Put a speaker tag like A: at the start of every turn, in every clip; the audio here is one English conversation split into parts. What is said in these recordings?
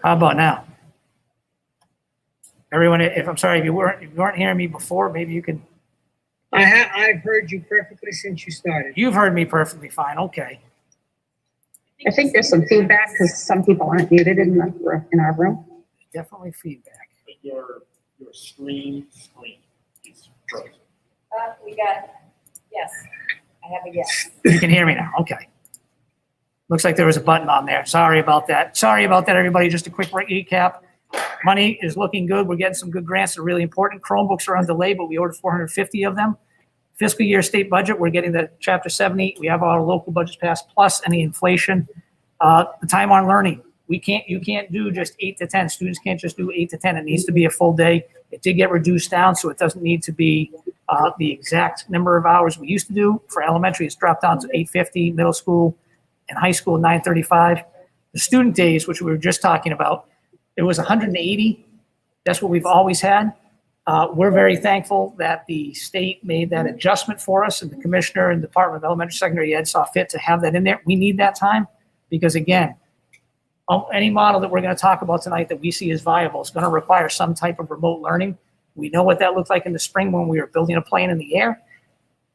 A: How about now? Everyone, if I'm sorry, if you weren't hearing me before, maybe you can.
B: I've heard you perfectly since you started.
A: You've heard me perfectly fine. Okay.
C: I think there's some feedback because some people aren't muted in our room.
A: Definitely feedback.
D: But your screen is frozen.
E: We got, yes, I have a yes.
A: You can hear me now. Okay. Looks like there was a button on there. Sorry about that. Sorry about that, everybody. Just a quick recap. Money is looking good. We're getting some good grants that are really important. Chromebooks are on delay, but we ordered 450 of them. Fiscal year state budget, we're getting the Chapter 70. We have our local budgets passed, plus any inflation. The time on learning. You can't do just 8 to 10. Students can't just do 8 to 10. It needs to be a full day. It did get reduced down, so it doesn't need to be the exact number of hours we used to do. For elementary, it's dropped down to 850, middle school and high school, 935. The student days, which we were just talking about, it was 180. That's what we've always had. We're very thankful that the state made that adjustment for us, and the commissioner and Department of Elementary Secondary Ed saw fit to have that in there. We need that time because, again, any model that we're going to talk about tonight that we see as viable is going to require some type of remote learning. We know what that looked like in the spring when we were building a plane in the air.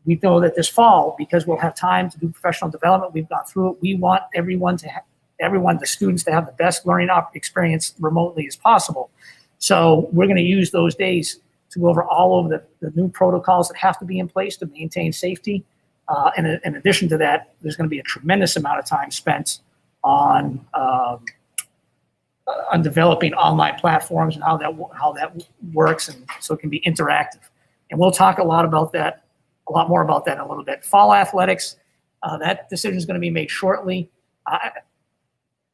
A: We know that this fall, because we'll have time to do professional development, we've gone through it. We want the students to have the best learning experience remotely as possible. So we're going to use those days to go over all of the new protocols that have to be in place to maintain safety. And in addition to that, there's going to be a tremendous amount of time spent on developing online platforms and how that works, and so it can be interactive. And we'll talk a lot more about that in a little bit. Fall athletics, that decision is going to be made shortly.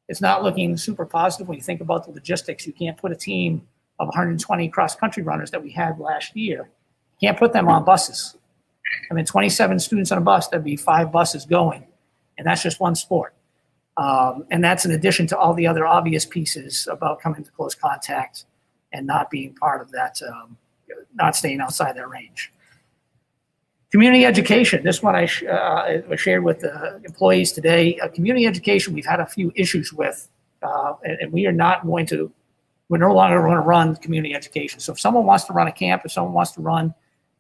A: It's not looking super positive when you think about the logistics. You can't put a team of 120 cross-country runners that we had last year. You can't put them on buses. I mean, 27 students on a bus, that'd be 5 buses going, and that's just one sport. And that's in addition to all the other obvious pieces about coming to close contact and not being part of that, not staying outside that range. Community education, this one I shared with the employees today. Community education, we've had a few issues with, and we're no longer going to run community education. So if someone wants to run a camp, if someone wants to run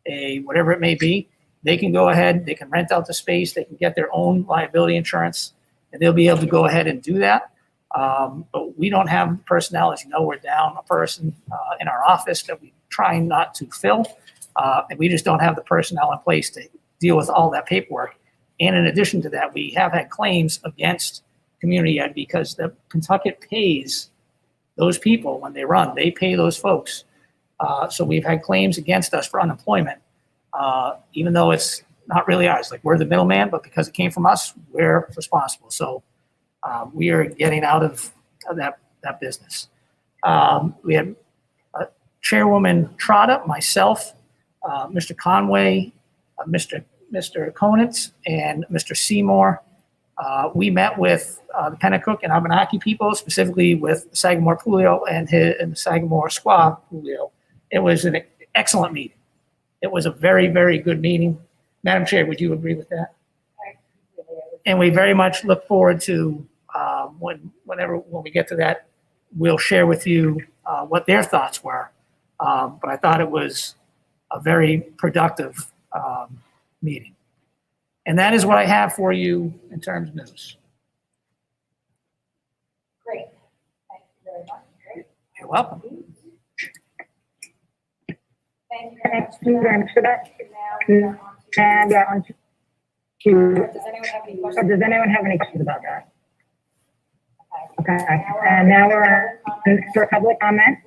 A: a whatever it may be, they can go ahead, they can rent out the space, they can get their own liability insurance, and they'll be able to go ahead and do that. But we don't have personnel. As you know, we're down a person in our office that we're trying not to fill. And we just don't have the personnel in place to deal with all that paperwork. And in addition to that, we have had claims against community ed because the Kentucky pays those people when they run. They pay those folks. So we've had claims against us for unemployment, even though it's not really ours. Like, we're the middleman, but because it came from us, we're responsible. So we are getting out of that business. We had Chairwoman Trotta, myself, Mr. Conway, Mr. Konitz, and Mr. Seymour. We met with the Pennacook and Abenaki people, specifically with Sagamore Pulio and the Sagamore Squaw Pulio. It was an excellent meeting. It was a very, very good meeting. Madam Chair, would you agree with that? And we very much look forward to when we get to that, we'll share with you what their thoughts were. But I thought it was a very productive meeting. And that is what I have for you in terms of news.
E: Great. Thank you very much. Great.
A: You're welcome.
E: Thank you very much
C: Thank you very much for that.
E: Now we are on to,
C: And
E: does anyone have any questions?
C: does anyone have any questions about that?
E: Okay.
C: Okay. And now we're on for public comment.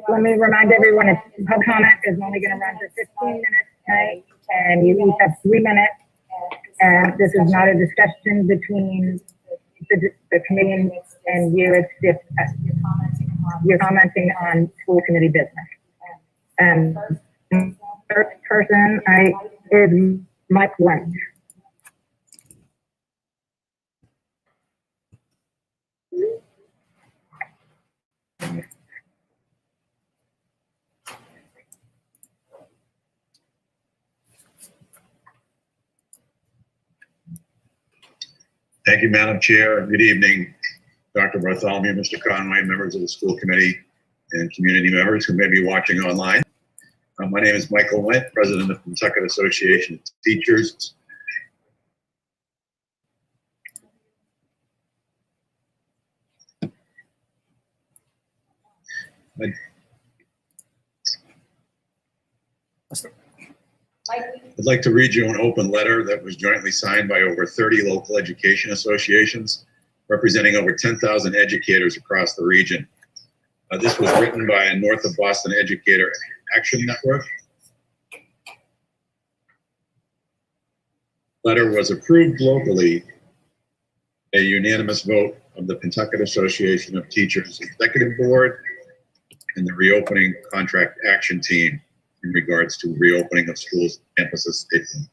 E: Let me remind everyone.
C: Public comment is only going to run for 15 minutes tonight, and you each have 3 minutes. And this is not a discussion between the committee and you. It's just you're commenting on school committee business. And first person is Mike Lynch.
F: Thank you, Madam Chair. Good evening. Dr. Bartholomew, Mr. Conway, members of the school committee, and community members who may be watching online. My name is Michael Wendt, president of the Kentucky Association of Teachers. I'd like to read you an open letter that was jointly signed by over 30 local education associations, representing over 10,000 educators across the region. This was written by a North of Boston Educator Action Network. Letter was approved locally, a unanimous vote of the Pentucket Association of Teachers Executive Board and the Reopening Contract Action Team in regards to reopening of schools and campuses safely.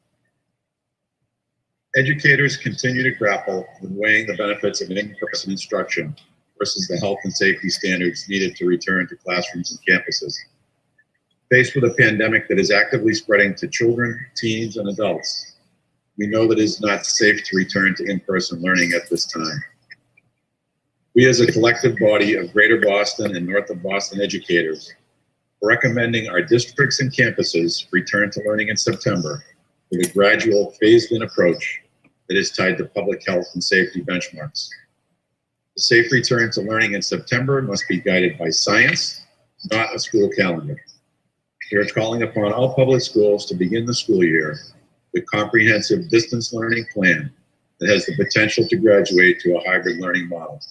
F: Educators continue to grapple with weighing the benefits of in-person instruction versus the health and safety standards needed to return to classrooms and campuses. Faced with a pandemic that is actively spreading to children, teens, and adults, we know that it is not safe to return to in-person learning at this time. We as a collective body of Greater Boston and North of Boston educators are recommending our districts and campuses return to learning in September with a gradual phased-in approach that is tied to public health and safety benchmarks. The safe return to learning in September must be guided by science, not a school calendar. We are calling upon all public schools to begin the school year with a comprehensive distance learning plan that has the potential to graduate to a hybrid learning model.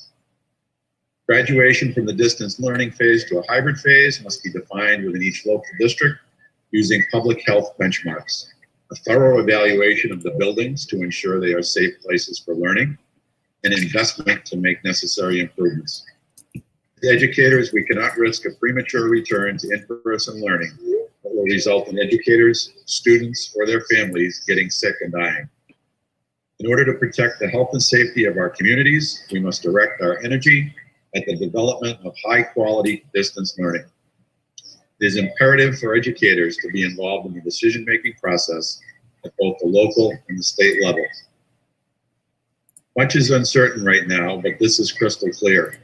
F: Graduation from the distance learning phase to a hybrid phase must be defined within each local district using public health benchmarks, a thorough evaluation of the buildings to ensure they are safe places for learning, and investment to make necessary improvements. As educators, we cannot risk a premature return to in-person learning that will result in educators, students, or their families getting sick and dying. In order to protect the health and safety of our communities, we must direct our energy at the development of high-quality distance learning. It is imperative for educators to be involved in the decision-making process at both the local and the state level. Much is uncertain right now, but this is crystal clear.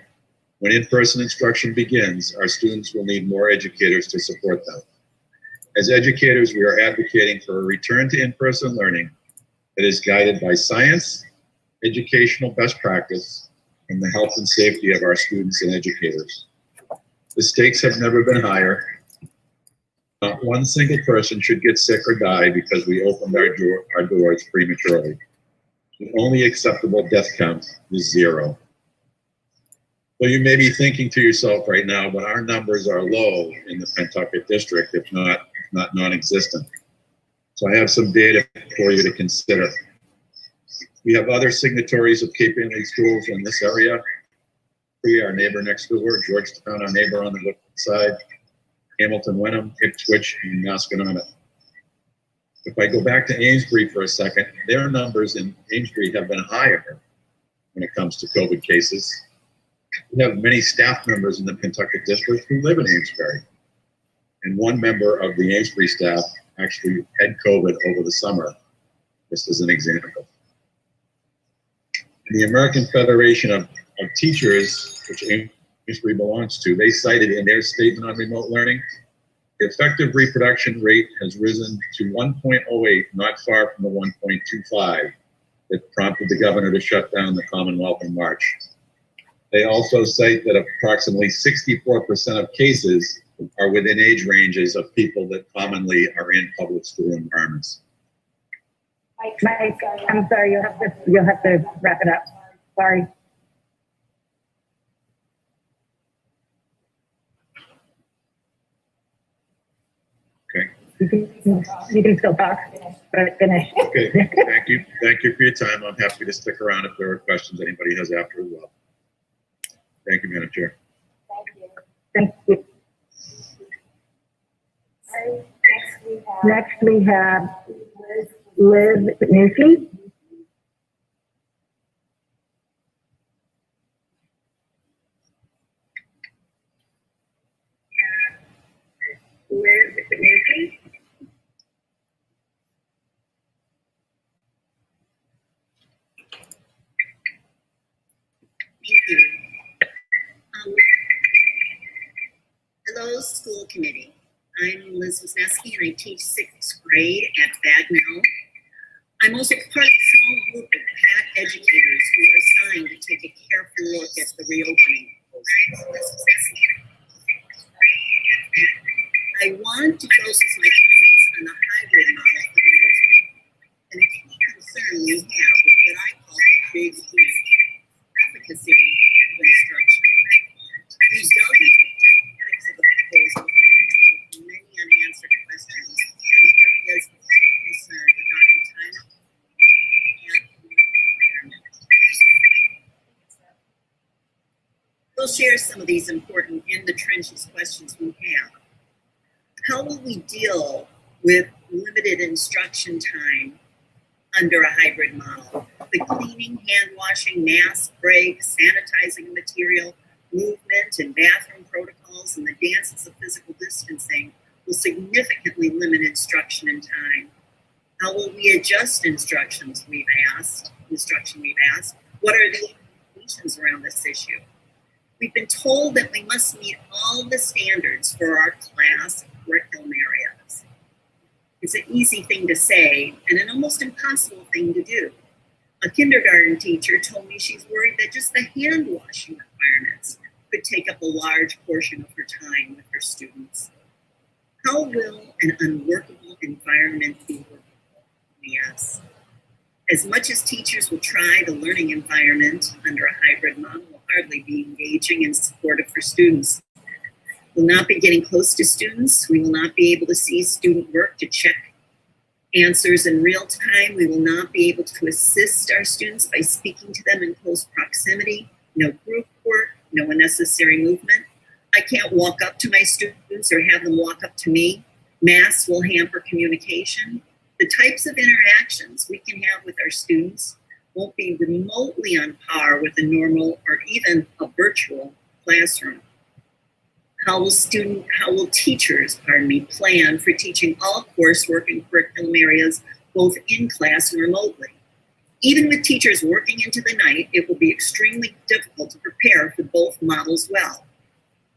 F: When in-person instruction begins, our students will need more educators to support them. As educators, we are advocating for a return to in-person learning that is guided by science, educational best practice, and the health and safety of our students and educators. The stakes have never been higher. Not one single person should get sick or die because we opened our doors prematurely. The only acceptable death count is 0. Well, you may be thinking to yourself right now, but our numbers are low in the Pentucket district, if not non-existent. So I have some data for you to consider. We have other signatories of Cape Henley schools in this area. We, our neighbor next door, Georgetown, our neighbor on the side, Hamilton, Wenham, Ipswich, and Masconomet. If I go back to Amesbury for a second, their numbers in Amesbury have been higher when it comes to COVID cases. We have many staff members in the Pentucket district who live in Amesbury. And one member of the Amesbury staff actually had COVID over the summer, just as an example. The American Federation of Teachers, which Amesbury belongs to, they cited in their statement on remote learning, the effective reproduction rate has risen to 1.08, not far from the 1.25 that prompted the governor to shut down the Commonwealth in March. They also cite that approximately 64% of cases are within age ranges of people that commonly are in public school environments.
C: Mike, I'm sorry, you'll have to wrap it up. Sorry.
F: Okay.
C: You can still talk, but finish.
F: Okay, thank you. Thank you for your time. I'm happy to stick around if there are questions anybody has after as well. Thank you, Madam Chair.
E: Thank you.
C: Thank you.
E: Next we have
C: Next we have Liz Newsy. Liz Newsy.
G: Closed School Committee. I'm Liz Wisniewski and I teach 6th grade at Bagnell. I'm also part of a small group of PAC educators who are assigned to take a careful look at the reopening. I want to focus my comments on the hybrid model for reopening and a key concern we have with what I call the big D, efficacy of instruction. We've delved into the techniques of the proposal and many unanswered questions, and there is concern regarding time and environment. We'll share some of these important in the trenches questions we have. How will we deal with limited instruction time under a hybrid model? The cleaning, hand washing, mask breaks, sanitizing material, movement and bathroom protocols, and the dances of physical distancing will significantly limit instruction and time. How will we adjust instruction we've asked? What are the implications around this issue? We've been told that we must meet all the standards for our class curriculum areas. It's an easy thing to say and an almost impossible thing to do. A kindergarten teacher told me she's worried that just the hand washing requirements could take up a large portion of her time with her students. How will an unworkable environment be workable? Yes. As much as teachers will try, the learning environment under a hybrid model will hardly be engaging and supportive for students. We'll not be getting close to students. We will not be able to see student work to check answers in real time. We will not be able to assist our students by speaking to them in close proximity. No group work, no unnecessary movement. I can't walk up to my students or have them walk up to me. Masks will hamper communication. The types of interactions we can have with our students won't be remotely on par with a normal or even a virtual classroom. How will teachers, plan for teaching all coursework and curriculum areas both in class and remotely? Even with teachers working into the night, it will be extremely difficult to prepare for both models well.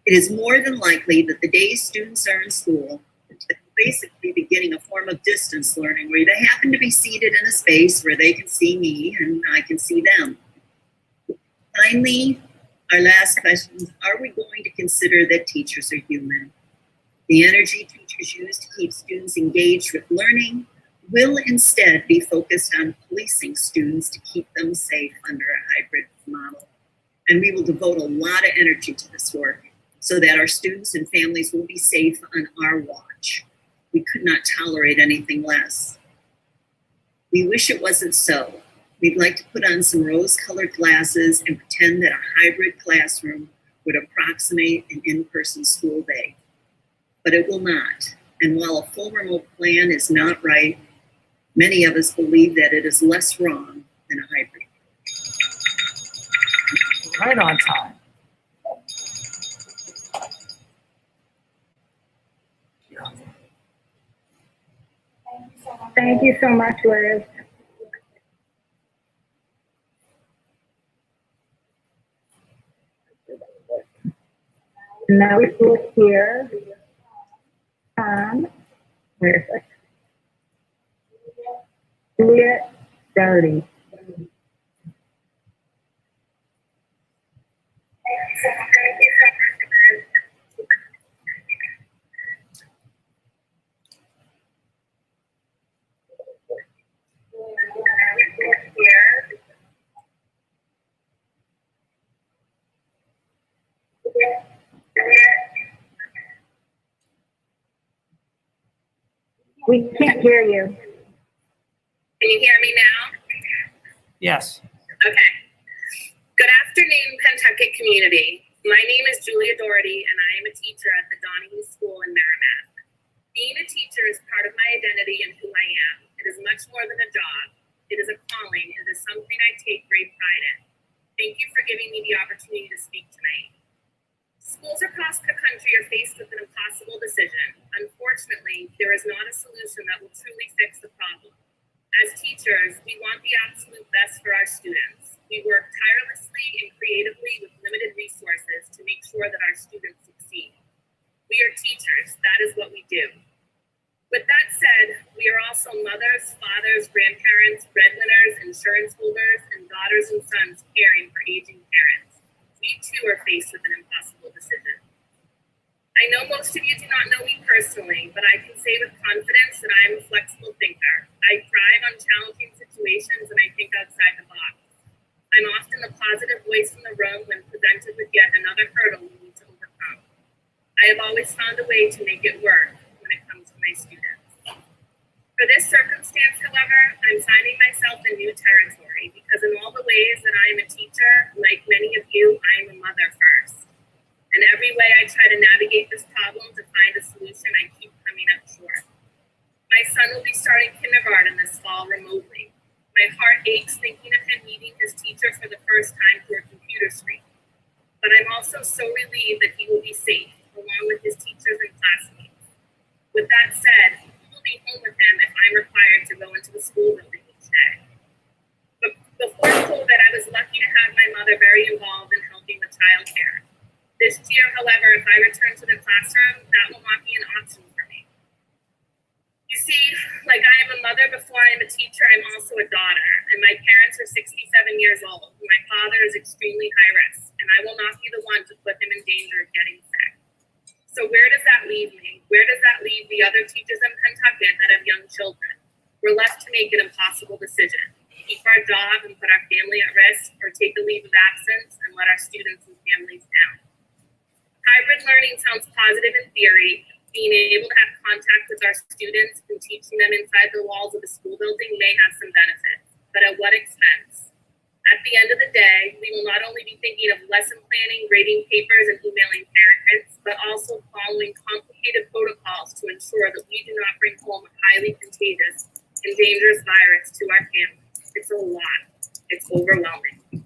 G: It is more than likely that the days students are in school, they'll basically be getting a form of distance learning where they happen to be seated in a space where they can see me and I can see them. Finally, our last question is, are we going to consider that teachers are human? The energy teachers use to keep students engaged with learning will instead be focused on policing students to keep them safe under a hybrid model. And we will devote a lot of energy to this work so that our students and families will be safe on our watch. We could not tolerate anything less. We wish it wasn't so. We'd like to put on some rose-colored glasses and pretend that a hybrid classroom would approximate an in-person school day. But it will not. And while a full remote plan is not right, many of us believe that it is less wrong than a hybrid.
A: Right on time.
C: Thank you so much, Liz. Now we will hear where is it? Juliet Doherty. We can't hear you.
H: Can you hear me now?
A: Yes.
H: Okay. Good afternoon, Pentucket community. My name is Julia Doherty, and I am a teacher at the Donahue School in Merrimack. Being a teacher is part of my identity and who I am. It is much more than a job. It is a calling. It is something I take great pride in. Thank you for giving me the opportunity to speak tonight. Schools across the country are faced with an impossible decision. Unfortunately, there is not a solution that will truly fix the problem. As teachers, we want the absolute best for our students. We work tirelessly and creatively with limited resources to make sure that our students succeed. We are also mothers, fathers, grandparents, breadwinners, insurance holders, and daughters and sons caring for aging parents. We too are faced with an impossible decision. I know most of you do not know me personally, but I can say with confidence that I am a flexible thinker. I thrive on challenging situations and I think outside the box. I'm often the positive voice in the room when presented with yet another hurdle we need to overcome. I have always found a way to make it work when it comes to my students. For this circumstance, however, I'm finding myself in new territory because in all the ways that I am a teacher, like many of you, I am a mother first. And every way I try to navigate this problem to find a solution, I keep coming up short. My son will be starting kindergarten this fall remotely. My heart aches thinking of him meeting his teacher for the first time through a computer screen. But I'm also so relieved that he will be safe, along with his teachers and classmates. With that said, who will be home with him if I'm required to go into the school building each day? But before COVID, I was lucky to have my mother very involved in helping with childcare. This year, however, if I return to the classroom, that will not be an option for me. You see, like I am a mother before I am a teacher, I'm also a daughter, and my parents are 67 years old. My father is extremely high risk, and I will not be the one to put him in danger of getting sick. So where does that leave me? Where does that leave the other teachers in Pentucket that have young children? We're left to make an impossible decision. Keep our job and put our family at risk, or take a leave of absence and let our students and families down. Hybrid learning sounds positive in theory. Being able to have contact with our students and teaching them inside the walls of a school building may have some benefits, but at what expense? At the end of the day, we will not only be thinking of lesson planning, grading papers, and emailing parents, but also following complicated protocols to ensure that we do not bring home a highly contagious and dangerous virus to our families. It's a lot. It's overwhelming.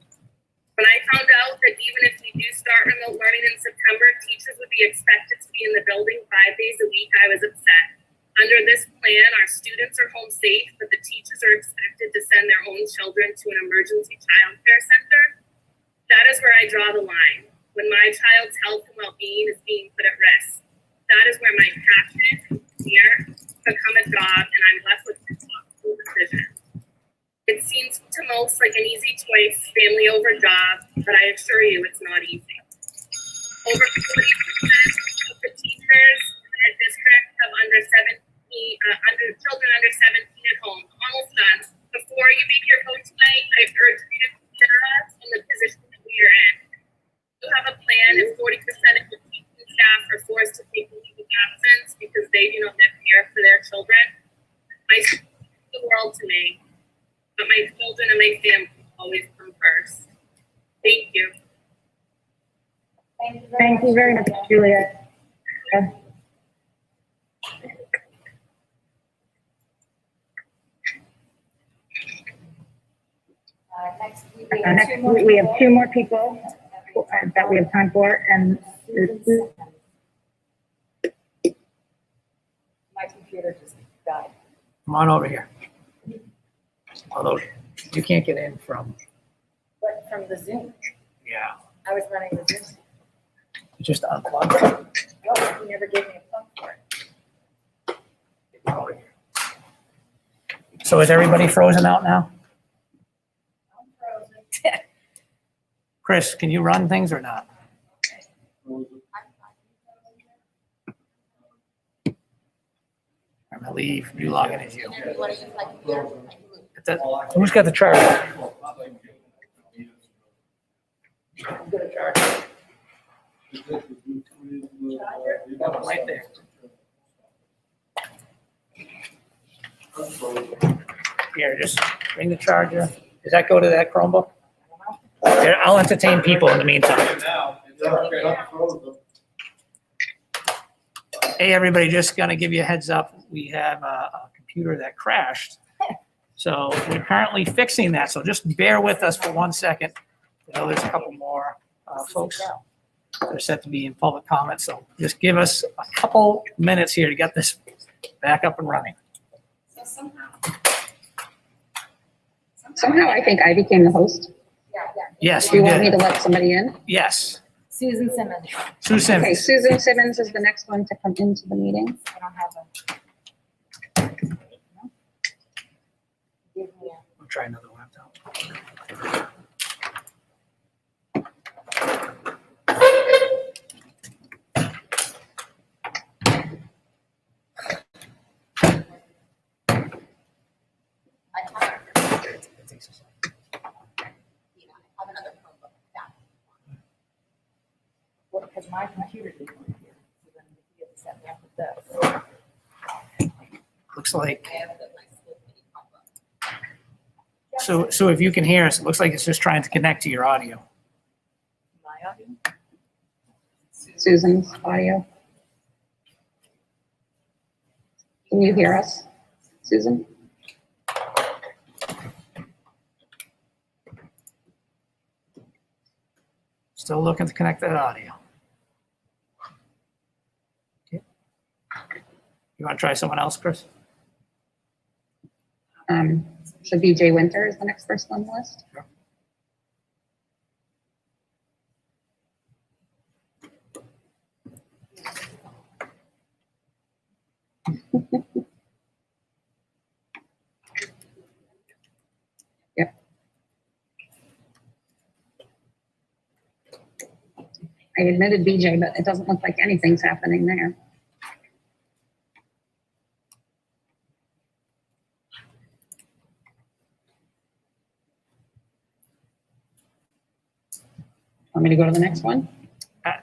H: When I found out that even if we do start remote learning in September, teachers would be expected to be in the building 5 days a week, I was upset. Under this plan, our students are home safe, but the teachers are expected to send their own children to an emergency child care center. That is where I draw the line, when my child's health and well-being is being put at risk. That is where my passion and fear become a job, and I'm left with a thoughtful decision. It seems to most like an easy choice, family over job, but I assure you it's not easy. Over 40% of the teachers in our district have children under 17 at home. Almost done. Before you make your vote tonight, I urge you to consider us in the position that we are in. You have a plan if 40% of the teaching staff are forced to take a leave of absence because they do not live here for their children. My school means the world to me. But my children and my family always come first. Thank you.
C: Thank you very much, Julia.
E: Next,
C: Next, we have two more people that we have time for, and
E: My computer just died.
A: Come on over here. Although you can't get in from,
E: But from the Zoom,
A: yeah,
E: I was running the Zoom.
A: you just unplug it.
E: No, he never gave me a plug for it.
A: Over here. So is everybody frozen out now?
E: I'm frozen.
A: Chris, can you run things or not? I'm gonna leave, you log in as you.
E: You want to use my computer?
A: Who's got the charger?
E: I'm good at charging.
A: Right there. Here, just bring the charger. Does that go to that Chromebook? Here, I'll entertain people in the meantime. Hey, everybody, just gonna give you a heads up. We have a computer that crashed. So we're currently fixing that. So just bear with us for 1 second. You know, there's a couple more folks that are set to be in public comment. So just give us a couple minutes here to get this back up and running.
E: So
I: Somehow I think I became the host.
A: Yes,
I: Do
A: you
I: you want me
A: did.
I: to let somebody in?
A: Yes.
E: Susan Simmons.
A: Sue
I: Okay,
A: Simmons.
I: Susan Simmons is the next one to come into the meeting.
E: I don't have
A: try another laptop.
E: I have, I have another Chromebook. Yeah. Well, because my computer didn't work here, so then we get to set me up with this.
A: Looks like,
E: I have the nice little mini Chromebook.
A: so if you can hear us, it looks like it's just trying to connect to your audio.
E: My audio?
I: Susan's audio. Can you hear us, Susan?
A: Still looking to connect that audio. Okay. You want to try someone else, Chris?
I: So BJ Winter is the next person on the list. Yep. I admitted BJ, but it doesn't look like anything's happening there. Want me to go to the next one?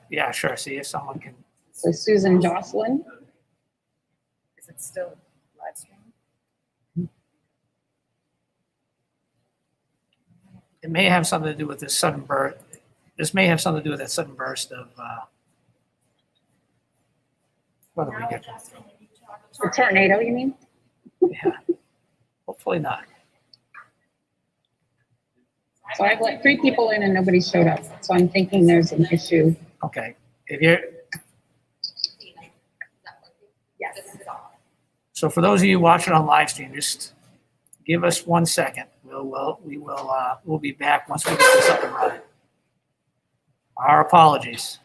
A: Yeah, sure. See if someone can.
I: So Susan Jocelyn.
E: Is it still live streaming?
A: It may have something to do with this sudden burst. This may have something to do with that sudden burst of. What do we get?
I: The tornado, you mean?
A: Yeah. Hopefully not.
I: So I've let 3 people in and nobody showed up. So I'm thinking there's an issue.
A: Okay. If you're,
E: Yes. This is on.
A: so for those of you watching on live stream, just give us 1 second. We'll be back once we get this up and running. Our apologies.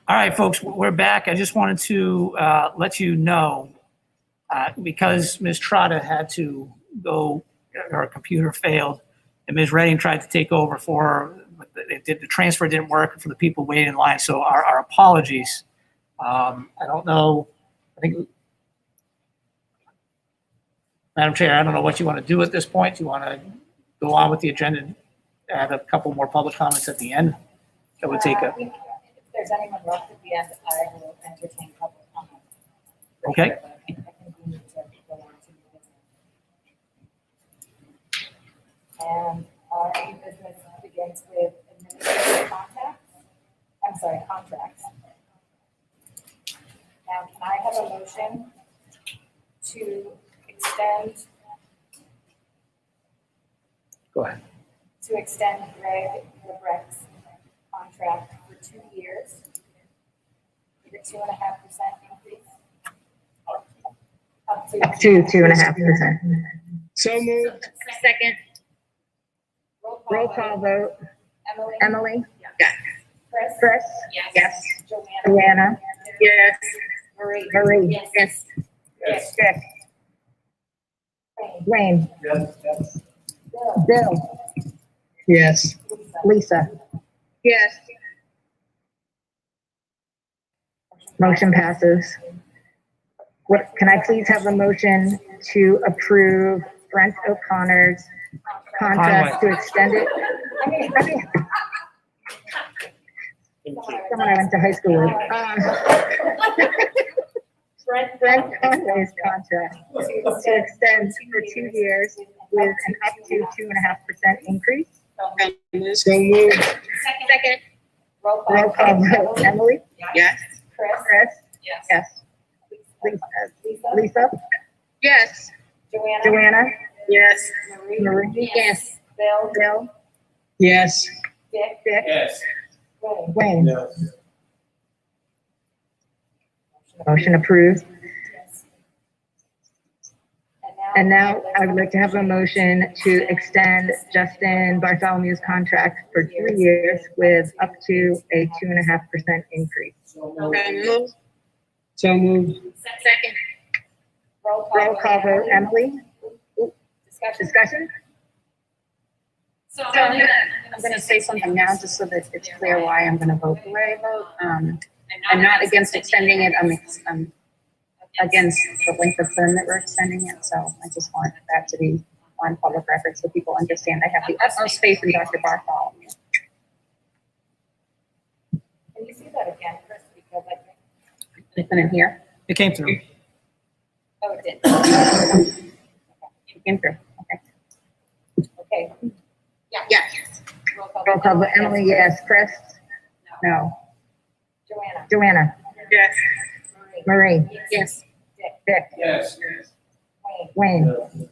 A: All right, folks, we're back. I just wanted to let you know, because Ms. Trotta had to go, her computer failed, and Ms. Redding tried to take over for her. The transfer didn't work for the people waiting in line, so our apologies. I don't know, I think, Madam Chair, I don't know what you want to do at this point. Do you want to go on with the agenda and add a couple more public comments at the end? That would take a,
E: If there's anyone left at the end, I will entertain public comment.
A: okay?
E: I think we need to go on to new business. And our new business begins with administrative contracts. Now, can I have a motion to extend
A: Go ahead.
E: Greg LeBrec's contract for 2 years with a 2.5% increase? Up to
C: 2.5%.
B: So moved.
C: Second. Roll
E: vote.
C: call vote.
E: Emily?
C: Emily?
E: Chris?
C: Chris?
E: Yes. Joanna?
C: Joanna?
B: Yes.
E: Marie?
C: Marie?
E: Yes.
B: Yes.
C: Dick? Wayne?
D: Yes.
C: Bill?
B: Yes.
C: Lisa?
B: Yes.
C: Motion passes. What, can I please have a motion to approve Brent O'Connor's contract to extend it? I mean, someone I went to high school with. Brent Conway's contract to extend for 2 years with an up to 2.5% increase.
B: So moved.
C: Second.
E: Roll
C: Roll call vote. Emily?
B: Yes.
C: Chris?
E: Yes.
C: Yes. Lisa?
B: Yes.
C: Joanna?
B: Yes.
C: Marie?
E: Yes.
C: Bill?
B: Yes.
E: Dick?
D: Yes.
C: Wayne?
D: Yes.
C: Motion approved.
E: Yes.
C: And now I would like to have a motion to extend Justin Bartholomew's contract for 3 years with up to a 2.5% increase.
D: So
B: So
D: moved.
B: moved. So moved.
C: Second.
E: Roll
C: Roll call vote. Emily?
E: Discussion.
C: Discussion?
I: So I'm gonna say something now, just so that it's clear why I'm gonna vote the way I vote. I'm not against extending it, I'm against the length of term that we're extending it, so I just want that to be on public record so people understand I have the utmost faith in Dr. Bartholomew.
E: Can you see that again, Chris? Because I think,
I: It couldn't hear,
A: It came through.
E: oh, it did.
I: it came through, okay.
E: Okay.
C: Yes.
E: Roll call.
C: Roll call vote. Emily, yes. Chris? No.
E: Joanna?
C: Joanna?
B: Yes.
C: Marie?
E: Yes.
C: Dick?
D: Yes.
E: Wayne?
C: Wayne?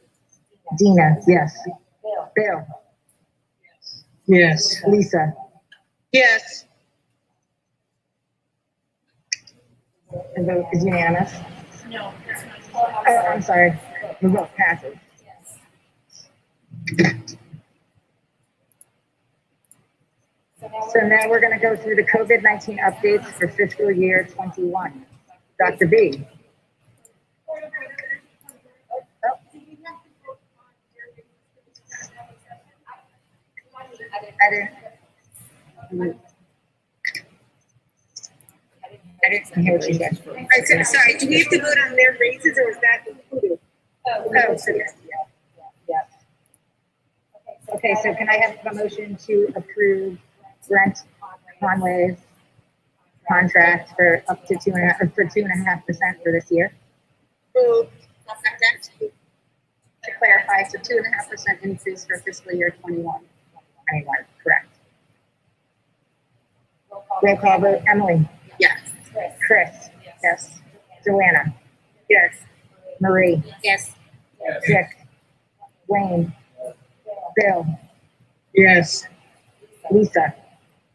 C: Dina? Yes.
E: Bill?
C: Bill?
B: Yes.
C: Lisa?
B: Yes.
C: The vote is unanimous.
E: No.
C: Oh, I'm sorry. The vote passes.
E: Yes.
C: So now we're going to go through the COVID-19 updates for fiscal year 21. Dr. B. I didn't hear what you said.
B: Sorry, do we have to vote on their raises or is that included?
C: Oh, so yes, yes. Okay, so can I have a motion to approve Brent Conway's contract for up to 2.5% for this year?
B: Moved.
I: To clarify, it's a 2.5% increase for fiscal year 21.
C: 21, correct. Roll call vote. Emily?
B: Yes.
C: Chris?
I: Yes.
C: Joanna?
B: Yes.
C: Marie?
I: Yes.
D: Yes.
C: Dick? Wayne? Bill?
B: Yes.
C: Lisa?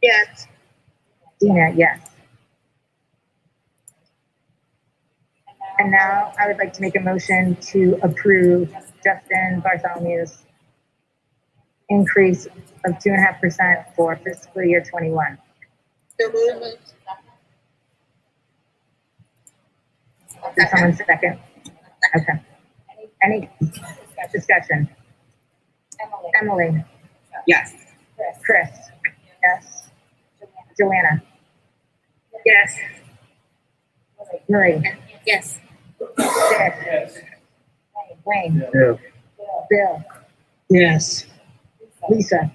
B: Yes.
C: Dina, yes. And now I would like to make a motion to approve Justin Bartholomew's increase of 2.5% for fiscal year 21.
G: So moved.
C: Did someone second? Okay. Any discussion? Emily?
G: Yes.
C: Chris? Yes. Joanna?
B: Yes.
C: Marie?
G: Yes.
C: Dick? Wayne?
D: Yeah.
C: Bill?
B: Yes.
C: Lisa?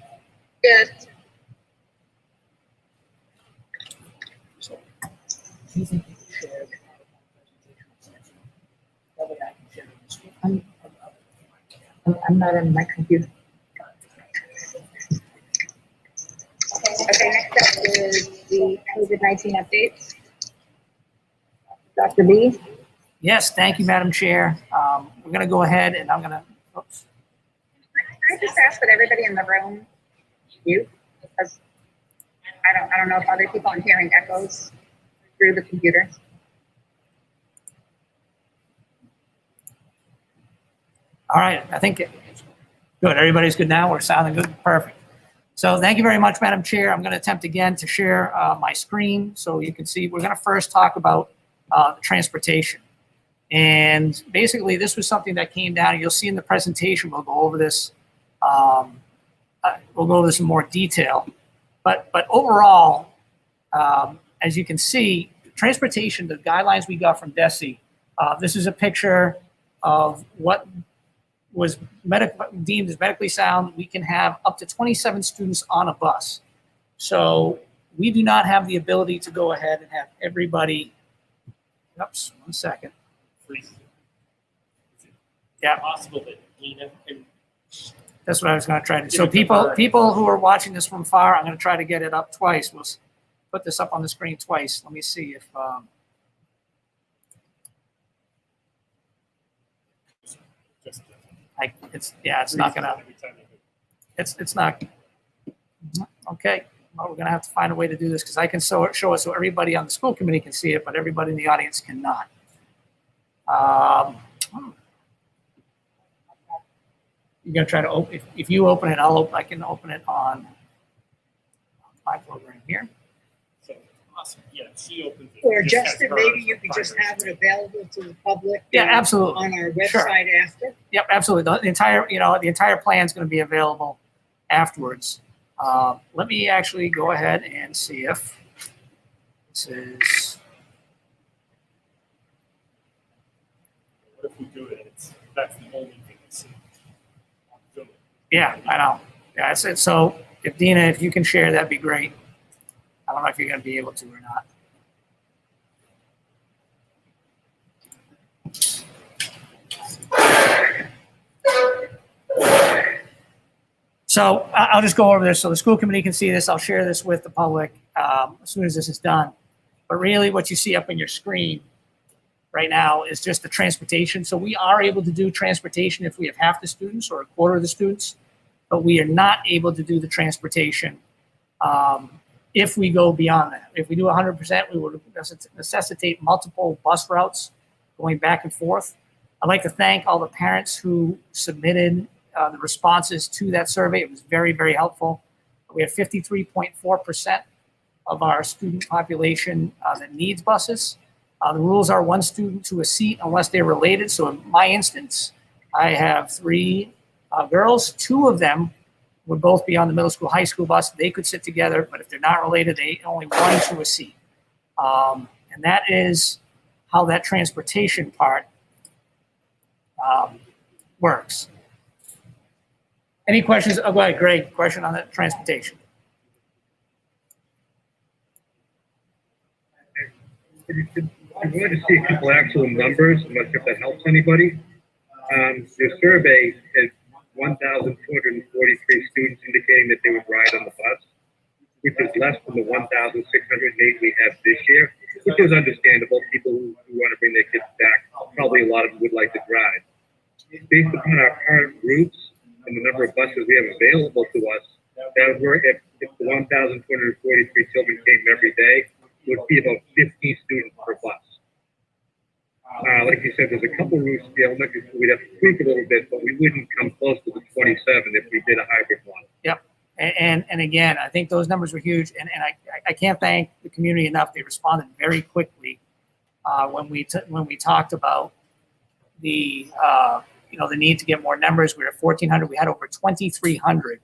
G: Yes.
C: I'm not on my computer. Okay, next up is the COVID-19 updates. Dr. B?
A: Yes, thank you, Madam Chair. We're going to go ahead and I'm going to, oops.
C: Can I just ask that everybody in the room mute? Because I don't know if other people are hearing echoes through the computer.
A: All right, I think good. Everybody's good now. We're sounding good. Perfect. So thank you very much, Madam Chair. I'm going to attempt again to share my screen so you can see. We're going to first talk about transportation. And basically, this was something that came down. You'll see in the presentation, we'll go over this. We'll go over this in more detail. But overall, as you can see, transportation, the guidelines we got from DESE, this is a picture of what was deemed as medically sound. We can have up to 27 students on a bus. So we do not have the ability to go ahead and have everybody, oops, 1 second. Yeah.
D: Possible that Dina can.
A: That's what I was going to try to do. So people who are watching this from far, I'm going to try to get it up twice. We'll put this up on the screen twice. Let me see if it's not going to. It's not. Okay. Well, we're going to have to find a way to do this because I can show it so everybody on the school committee can see it, but everybody in the audience cannot. You're going to try to open, if you open it, I can open it on my program here.
D: So, awesome. Yeah, she opens it.
B: Or
D: Just has
B: Justin,
D: her
B: maybe you could just
D: primary
B: have it available to the public.
A: Yeah, absolutely.
B: On our
A: Sure.
B: website after.
A: Yep, absolutely. The entire plan is going to be available afterwards. Let me actually go ahead and see if this is.
D: What if we do it? That's the only thing that's in.
A: Yeah, I know. Yeah, that's it. So if Dina, if you can share, that'd be great. I don't know if you're going to be able to or not. So I'll just go over this so the school committee can see this. I'll share this with the public as soon as this is done. But really what you see up on your screen right now is just the transportation. So we are able to do transportation if we have half the students or a quarter of the students, but we are not able to do the transportation if we go beyond that. If we do 100%, we would necessitate multiple bus routes going back and forth. I'd like to thank all the parents who submitted the responses to that survey. It was very, very helpful. We have 53.4% of our student population that needs buses. The rules are one student to a seat unless they're related. So in my instance, I have 3 girls. 2 of them would both be on the middle school, high school bus. They could sit together, but if they're not related, they only 1 to a seat. And that is how that transportation part works. Any questions? Oh, go ahead, Greg. Question on that transportation.
J: I wanted to see a couple actual numbers. I'm not sure if that helps anybody. Your survey has 1,243 students indicating that they would ride on the bus, which is less than the 1,608 we have this year, which is understandable. People who want to bring their kids back, probably a lot of them would like to drive. Based upon our current routes and the number of buses we have available to us, that if the 1,243 children came every day, it would be about 15 students per bus. Like you said, there's a couple routes, the elementary school, we'd have to tweak a little bit, but we wouldn't come close to the 27 if we did a hybrid model.
A: And again, I think those numbers were huge, and I can't thank the community enough. They responded very quickly when we talked about the the need to get more numbers. We were at 1,400. We had over 2,300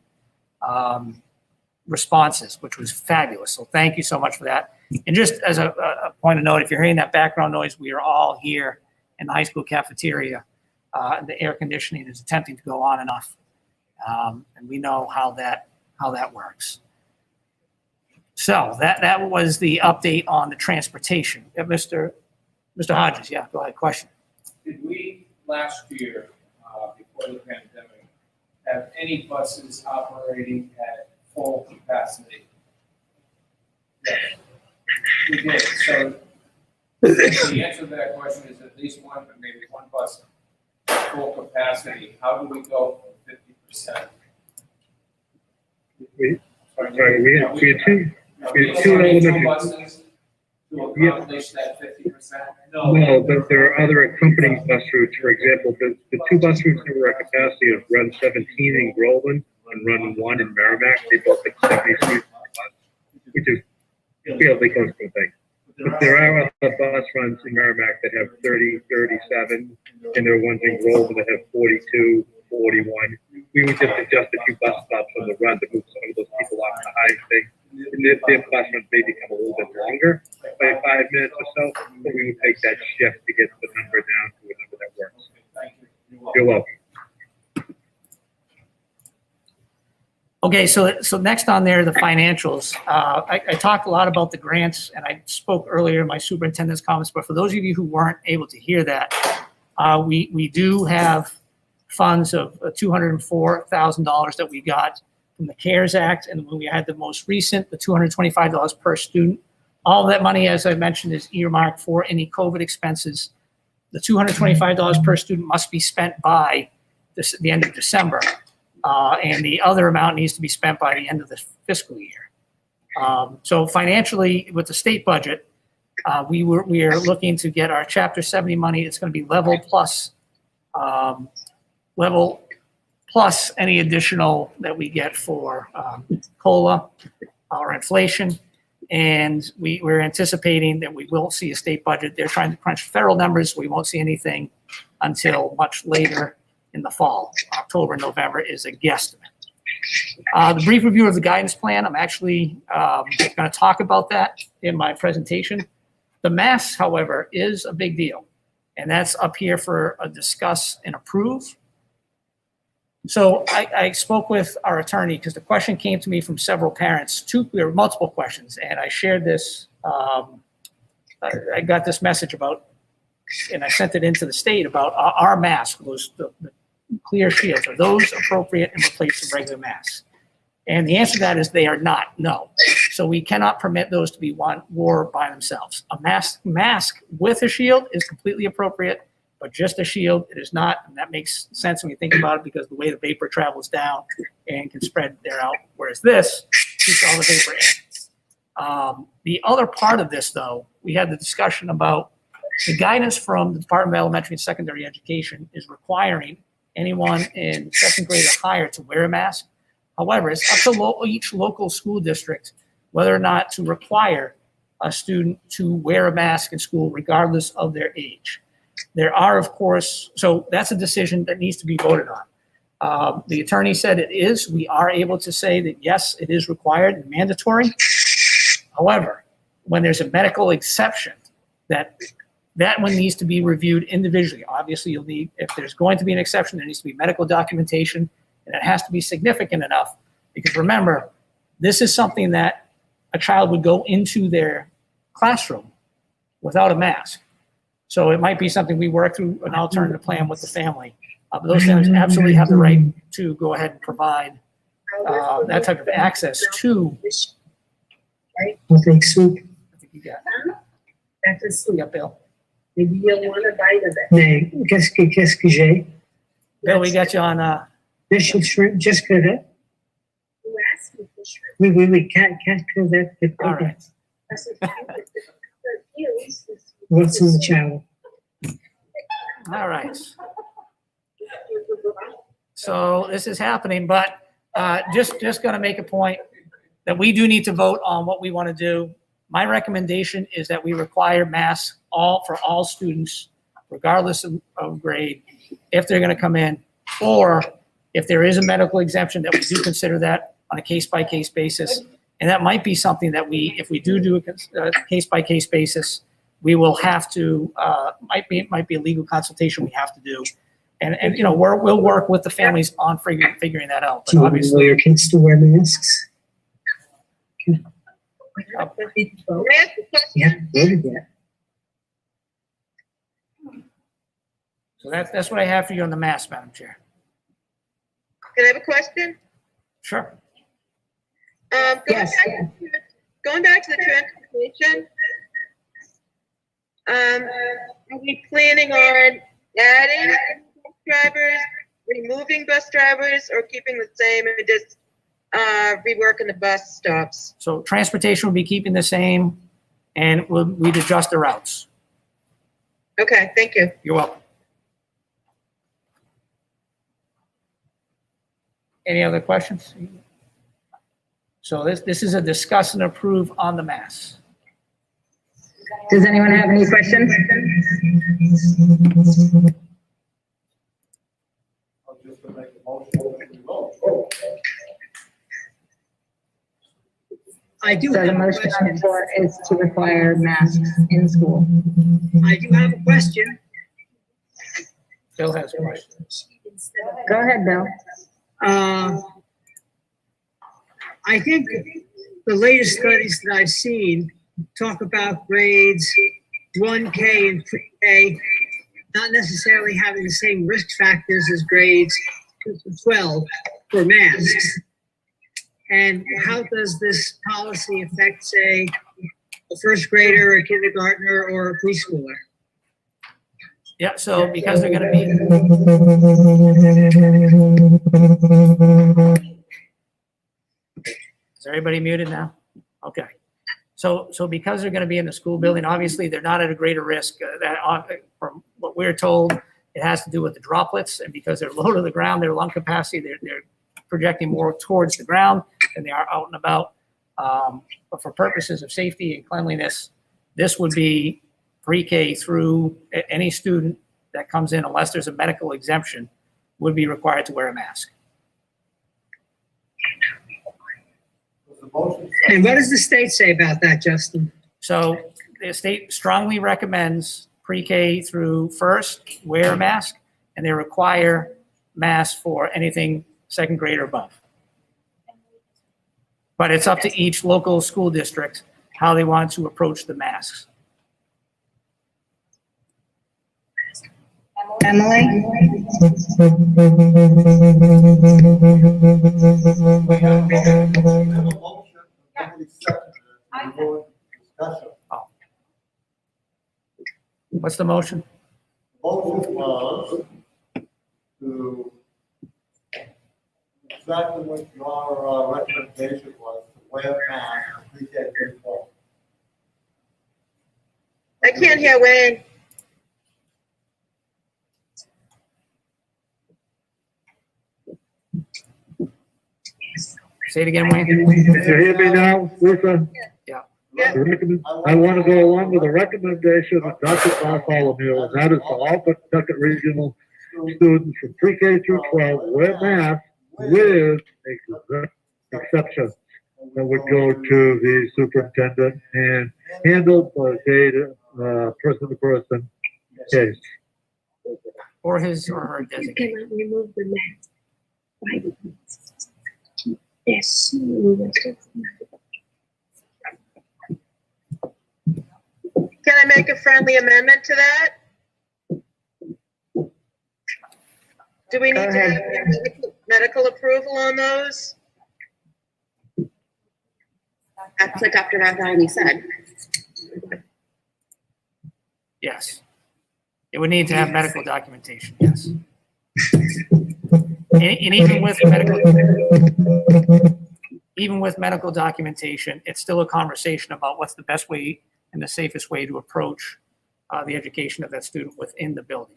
A: responses, which was fabulous. So thank you so much for that. And just as a point of note, if you're hearing that background noise, we are all here in the high school cafeteria. The air conditioning is attempting to go on and off, and we know how that works. So that was the update on the transportation. Mr. Hodges, yeah, go ahead. Question.
K: Did we last year, before the pandemic, have any buses operating at full capacity? Yes. We did. So the answer to that question is at least one, but maybe one bus at full capacity. How do we go from 50%?
J: We had two elementary
K: buses to accomplish that 50%?
J: No, but there are other accompanying bus routes. For example, the two bus routes that were at capacity of Run 17 in Groveland and Run 1 in Merrimack, they both had 70 students on the bus, which is fairly close to a thing. But there are other bus runs in Merrimack that have 30, 37, and there are ones in Groveland that have 42, 41. We would just adjust a few bus stops on the run to move some of those people off the high thing. And their bus runs may become a little bit longer, by 5 minutes or so, but we would take that shift to get the number down to a number that works.
K: Thank you.
J: You're welcome.
A: Okay, so next on there, the financials. I talked a lot about the grants, and I spoke earlier in my superintendent's comments, but for those of you who weren't able to hear that, we do have funds of $204,000 that we got from the CARES Act, and when we had the most recent, the $225 per student. All of that money, as I mentioned, is earmarked for any COVID expenses. The $225 per student must be spent by the end of December. And the other amount needs to be spent by the end of the fiscal year. So financially, with the state budget, we are looking to get our Chapter 70 money. It's going to be level plus any additional that we get for COLA or inflation. And we're anticipating that we will see a state budget. They're trying to crunch federal numbers. We won't see anything until much later in the fall. October, November is a guesstimate. The brief review of the guidance plan, I'm actually going to talk about that in my presentation. The mask, however, is a big deal, and that's up here for a discuss and approve. So I spoke with our attorney because the question came to me from several parents. There were multiple questions, and I shared this. I got this message about, and I sent it into the state about our masks, the clear shields. Are those appropriate in place of regular masks? And the answer to that is they are not, no. So we cannot permit those to be worn by themselves. A mask with a shield is completely appropriate, but just a shield, it is not. And that makes sense when you think about it because the way the vapor travels down and can spread there out, whereas this keeps all the vapor in. The other part of this, though, we had the discussion about the guidance from the Department of Elementary and Secondary Education is requiring anyone in second grade or higher to wear a mask. However, it's up to each local school district whether or not to require a student to wear a mask in school regardless of their age. There are, of course, so that's a decision that needs to be voted on. The attorney said it is. We are able to say that, yes, it is required and mandatory. However, when there's a medical exception, that one needs to be reviewed individually. Obviously, you'll need, if there's going to be an exception, there needs to be medical documentation, and it has to be significant enough. Because remember, this is something that a child would go into their classroom without a mask. So it might be something we work through an alternative plan with the family. But those families absolutely have the right to go ahead and provide that type of access to.
B: Right? We'll take soup.
A: I think you got.
B: That's a soup.
A: Yeah, Bill.
B: Maybe you'll want a bite of it. Mais qu'est-ce que j'ai?
A: Bill, we got you on.
B: Fish and shrimp, just crevette. You asked me for shrimp. Oui, can't crevette.
A: All right.
B: What's in the channel?
A: All right. So this is happening, but just gonna make a point that we do need to vote on what we want to do. My recommendation is that we require masks for all students, regardless of grade, if they're gonna come in, or if there is a medical exemption, that we do consider that on a case-by-case basis. And that might be something that if we do a case-by-case basis, we will have to, might be a legal consultation we have to do. And you know, we'll work with the families on figuring that out. But
B: Do you want
A: obviously,
B: your kids to wear masks? Yeah, voted yet.
A: so that's what I have for you on the mask, Madam Chair.
L: Can I have a question?
A: Sure.
B: Yes.
L: Going back to the transportation, are we planning on adding bus drivers, removing bus drivers, or keeping the same and just reworking the bus stops?
A: So transportation will be keeping the same, and we'd adjust the routes.
L: Okay, thank you.
A: You're welcome. Any other questions? So this is a discuss and approve on the masks.
C: Does anyone have any questions?
K: I'll just make a motion to vote.
B: I do
C: So
B: have
C: the
B: a
C: motion on the
B: question.
C: floor is to require masks in school.
B: I do have a question.
A: Bill has a question.
C: Go ahead, Bill.
B: I think the latest studies that I've seen talk about grades 1K and 3K not necessarily having the same risk factors as grades 2 to 12 for masks. And how does this policy affect, say, a first grader, a kindergartner, or a preschooler?
A: Yeah, so because they're gonna be, is everybody muted now? Okay. So because they're gonna be in the school building, obviously they're not at a greater risk. From what we're told, it has to do with the droplets, and because they're low to the ground, their lung capacity, they're projecting more towards the ground than they are out and about. But for purposes of safety and cleanliness, this would be pre-K through any student that comes in, unless there's a medical exemption, would be required to wear a mask.
B: And what does the state say about that, Justin?
A: So the state strongly recommends pre-K through first wear a mask, and they require masks for anything second grade or above. But it's up to each local school district how they want to approach the masks.
C: Emily?
A: What's the motion?
M: Motion was to exactly what your recommendation was, to wear masks, pre-K through 12.
L: I can't hear Wayne.
A: Say it again, Wayne.
J: Can you hear me now, Lisa?
A: Yeah.
J: I want to go along with the recommendation of Dr. Bartholomew, and that is to all Pawtucket Regional students from pre-K through 12 wear masks with a exception that would go to the superintendent and handled by data, person-to-person case.
A: Or his or her designee.
B: Cannot remove the mask. Yes.
L: Can I make a friendly amendment to that? Do we need to have medical approval on those?
I: That's what Dr. Bartholomew said.
A: Yes. It would need to have medical documentation, yes. And even with medical documentation, it's still a conversation about what's the best way and the safest way to approach the education of that student within the building.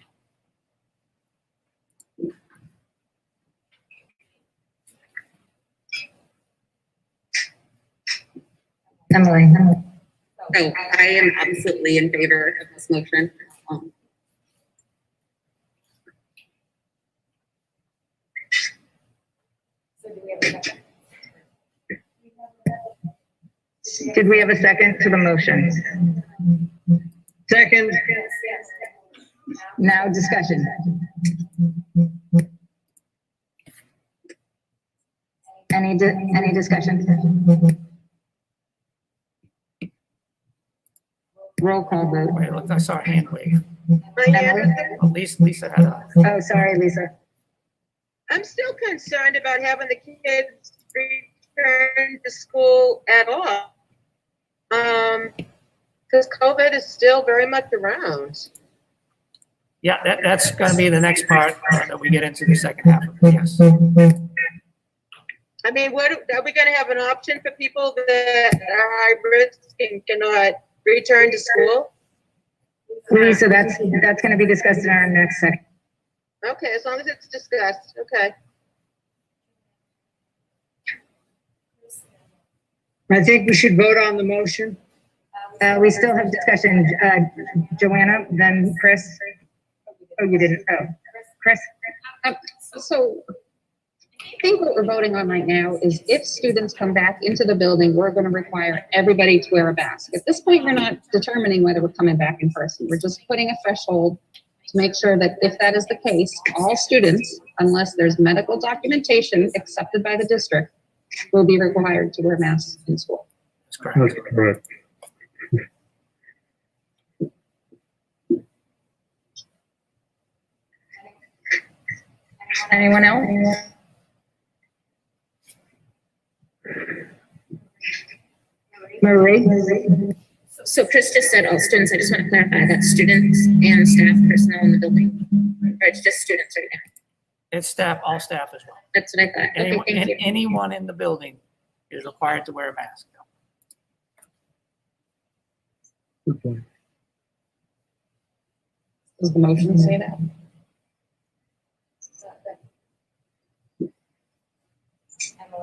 C: Emily.
I: So I am absolutely in favor of this motion.
E: So do we have a second?
C: Did we have a second to the motion?
B: Second,
C: Now discussion. Any discussion? Roll call vote.
A: Wait, look, I saw a hand wave.
C: Emily?
A: Oh, Lisa had a,
C: Oh, sorry, Lisa.
L: I'm still concerned about having the kids return to school at all. Because COVID is still very much around.
A: yeah, that's gonna be the next part that we get into the second half of it, yes.
L: I mean, what, are we gonna have an option for people that are high risk and cannot return to school?
C: Lisa, that's gonna be discussed in our next section.
L: Okay, as long as it's discussed, okay.
B: I think we should vote on the motion.
C: We still have discussion. Joanna, then Chris. Oh, you didn't. Oh, Chris.
I: So I think what we're voting on right now is if students come back into the building, we're going to require everybody to wear a mask. At this point, we're not determining whether we're coming back in person. We're just putting a threshold to make sure that if that is the case, all students, unless there's medical documentation accepted by the district, will be required to wear masks in school.
A: That's correct.
J: That's correct.
C: Anyone else? Marie?
E: So Chris just said all students. I just want to clarify that students and staff personnel in the building, or it's just students right now.
A: It's staff, all staff as well.
E: That's what I thought. Okay,
A: Anyone,
E: thank you.
A: anyone in the building is required to wear a mask.
J: Good point.
I: Does the motion say that?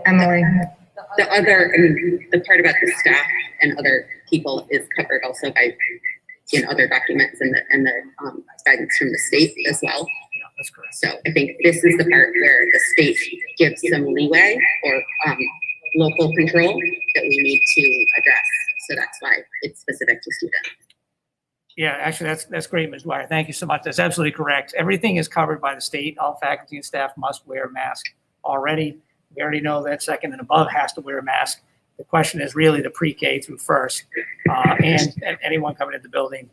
C: Emily?
I: The other, I mean, the part about the staff and other people is covered also by, in other documents and the guidance from the state as well.
A: Yeah, that's correct.
I: So I think this is the part where the state gives some leeway or local control that we need to address. So that's why it's specific to students.
A: Yeah, actually, that's great, Ms. Dwyer. Thank you so much. That's absolutely correct. Everything is covered by the state. All faculty and staff must wear a mask already. We already know that second and above has to wear a mask. The question is really the pre-K through first, and anyone coming into the building,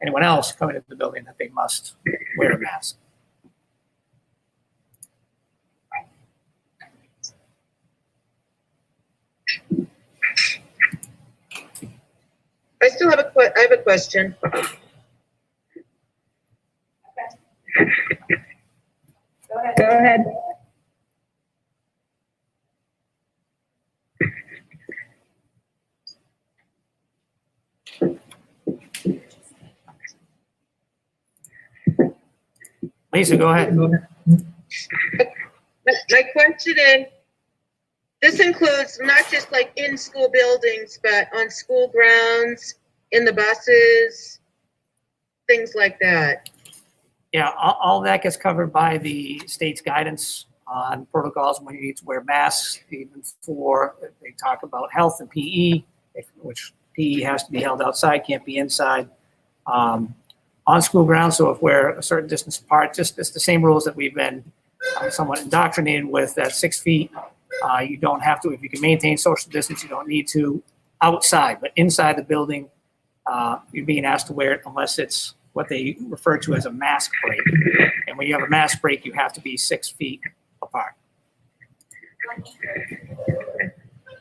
A: anyone else coming into the building, that they must wear a mask.
L: I still have I have a question.
C: Go ahead.
A: Lisa, go ahead.
L: My question is, this includes not just like in school buildings, but on school grounds, in the buses, things like that.
A: Yeah, all that gets covered by the state's guidance on protocols when you need to wear masks, even for, they talk about health and PE, which PE has to be held outside, can't be inside. On school grounds, so if we're a certain distance apart, just it's the same rules that we've been somewhat indoctrinated with, that 6 feet. You don't have to, if you can maintain social distance, you don't need to outside, but inside the building, you're being asked to wear it unless it's what they refer to as a mask break. And when you have a mask break, you have to be 6 feet apart.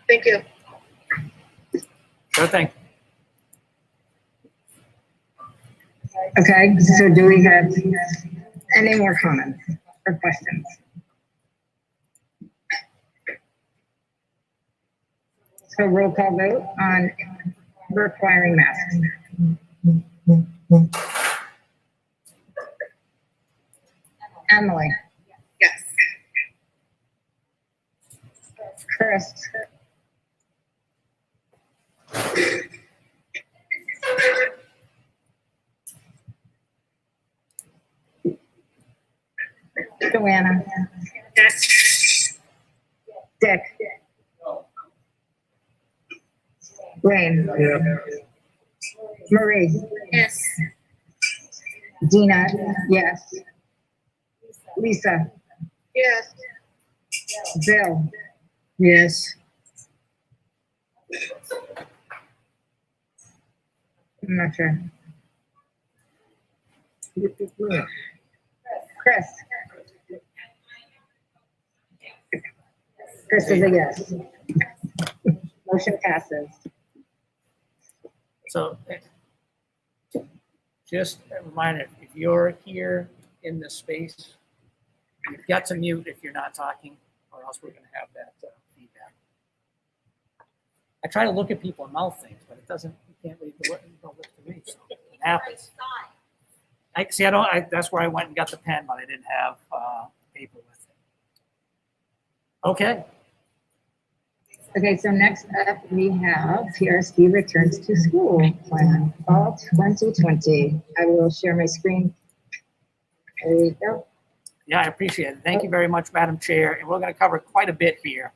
L: Thank you.
A: Sure thing.
C: Okay, so do we have any more comments or questions? So roll call vote on requiring masks. Emily?
G: Yes.
C: Chris? Joanna,
H: Yes.
C: Dick, Wayne, Marie,
H: Yes.
C: Dina, yes. Lisa,
L: Yes.
C: Bill,
B: Yes.
C: I'm not sure. Chris. Chris is a yes. Motion passes.
A: So just a reminder, if you're here in this space, you've got to mute if you're not talking, or else we're going to have that feedback. I try to look at people and mouth things, but it doesn't, you can't read the look to me, so it happens. I see, that's where I went and got the pen, but I didn't have paper with it. Okay.
C: Okay, so next up we have PRSD returns to school plan, fall 2020. I will share my screen. There you go.
A: Yeah, I appreciate it. Thank you very much, Madam Chair. And we're going to cover quite a bit here.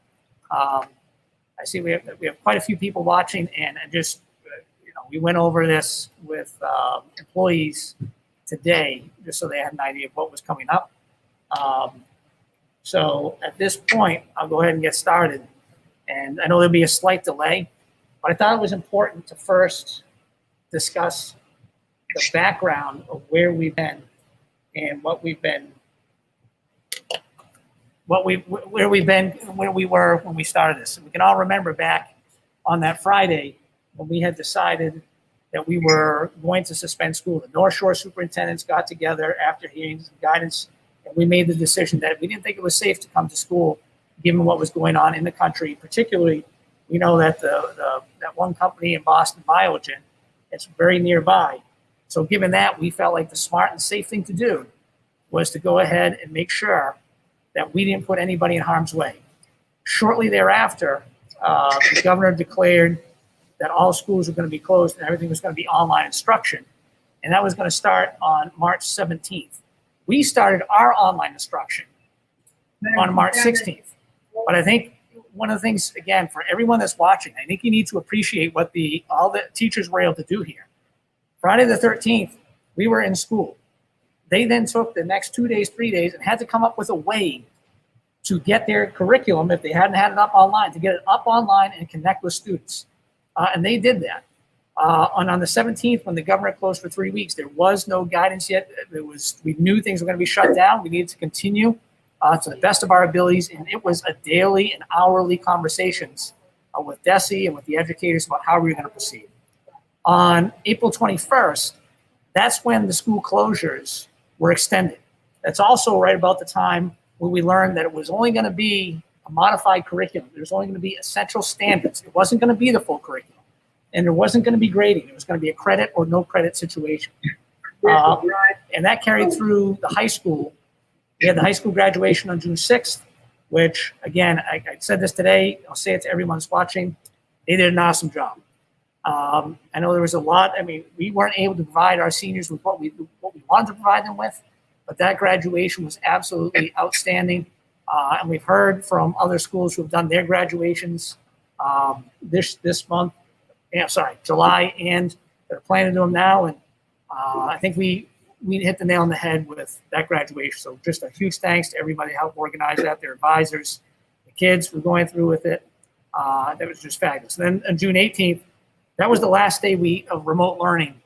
A: I see we have quite a few people watching, and just, we went over this with employees today, just so they had an idea of what was coming up. So at this point, I'll go ahead and get started. And I know there'll be a slight delay, but I thought it was important to first discuss the background of where we've been and where we were when we started this. And we can all remember back on that Friday when we had decided that we were going to suspend school. The North Shore superintendents got together after hearing some guidance, and we made the decision that we didn't think it was safe to come to school given what was going on in the country. Particularly, we know that that one company in Boston, Biogen, it's very nearby. So given that, we felt like the smart and safe thing to do was to go ahead and make sure that we didn't put anybody in harm's way. Shortly thereafter, the governor declared that all schools were going to be closed and everything was going to be online instruction. And that was going to start on March 17th. We started our online instruction on March 16th. But I think one of the things, again, for everyone that's watching, I think you need to appreciate what all the teachers were able to do here. Friday the 13th, we were in school. They then took the next 2 days, 3 days, and had to come up with a way to get their curriculum, if they hadn't had it up online, to get it up online and connect with students. And they did that. And on the 17th, when the governor closed for 3 weeks, there was no guidance yet. We knew things were going to be shut down. We needed to continue to the best of our abilities. And it was a daily and hourly conversations with DESE and with the educators about how we were going to proceed. On April 21st, that's when the school closures were extended. That's also right about the time when we learned that it was only going to be a modified curriculum. There was only going to be essential standards. It wasn't going to be the full curriculum. And there wasn't going to be grading. It was going to be a credit or no credit situation. And that carried through the high school. We had the high school graduation on June 6th, which, again, I said this today. I'll say it to everyone who's watching. They did an awesome job. I know there was a lot. I mean, we weren't able to provide our seniors with what we wanted to provide them with, but that graduation was absolutely outstanding. And we've heard from other schools who have done their graduations this month. July, and they're planning to do them now. And I think we hit the nail on the head with that graduation. So just a huge thanks to everybody who helped organize that, their advisors, the kids who were going through with it. That was just fabulous. And then on June 18th, that was the last day of remote learning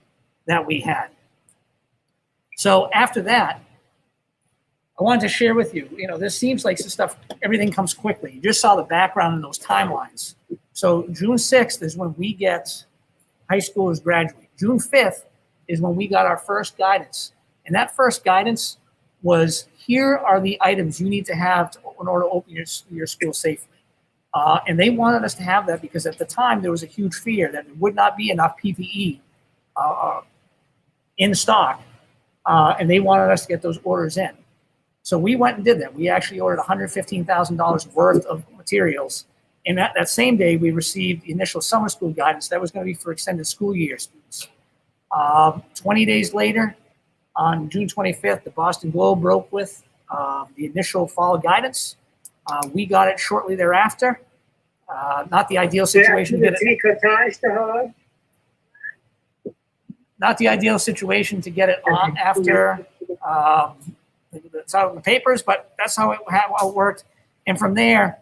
A: that we had. So after that, I wanted to share with you, this seems like some stuff, everything comes quickly. You just saw the background in those timelines. So June 6th is when we get high schoolers graduate. June 5th is when we got our first guidance. And that first guidance was, here are the items you need to have in order to open your school safely. And they wanted us to have that because at the time there was a huge fear that there would not be enough PPE in stock. And they wanted us to get those orders in. So we went and did that. We actually ordered $115,000 worth of materials. And that same day, we received the initial summer school guidance. That was going to be for extended school year students. 20 days later, on June 25th, the Boston Globe broke with the initial fall guidance. We got it shortly thereafter. Not the ideal situation to get it. Not the ideal situation to get it on after it's out in the papers, but that's how it worked. And from there,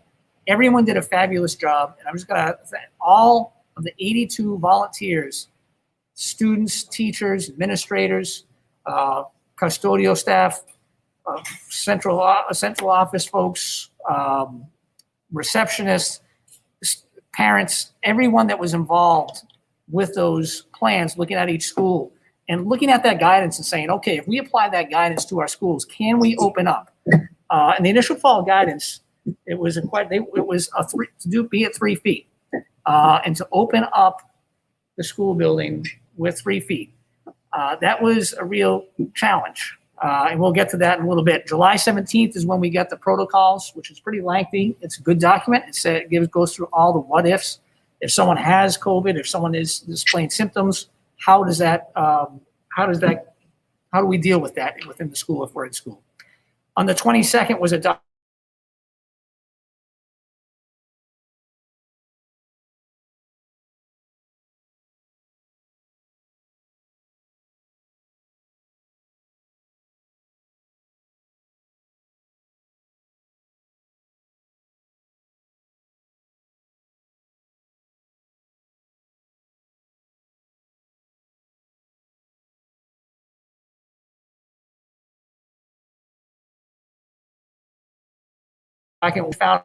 A: everyone did a fabulous job. And I'm just going to thank all of the 82 volunteers, students, teachers, administrators, custodial staff, central office folks, receptionists, parents, everyone that was involved with those plans, looking at each school and looking at that guidance and saying, okay, if we apply that guidance to our schools, can we open up? And the initial fall guidance, it was be at 3 feet, and to open up the school building with 3 feet. That was a real challenge. And we'll get to that in a little bit. July 17th is when we get the protocols, which is pretty lengthy. It's a good document. Goes through all the what ifs. If someone has COVID, if someone is displaying symptoms, how do we deal with that within the school if we're in school? On the 22nd was a document we found.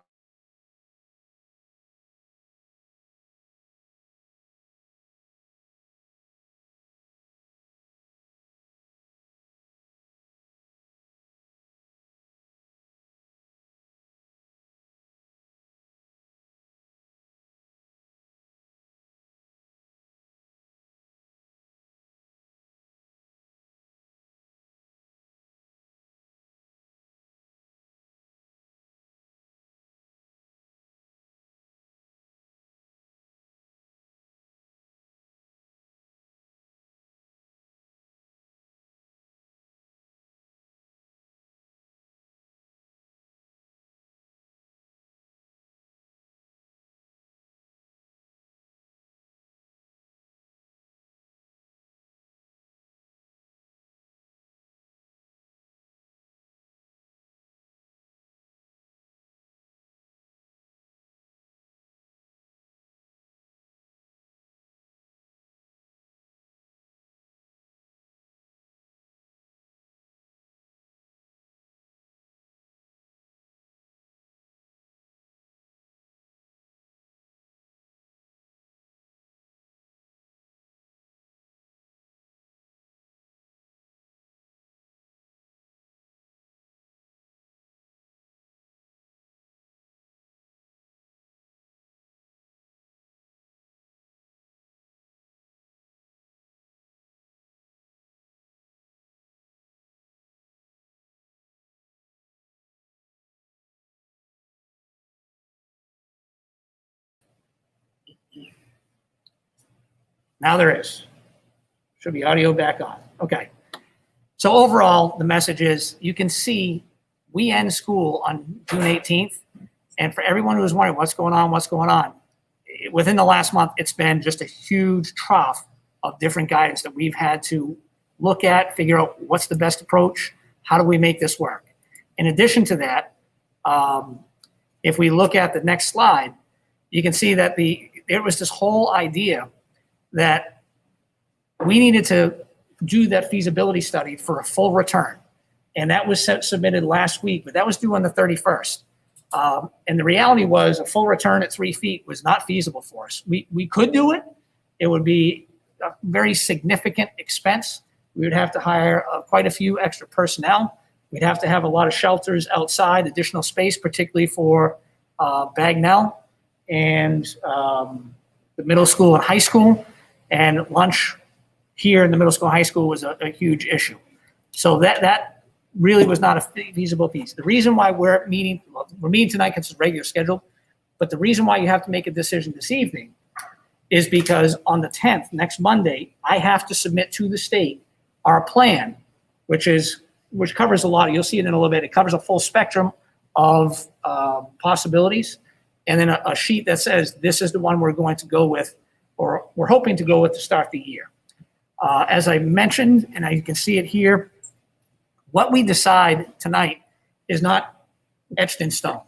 A: Now there is. Should be audio back on. Okay. So overall, the message is you can see we end school on June 18th. And for everyone who was wondering what's going on, within the last month, it's been just a huge trough of different guidance that we've had to look at, figure out what's the best approach, how do we make this work. In addition to that, if we look at the next slide, you can see that there was this whole idea that we needed to do that feasibility study for a full return. And that was submitted last week, but that was due on the 31st. And the reality was a full return at 3 feet was not feasible for us. We could do it. It would be a very significant expense. We would have to hire quite a few extra personnel. We'd have to have a lot of shelters outside, additional space, particularly for Bagnell and the middle school and high school. And lunch here in the middle school and high school was a huge issue. So that really was not a feasible piece. The reason why we're meeting tonight because it's regular schedule, but the reason why you have to make a decision this evening is because on the 10th, next Monday, I have to submit to the state our plan, which is which covers a lot. You'll see it in a little bit. It covers a full spectrum of possibilities, and then a sheet that says this is the one we're going to go with, or we're hoping to go with to start the year. As I mentioned, and you can see it here, what we decide tonight is not etched in stone.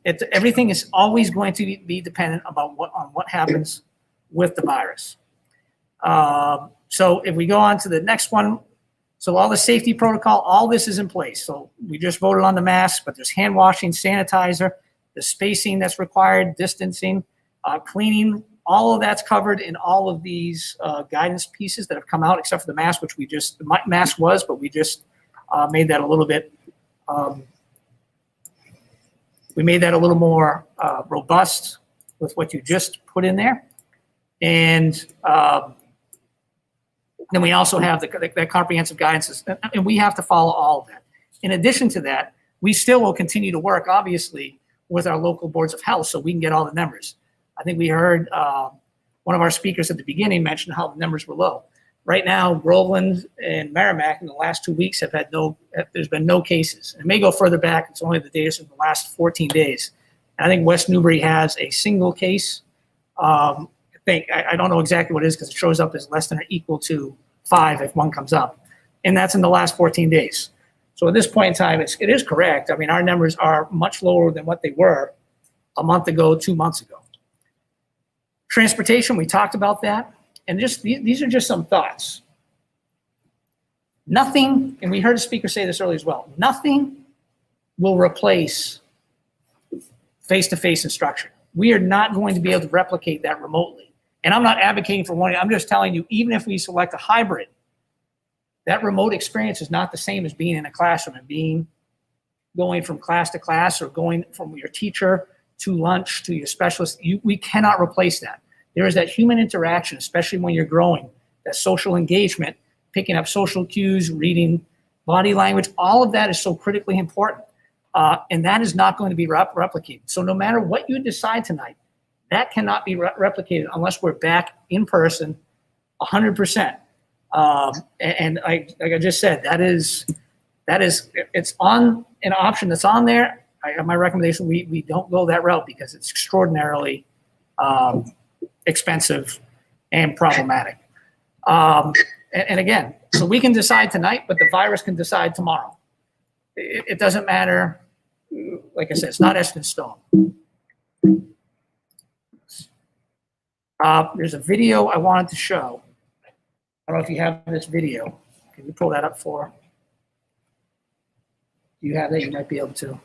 A: Everything is always going to be dependent on what happens with the virus. So if we go on to the next one, so all the safety protocol, all this is in place. So we just voted on the masks, but there's hand washing, sanitizer, the spacing that's required, distancing, cleaning, all of that's covered in all of these guidance pieces that have come out, except for the mask, which the mask was, but we just made that a little bit, we made that a little more robust with what you just put in there. And then we also have that comprehensive guidance, and we have to follow all of that. In addition to that, we still will continue to work, obviously, with our local boards of health so we can get all the numbers. I think we heard one of our speakers at the beginning mention how the numbers were low. Right now, Groveland and Merrimack in the last 2 weeks have had there's been no cases. It may go further back. It's only the data from the last 14 days. And I think West Newbury has a single case. I don't know exactly what it is because it shows up as less than or equal to 5 if one comes up. And that's in the last 14 days. So at this point in time, it is correct. I mean, our numbers are much lower than what they were a month ago, 2 months ago. Transportation, we talked about that. And just these are just some thoughts. Nothing, and we heard a speaker say this earlier as well, nothing will replace face-to-face instruction. We are not going to be able to replicate that remotely. And I'm not advocating for one, I'm just telling you, even if we select a hybrid, that remote experience is not the same as being in a classroom and going from class to class or going from your teacher to lunch to your specialist. We cannot replace that. There is that human interaction, especially when you're growing, that social engagement, picking up social cues, reading body language, all of that is so critically important. And that is not going to be replicated. So no matter what you decide tonight, that cannot be replicated unless we're back in person 100%. And like I just said, it's on an option that's on there. My recommendation, we don't go that route because it's extraordinarily expensive and problematic. And again, so we can decide tonight, but the virus can decide tomorrow. It doesn't matter. Like I said, it's not etched in stone. There's a video I wanted to show. I don't know if you have this video. Can you pull that up for? Do you have that? You might be able to.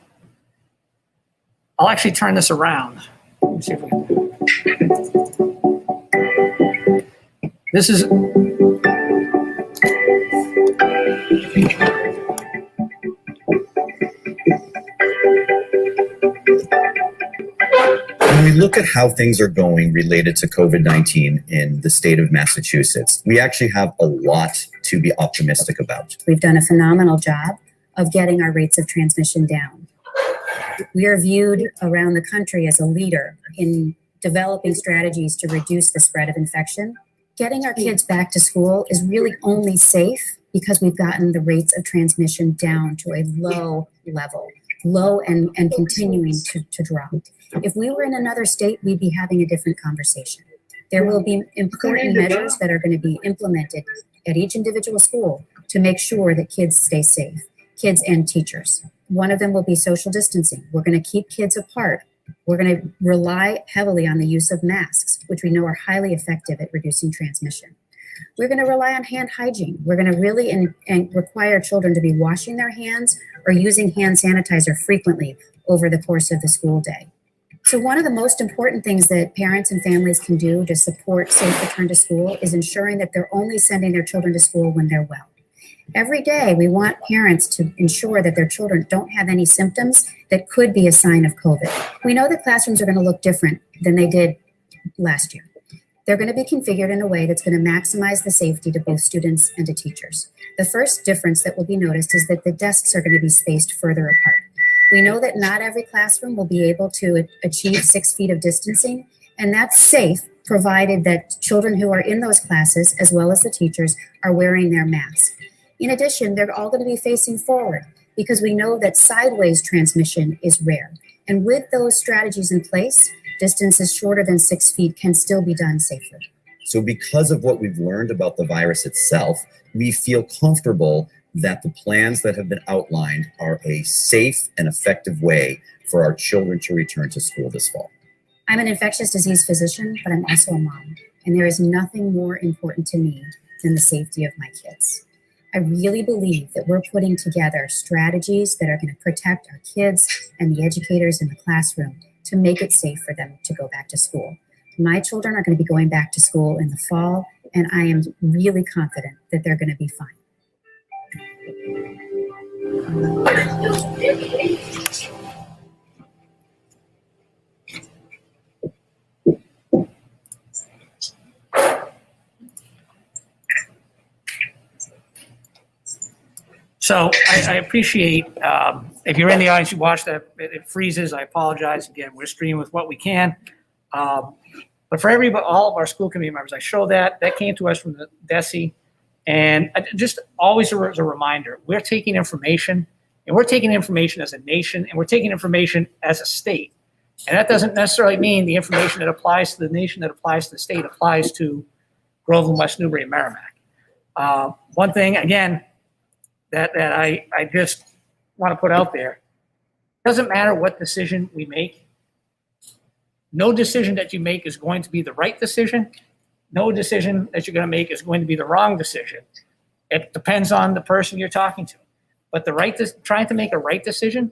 A: I'll actually turn this around. Let me see if we can. This is.
N: When we look at how things are going related to COVID-19 in the state of Massachusetts, we actually have a lot to be optimistic about.
O: We've done a phenomenal job of getting our rates of transmission down. We are viewed around the country as a leader in developing strategies to reduce the spread of infection. Getting our kids back to school is really only safe because we've gotten the rates of transmission down to a low level, low and continuing to drop. If we were in another state, we'd be having a different conversation. There will be important measures that are going to be implemented at each individual school to make sure that kids stay safe, kids and teachers. One of them will be social distancing. We're going to keep kids apart. We're going to rely heavily on the use of masks, which we know are highly effective at reducing transmission. We're going to rely on hand hygiene. We're going to really and require children to be washing their hands or using hand sanitizer frequently over the course of the school day. So one of the most important things that parents and families can do to support safe return to school is ensuring that they're only sending their children to school when they're well. Every day, we want parents to ensure that their children don't have any symptoms that could be a sign of COVID. We know that classrooms are going to look different than they did last year. They're going to be configured in a way that's going to maximize the safety to both students and to teachers. The first difference that will be noticed is that the desks are going to be spaced further apart. We know that not every classroom will be able to achieve 6 feet of distancing, and that's safe provided that children who are in those classes, as well as the teachers, are wearing their masks. In addition, they're all going to be facing forward because we know that sideways transmission is rare. And with those strategies in place, distances shorter than 6 feet can still be done safely.
N: So because of what we've learned about the virus itself, we feel comfortable that the plans that have been outlined are a safe and effective way for our children to return to school this fall.
O: I'm an infectious disease physician, but I'm also a mom, and there is nothing more important to me than the safety of my kids. I really believe that we're putting together strategies that are going to protect our kids and the educators in the classroom to make it safe for them to go back to school. My children are going to be going back to school in the fall, and I am really confident that they're going to be fine.
A: So I appreciate, if you're in the audience, you watch that, it freezes, I apologize. Again, we're streaming with what we can. But for everybody, all of our school committee members, I show that came to us from the DESE. And just always as a reminder, we're taking information, and we're taking information as a nation, and we're taking information as a state. And that doesn't necessarily mean the information that applies to the nation, that applies to the state, applies to Groveland, West Newbury, and Merrimack. One thing, again, that I just want to put out there, doesn't matter what decision we make. No decision that you make is going to be the right decision. No decision that you're going to make is going to be the wrong decision. It depends on the person you're talking to. But trying to make a right decision,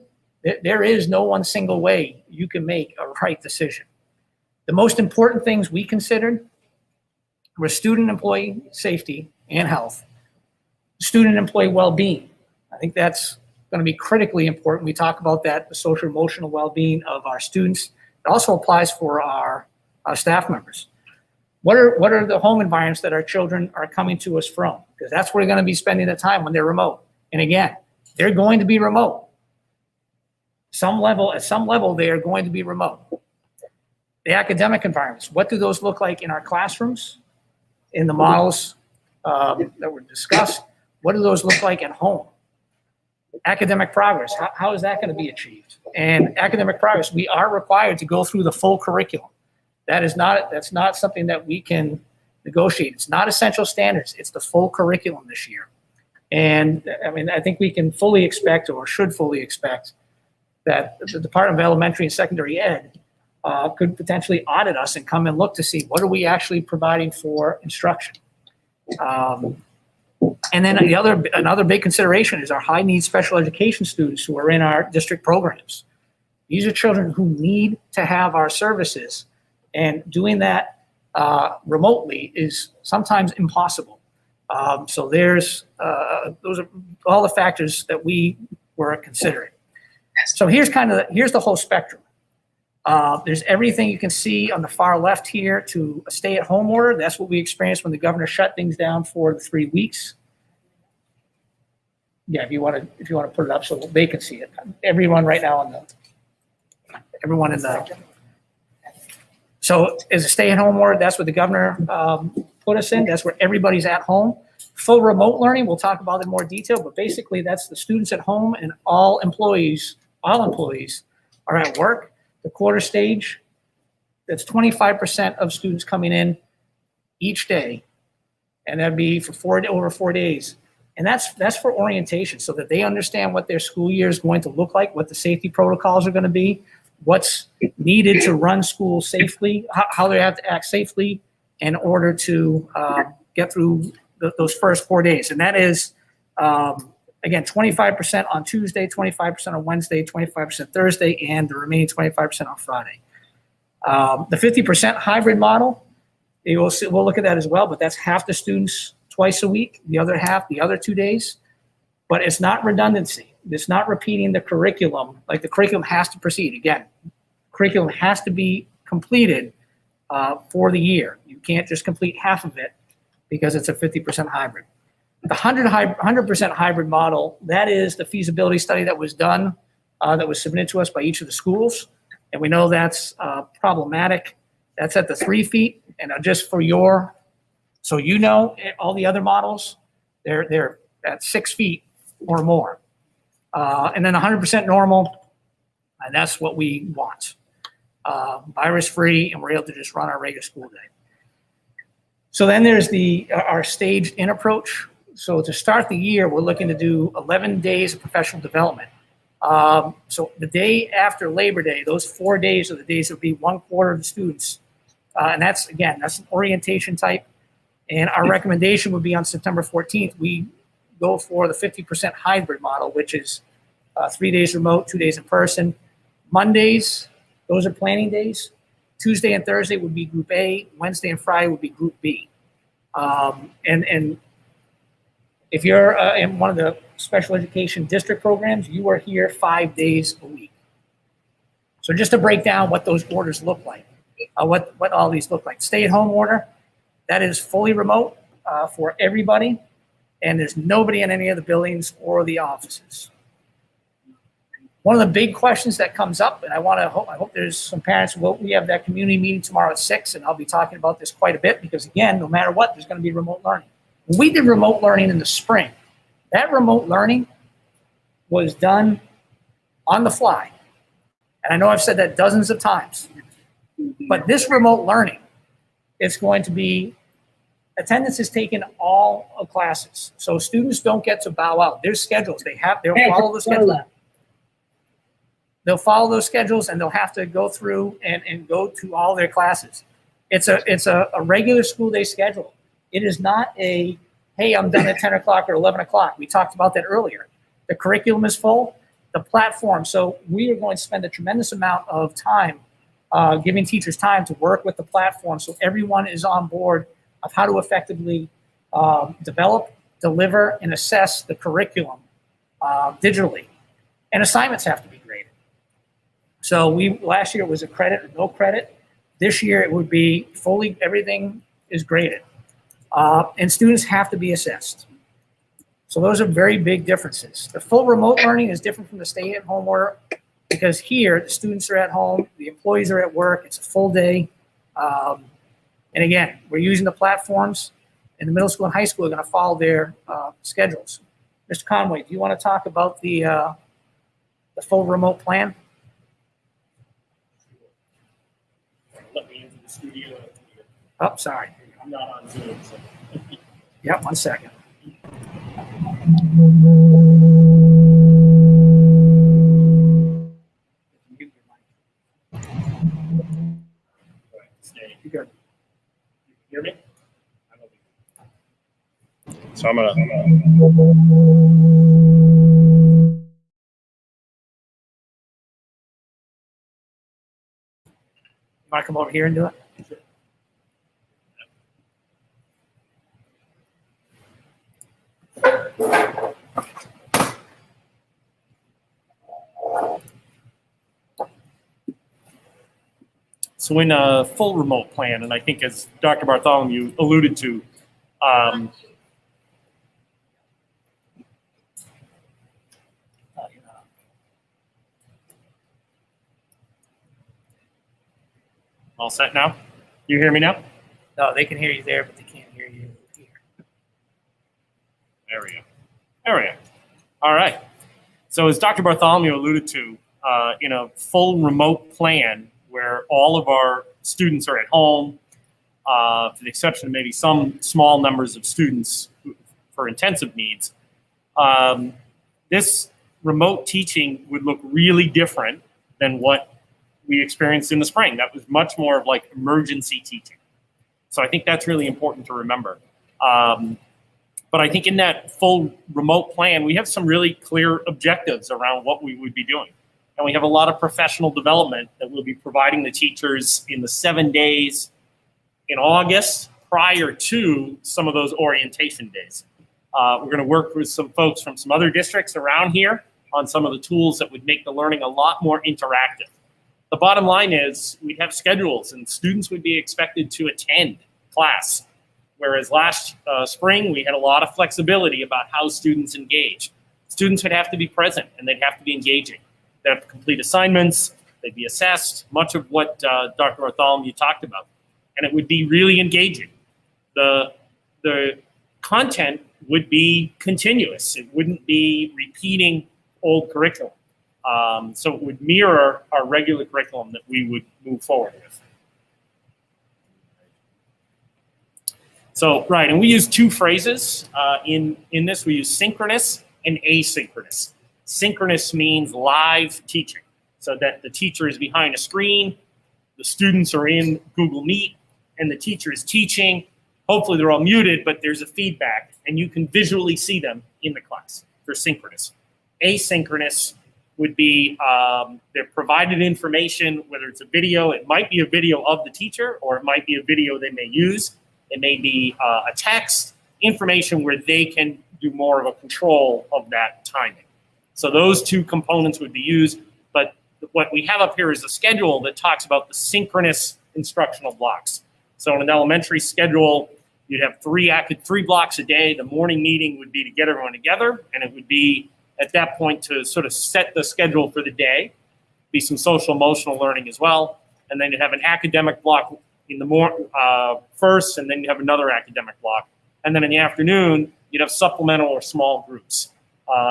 A: there is no one single way you can make a right decision. The most important things we considered were student employee safety and health, student employee well-being. I think that's going to be critically important. We talk about that, the social emotional well-being of our students. It also applies for our staff members. What are the home environments that our children are coming to us from? Because that's where they're going to be spending the time when they're remote. And again, they're going to be remote. At some level, they are going to be remote. The academic environments, what do those look like in our classrooms, in the models that were discussed? What do those look like at home? Academic progress, how is that going to be achieved? And academic progress, we are required to go through the full curriculum. That's not something that we can negotiate. It's not essential standards. It's the full curriculum this year. And I mean, I think we can fully expect, or should fully expect, that the Department of Elementary and Secondary Ed could potentially audit us and come and look to see what are we actually providing for instruction. And then another big consideration is our high needs special education students who are in our district programs. These are children who need to have our services, and doing that remotely is sometimes impossible. So those are all the factors that we were considering. So here's the whole spectrum. There's everything you can see on the far left here to a stay-at-home order. That's what we experienced when the governor shut things down for the 3 weeks. Yeah, if you want to put it up so they can see it. Everyone right now so as a stay-at-home order, that's what the governor put us in. That's where everybody's at home. Full remote learning, we'll talk about in more detail, but basically that's the students at home, and all employees are at work. The quarter stage, that's 25% of students coming in each day, and that'd be for over 4 days. And that's for orientation, so that they understand what their school year is going to look like, what the safety protocols are going to be, what's needed to run school safely, how they have to act safely in order to get through those first 4 days. And that is, again, 25% on Tuesday, 25% on Wednesday, 25% Thursday, and the remaining 25% on Friday. The 50% hybrid model, we'll look at that as well, but that's half the students twice a week, the other half the other 2 days. But it's not redundancy. It's not repeating the curriculum. Like, the curriculum has to proceed. Again, curriculum has to be completed for the year. You can't just complete half of it because it's a 50% hybrid. The 100% hybrid model, that is the feasibility study that was done, that was submitted to us by each of the schools. And we know that's problematic. That's at the 3 feet. And just for so you know, all the other models, they're at 6 feet or more. And then 100% normal, and that's what we want. Virus-free, and we're able to just run our regular school day. So then there's our staged in approach. So to start the year, we're looking to do 11 days of professional development. So the day after Labor Day, those 4 days are the days that will be 1/4 of the students. And that's an orientation type. And our recommendation would be on September 14th, we go for the 50% hybrid model, which is 3 days remote, 2 days in person. Mondays, those are planning days. Tuesday and Thursday would be Group A. Wednesday and Friday would be Group B. And if you're in one of the special education district programs, you are here 5 days a week. So just to break down what those orders look like, what all these look like. Stay-at-home order, that is fully remote for everybody, and there's nobody in any of the buildings or the offices. One of the big questions that comes up, and I hope there's some parents. We have that community meeting tomorrow at 6, and I'll be talking about this quite a bit because, again, no matter what, there's going to be remote learning. When we did remote learning in the spring, that remote learning was done on the fly. And I know I've said that dozens of times, but this remote learning, it's going to be, attendance is taken all of classes. So students don't get to bow out. There's schedules. They'll follow the schedule. They'll follow those schedules, and they'll have to go through and go to all their classes. It's a regular school day schedule. It is not a, hey, I'm done at 10 o'clock or 11 o'clock. We talked about that earlier. The curriculum is full, the platform. So we are going to spend a tremendous amount of time giving teachers time to work with the platform so everyone is on board of how to effectively develop, deliver, and assess the curriculum digitally. And assignments have to be graded. So last year it was a credit or no credit. This year it would be fully, everything is graded. And students have to be assessed. So those are very big differences. The full remote learning is different from the stay-at-home order because here the students are at home, the employees are at work, it's a full day. And again, we're using the platforms, and the middle school and high school are going to follow their schedules. Mr. Conway, do you want to talk about the full remote plan?
D: Let me into the studio.
A: Oh, sorry.
D: I'm not on Zoom, so.
A: Yep, 1 second.
D: Stay.
A: You good?
D: You hear me? So I'm gonna.
A: Want to come over here and do it?
D: So in a full remote plan, and I think as Dr. Bartholomew alluded to, all set now? You hear me now?
A: No, they can hear you there, but they can't hear you here.
D: There we go. There we go. All right. So as Dr. Bartholomew alluded to, in a full remote plan where all of our students are at home, for the exception of maybe some small numbers of students for intensive needs, this remote teaching would look really different than what we experienced in the spring. That was much more of like emergency teaching. So I think that's really important to remember. But I think in that full remote plan, we have some really clear objectives around what we would be doing. And we have a lot of professional development that we'll be providing the teachers in the 7 days in August prior to some of those orientation days. We're going to work with some folks from some other districts around here on some of the tools that would make the learning a lot more interactive. The bottom line is we'd have schedules and students would be expected to attend class. Whereas last spring, we had a lot of flexibility about how students engage. Students would have to be present and they'd have to be engaging. They'd have to complete assignments, they'd be assessed, much of what Dr. Bartholomew talked about. And it would be really engaging. The content would be continuous. It wouldn't be repeating old curriculum. So it would mirror our regular curriculum that we would move forward with. So, right, and we use two phrases in this. We use synchronous and asynchronous. Synchronous means live teaching, so that the teacher is behind a screen, the students are in Google Meet, and the teacher is teaching. Hopefully they're all muted, but there's a feedback, and you can visually see them in the class. They're synchronous. Asynchronous would be they're provided information, whether it's a video, it might be a video of the teacher, or it might be a video they may use. It may be a text, information where they can do more of a control of that timing. So those two components would be used, but what we have up here is a schedule that talks about the synchronous instructional blocks. So in an elementary schedule, you'd have three blocks a day. The morning meeting would be to get everyone together, and it would be at that point to sort of set the schedule for the day, be some social emotional learning as well, and then you'd have an academic block in the first, and then you have another academic block. And then in the afternoon, you'd have supplemental or small groups.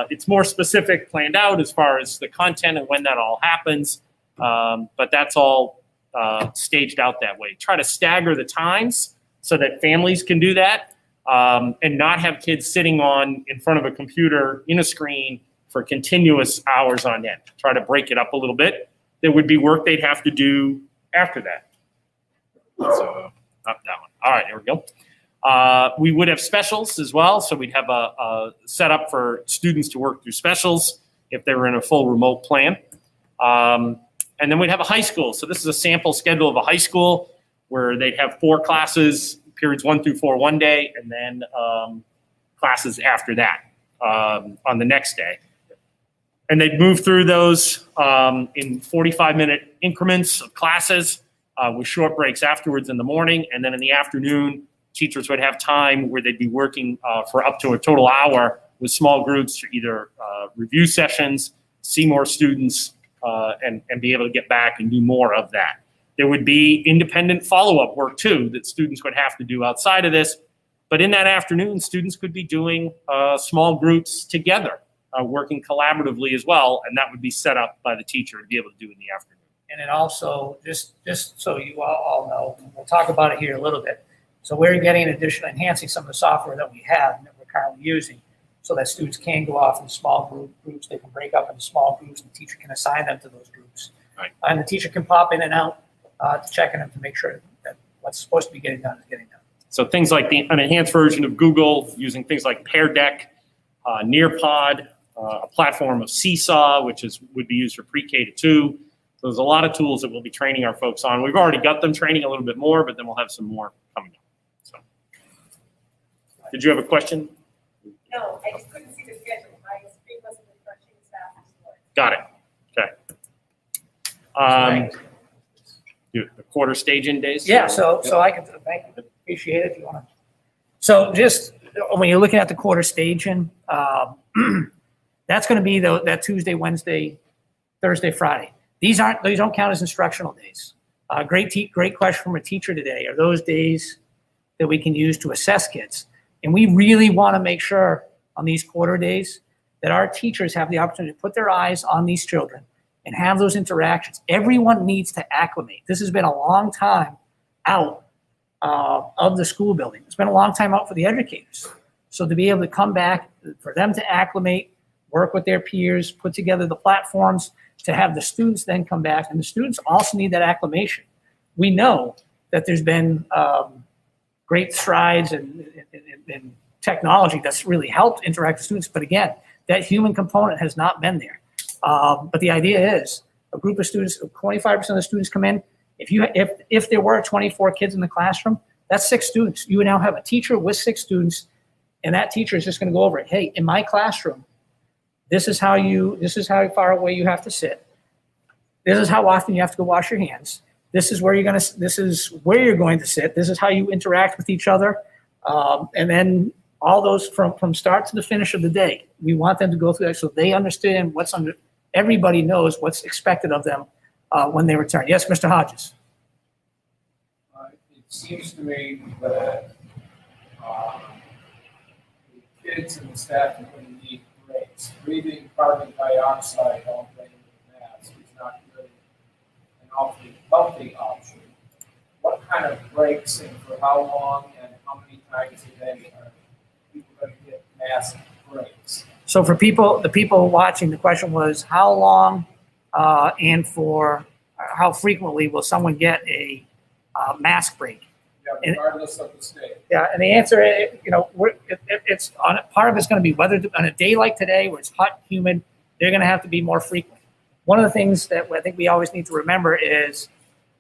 D: It's more specific, planned out as far as the content and when that all happens, but that's all staged out that way. Try to stagger the times so that families can do that, and not have kids sitting in front of a computer in a screen for continuous hours on end. Try to break it up a little bit. There would be work they'd have to do after that. So, not that one. All right, here we go. We would have specials as well, so we'd have a setup for students to work through specials if they were in a full remote plan. And then we'd have a high school. So this is a sample schedule of a high school where they'd have 4 classes, periods 1 through 4 one day, and then classes after that on the next day. And they'd move through those in 45-minute increments of classes with short breaks afterwards in the morning. And then in the afternoon, teachers would have time where they'd be working for up to a total hour with small groups to either review sessions, see more students, and be able to get back and do more of that. There would be independent follow-up work too that students would have to do outside of this. But in that afternoon, students could be doing small groups together, working collaboratively as well, and that would be set up by the teacher to be able to do in the afternoon.
A: And then also, just so you all know, and we'll talk about it here a little bit. So we're getting additional, enhancing some of the software that we have and that we're currently using so that students can go off in small groups. They can break up into small groups, and the teacher can assign them to those groups.
D: Right.
A: And the teacher can pop in and out to check on them to make sure that what's supposed to be getting done is getting done.
D: So things like an enhanced version of Google, using things like Pear Deck, Nearpod, a platform of Seesaw, which would be used for pre-K to 2. So there's a lot of tools that we'll be training our folks on. We've already got them training a little bit more, but then we'll have some more coming up. So, did you have a question?
E: No, I just couldn't see the schedule. My screen wasn't refreshing as fast as yours.
D: Got it. Okay. The quarter stage-in days?
A: Yeah, so I can thank you. Appreciate it if you want to. So just when you're looking at the quarter staging, that's going to be that Tuesday, Wednesday, Thursday, Friday. These don't count as instructional days. Great question from a teacher today. Are those days that we can use to assess kids? And we really want to make sure on these quarter days that our teachers have the opportunity to put their eyes on these children and have those interactions. Everyone needs to acclimate. This has been a long time out of the school building. It's been a long time out for the educators. So to be able to come back, for them to acclimate, work with their peers, put together the platforms, to have the students then come back, and the students also need that acclimation. We know that there's been great strides in technology that's really helped interact with students, but again, that human component has not been there. But the idea is a group of students, 25% of the students come in. If there were 24 kids in the classroom, that's 6 students. You would now have a teacher with 6 students, and that teacher is just going to go over it. Hey, in my classroom, this is how far away you have to sit. This is how often you have to go wash your hands. This is where you're going to sit. This is how you interact with each other. And then all those from start to the finish of the day, we want them to go through that so they understand everybody knows what's expected of them when they return. Yes, Mr. Hodges.
K: It seems to me that the kids and the staff are going to need breaks. Breathing carbon dioxide all day with masks is not really an awfully healthy option. What kind of breaks and for how long and how many times a day are people going to get mask breaks?
A: So for people, the people watching, the question was how long and for how frequently will someone get a mask break?
K: Yeah, regardless of the state.
A: Yeah, and the answer, you know, it's on part of it's going to be whether on a day like today where it's hot, humid, they're going to have to be more frequent. One of the things that I think we always need to remember is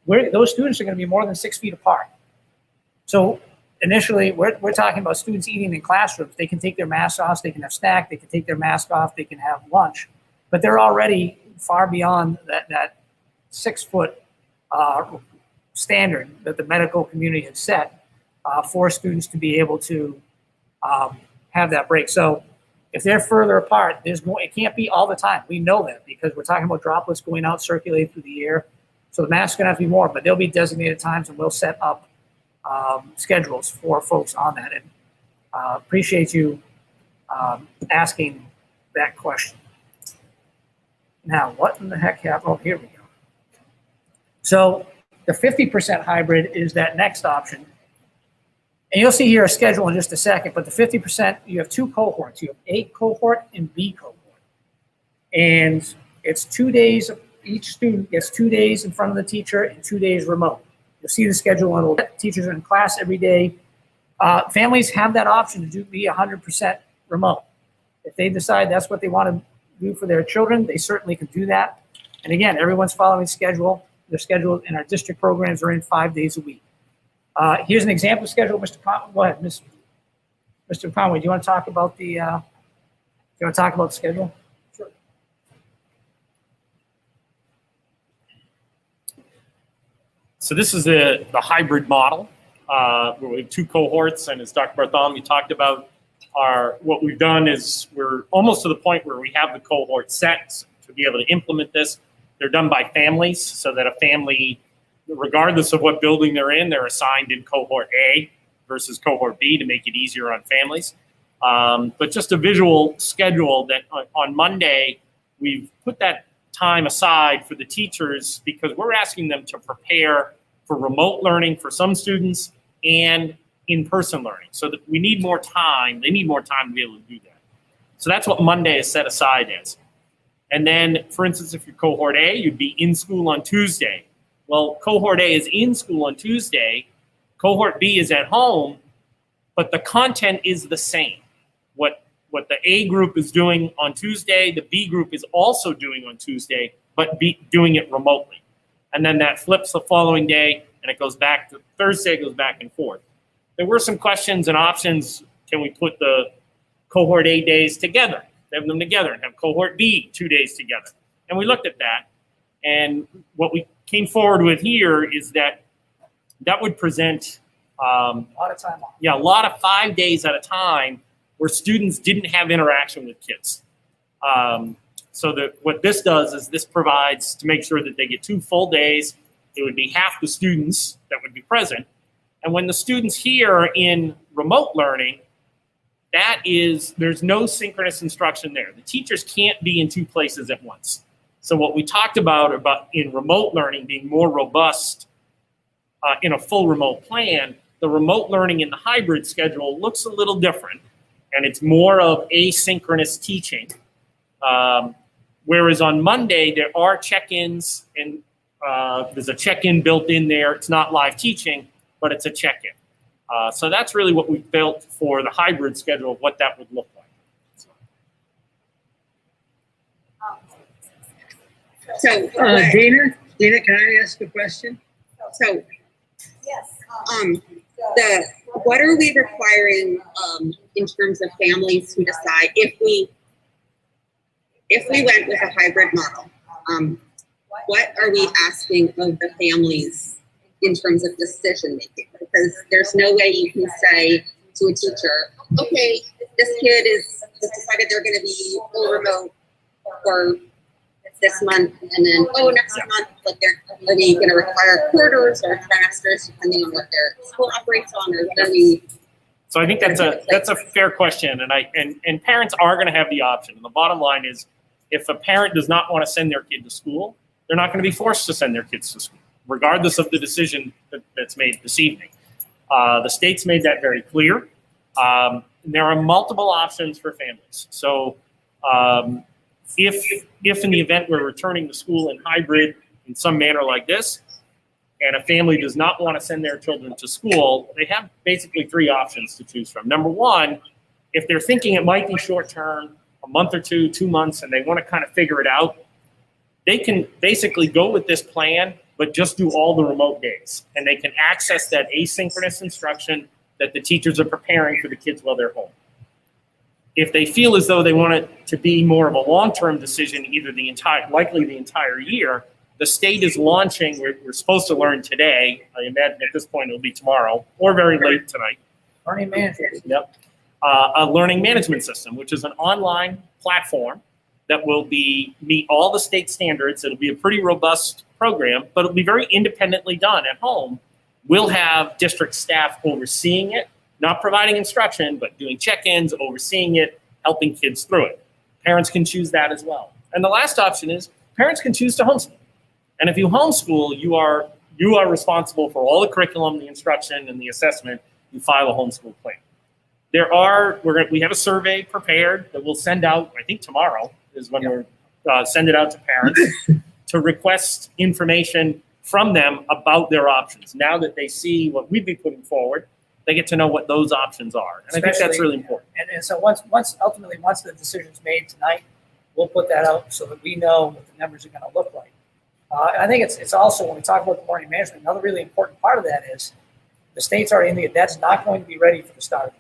A: those students are going to be more than 6 feet apart. So initially, we're talking about students eating in classrooms. They can take their masks off, they can have snack, they can take their mask off, they can have lunch, but they're already far beyond that 6 foot standard that the medical community had set for students to be able to have that break. So if they're further apart, it can't be all the time. We know that because we're talking about droplets going out, circulating through the air. So the mask's gonna have to be more, but there'll be designated times and we'll set up schedules for folks on that. And appreciate you asking that question. Now, what in the heck happened? Oh, here we go. So the 50% hybrid is that next option. And you'll see here a schedule in just a second, but the 50%, you have 2 cohorts. You have A cohort and B cohort. And it's 2 days, each student gets 2 days in front of the teacher and 2 days remote. You'll see the schedule and teachers are in class every day. Families have that option to be 100% remote. If they decide that's what they want to do for their children, they certainly can do that. And again, everyone's following schedule. Their schedule in our district programs are in 5 days a week. Here's an example schedule, Mr. Conway. Go ahead, Mr. Conway. Do you want to talk about the schedule? Sure.
D: So this is the hybrid model where we have 2 cohorts, and as Dr. Bartholomew talked about, what we've done is we're almost to the point where we have the cohort set to be able to implement this. They're done by families, so that a family, regardless of what building they're in, they're assigned in cohort A versus cohort B to make it easier on families. But just a visual schedule that on Monday, we've put that time aside for the teachers because we're asking them to prepare for remote learning for some students and in-person learning. So that we need more time. They need more time to be able to do that. So that's what Monday is set aside as. And then, for instance, if you're cohort A, you'd be in school on Tuesday. Well, cohort A is in school on Tuesday. Cohort B is at home, but the content is the same. What the A group is doing on Tuesday, the B group is also doing on Tuesday, but doing it remotely. And then that flips the following day, and it goes back to Thursday, it goes back and forth. There were some questions and options. Can we put the cohort A days together, have them together, and have cohort B 2 days together? And we looked at that. And what we came forward with here is that would present
A: A lot of time off.
D: a lot of 5 days at a time where students didn't have interaction with kids. So that what this does is this provides to make sure that they get 2 full days. It would be half the students that would be present. And when the students here are in remote learning, there's no synchronous instruction there. The teachers can't be in 2 places at once. So what we talked about in remote learning being more robust in a full remote plan, the remote learning in the hybrid schedule looks a little different, and it's more of asynchronous teaching. Whereas on Monday, there are check-ins, and there's a check-in built in there. It's not live teaching, but it's a check-in. So that's really what we built for the hybrid schedule of what that would look like.
B: So, Dana, can I ask a question?
G: So, what are we requiring in terms of families who decide if we went with a hybrid model? What are we asking of the families in terms of decision making? Because there's no way you can say to a teacher, okay, this kid has decided they're going to be full remote for this month, and then next month, like are they going to require quarters or trimesters depending on what their school operates on, or what are we
D: So I think that's a fair question, and parents are going to have the option. And the bottom line is, if a parent does not want to send their kid to school, they're not going to be forced to send their kids to school, regardless of the decision that's made this evening. The state's made that very clear. There are multiple options for families. So if in the event we're returning to school in hybrid in some manner like this, and a family does not want to send their children to school, they have basically three options to choose from. Number one, if they're thinking it might be short term, a month or two, 2 months, and they want to kind of figure it out, they can basically go with this plan, but just do all the remote days. And they can access that asynchronous instruction that the teachers are preparing for the kids while they're home. If they feel as though they want it to be more of a long-term decision, either likely the entire year, the state is launching, we're supposed to learn today, I imagine at this point it'll be tomorrow, or very late tonight.
A: Learning management.
D: Yep. A learning management system, which is an online platform that will meet all the state standards. It'll be a pretty robust program, but it'll be very independently done at home. We'll have district staff overseeing it, not providing instruction, but doing check-ins, overseeing it, helping kids through it. Parents can choose that as well. And the last option is parents can choose to homeschool. And if you homeschool, you are responsible for all the curriculum, the instruction, and the assessment. You file a homeschool plan. We have a survey prepared that we'll send out, I think tomorrow is when we'll send it out to parents to request information from them about their options. Now that they see what we'd be putting forward, they get to know what those options are. And I think that's really important.
A: And so once the decision's made tonight, we'll put that out so that we know what the numbers are going to look like. And I think it's also, when we talk about the learning management, another really important part of that is the state's already indicated that's not going to be ready for the start of the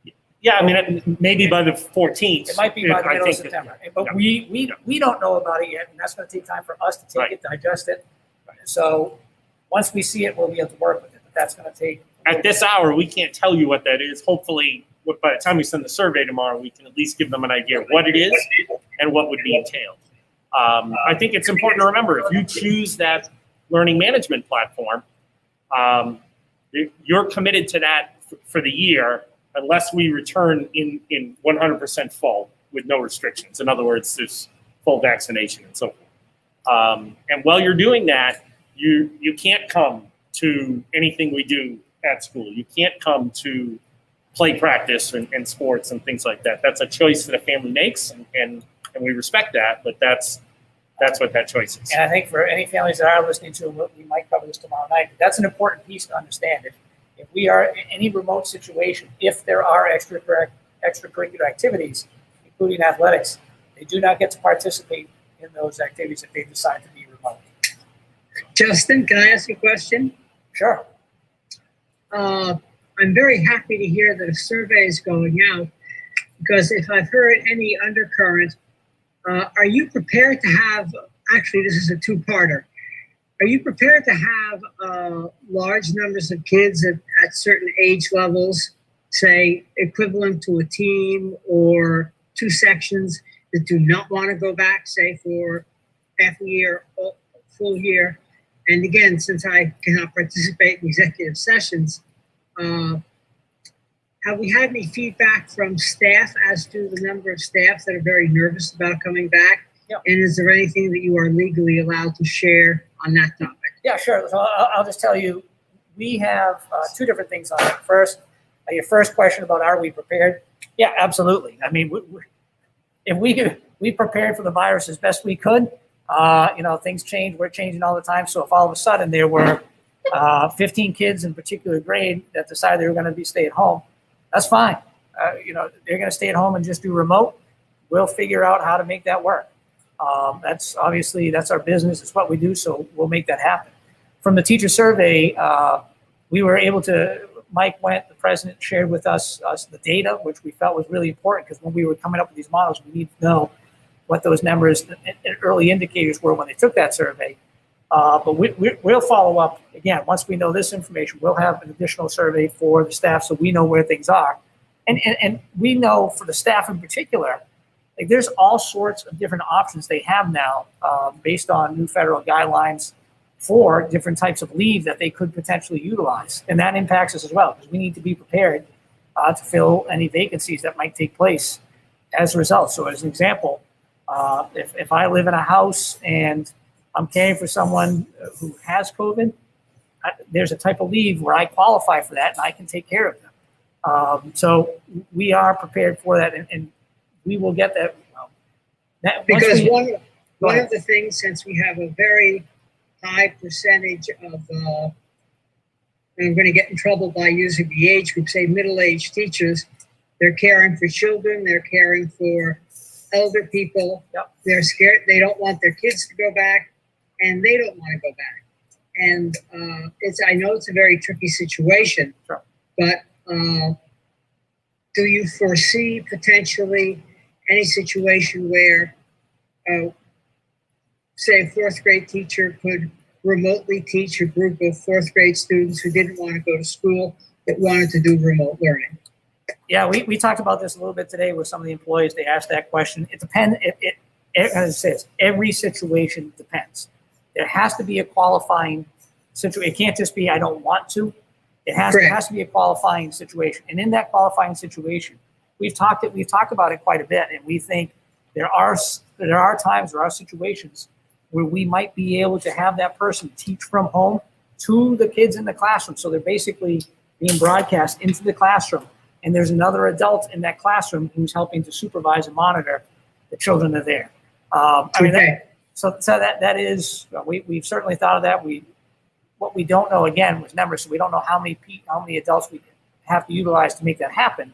A: year.
D: Yeah, I mean, maybe by the 14th.
A: It might be by the middle of September. But we don't know about it yet, and that's going to take time for us to take it, digest it. So once we see it, we'll be able to work with it. But that's going to take.
D: At this hour, we can't tell you what that is. Hopefully, by the time we send the survey tomorrow, we can at least give them an idea of what it is and what would be entailed. I think it's important to remember, if you choose that learning management platform, you're committed to that for the year unless we return in 100% full with no restrictions. In other words, there's full vaccination and so forth. And while you're doing that, you can't come to anything we do at school. You can't come to play practice and sports and things like that. That's a choice that a family makes, and we respect that, but that's what that choice is.
A: And I think for any families that are listening to, we might cover this tomorrow night, but that's an important piece to understand. If we are in any remote situation, if there are extracurricular activities, including athletics, they do not get to participate in those activities if they decide to be remote.
B: Justin, can I ask you a question?
A: Sure.
B: I'm very happy to hear that a survey is going out, because if I've heard any undercurrent, are you prepared to have, actually this is a two-parter, are you prepared to have large numbers of kids at certain age levels, say equivalent to a team or two sections that do not want to go back, say for half a year, full year? And again, since I cannot participate in executive sessions, have we had any feedback from staff as to the number of staff that are very nervous about coming back?
A: Yep.
B: And is there anything that you are legally allowed to share on that topic?
A: Yeah, sure. So I'll just tell you, we have two different things on it. First, your first question about are we prepared? Yeah, absolutely. I mean, if we prepared for the virus as best we could. Things change. We're changing all the time. So if all of a sudden there were 15 kids in a particular grade that decided they were going to be stay at home, that's fine. They're going to stay at home and just do remote. We'll figure out how to make that work. That's our business. It's what we do. So we'll make that happen. From the teacher survey, we were able to, Mike Went, the president, shared with us the data, which we felt was really important, because when we were coming up with these models, we need to know what those numbers and early indicators were when they took that survey. But we'll follow up again. Once we know this information, we'll have an additional survey for the staff so we know where things are. And we know for the staff in particular, like there's all sorts of different options they have now based on new federal guidelines for different types of leave that they could potentially utilize. And that impacts us as well, because we need to be prepared to fill any vacancies that might take place as a result. So as an example, if I live in a house and I'm caring for someone who has COVID, there's a type of leave where I qualify for that and I can take care of them. So we are prepared for that, and we will get that.
B: Because one of the things, since we have a very high percentage of, I'm going to get in trouble by using the age group, say middle-aged teachers, they're caring for children, they're caring for elder people.
A: Yep.
B: They're scared, they don't want their kids to go back, and they don't want to go back. And I know it's a very tricky situation,
A: Sure.
B: but do you foresee potentially any situation where, say, a fourth grade teacher could remotely teach a group of fourth grade students who didn't want to go to school that wanted to do remote learning?
A: Yeah, we talked about this a little bit today with some of the employees. They asked that question. It depends. As it says, every situation depends. There has to be a qualifying situation. It can't just be I don't want to. It has to be a qualifying situation. And in that qualifying situation, we've talked about it quite a bit, and we think there are times, there are situations where we might be able to have that person teach from home to the kids in the classroom. So they're basically being broadcast into the classroom, and there's another adult in that classroom who's helping to supervise and monitor the children that are there. So that is, we've certainly thought of that. What we don't know, again, was numbers, so we don't know how many adults we have to utilize to make that happen.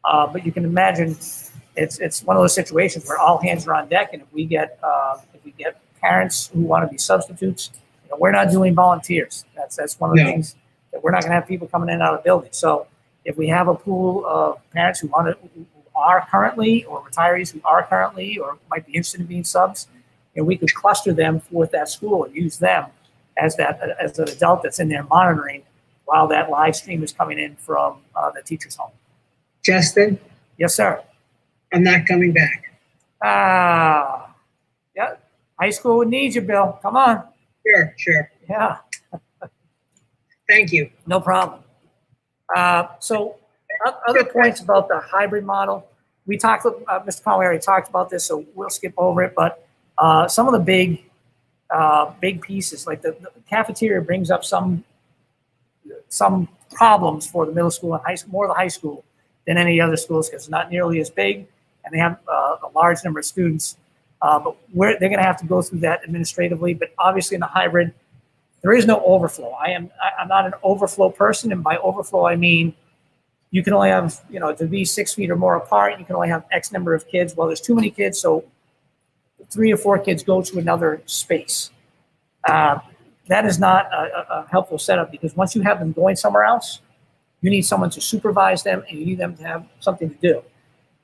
A: But you can imagine it's one of those situations where all hands are on deck, and if we get parents who want to be substitutes, we're not doing volunteers. That's one of the things that we're not going to have people coming in and out of the building. So if we have a pool of parents who are currently, or retirees who are currently, or might be interested in being subs, and we could cluster them with that school and use them as an adult that's in there monitoring while that live stream is coming in from the teacher's home.
B: Justin?
A: Yes, sir.
B: I'm not coming back.
A: Yeah. High school would need you, Bill. Come on.
B: Sure.
A: Yeah.
B: Thank you.
A: No problem. So other points about the hybrid model. We talked, Mr. Conway already talked about this, so we'll skip over it. But some of the big pieces, like the cafeteria brings up some problems for the middle school and high school, more the high school than any other schools, because it's not nearly as big and they have a large number of students. But they're going to have to go through that administratively. But obviously in the hybrid, there is no overflow. I'm not an overflow person, and by overflow I mean you can only have, to be 6 feet or more apart, you can only have X number of kids. Well, there's too many kids, so 3 or 4 kids go to another space. That is not a helpful setup, because once you have them going somewhere else, you need someone to supervise them, and you need them to have something to do.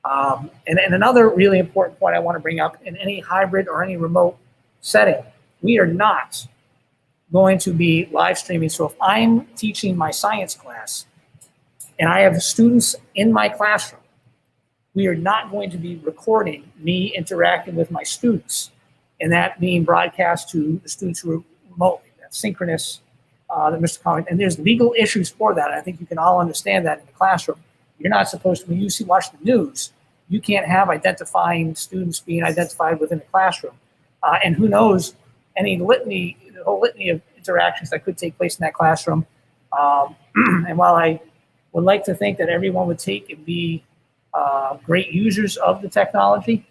A: And another really important point I want to bring up, in any hybrid or any remote setting, we are not going to be live streaming. So if I'm teaching my science class and I have students in my classroom, we are not going to be recording me interacting with my students and that being broadcast to the students who are remotely. That's synchronous, that Mr. Conway, and there's legal issues for that. I think you can all understand that in the classroom. You're not supposed to, when you watch the news, you can't have identifying students being identified within the classroom. And who knows, the whole litany of interactions that could take place in that classroom. And while I would like to think that everyone would take and be great users of the technology,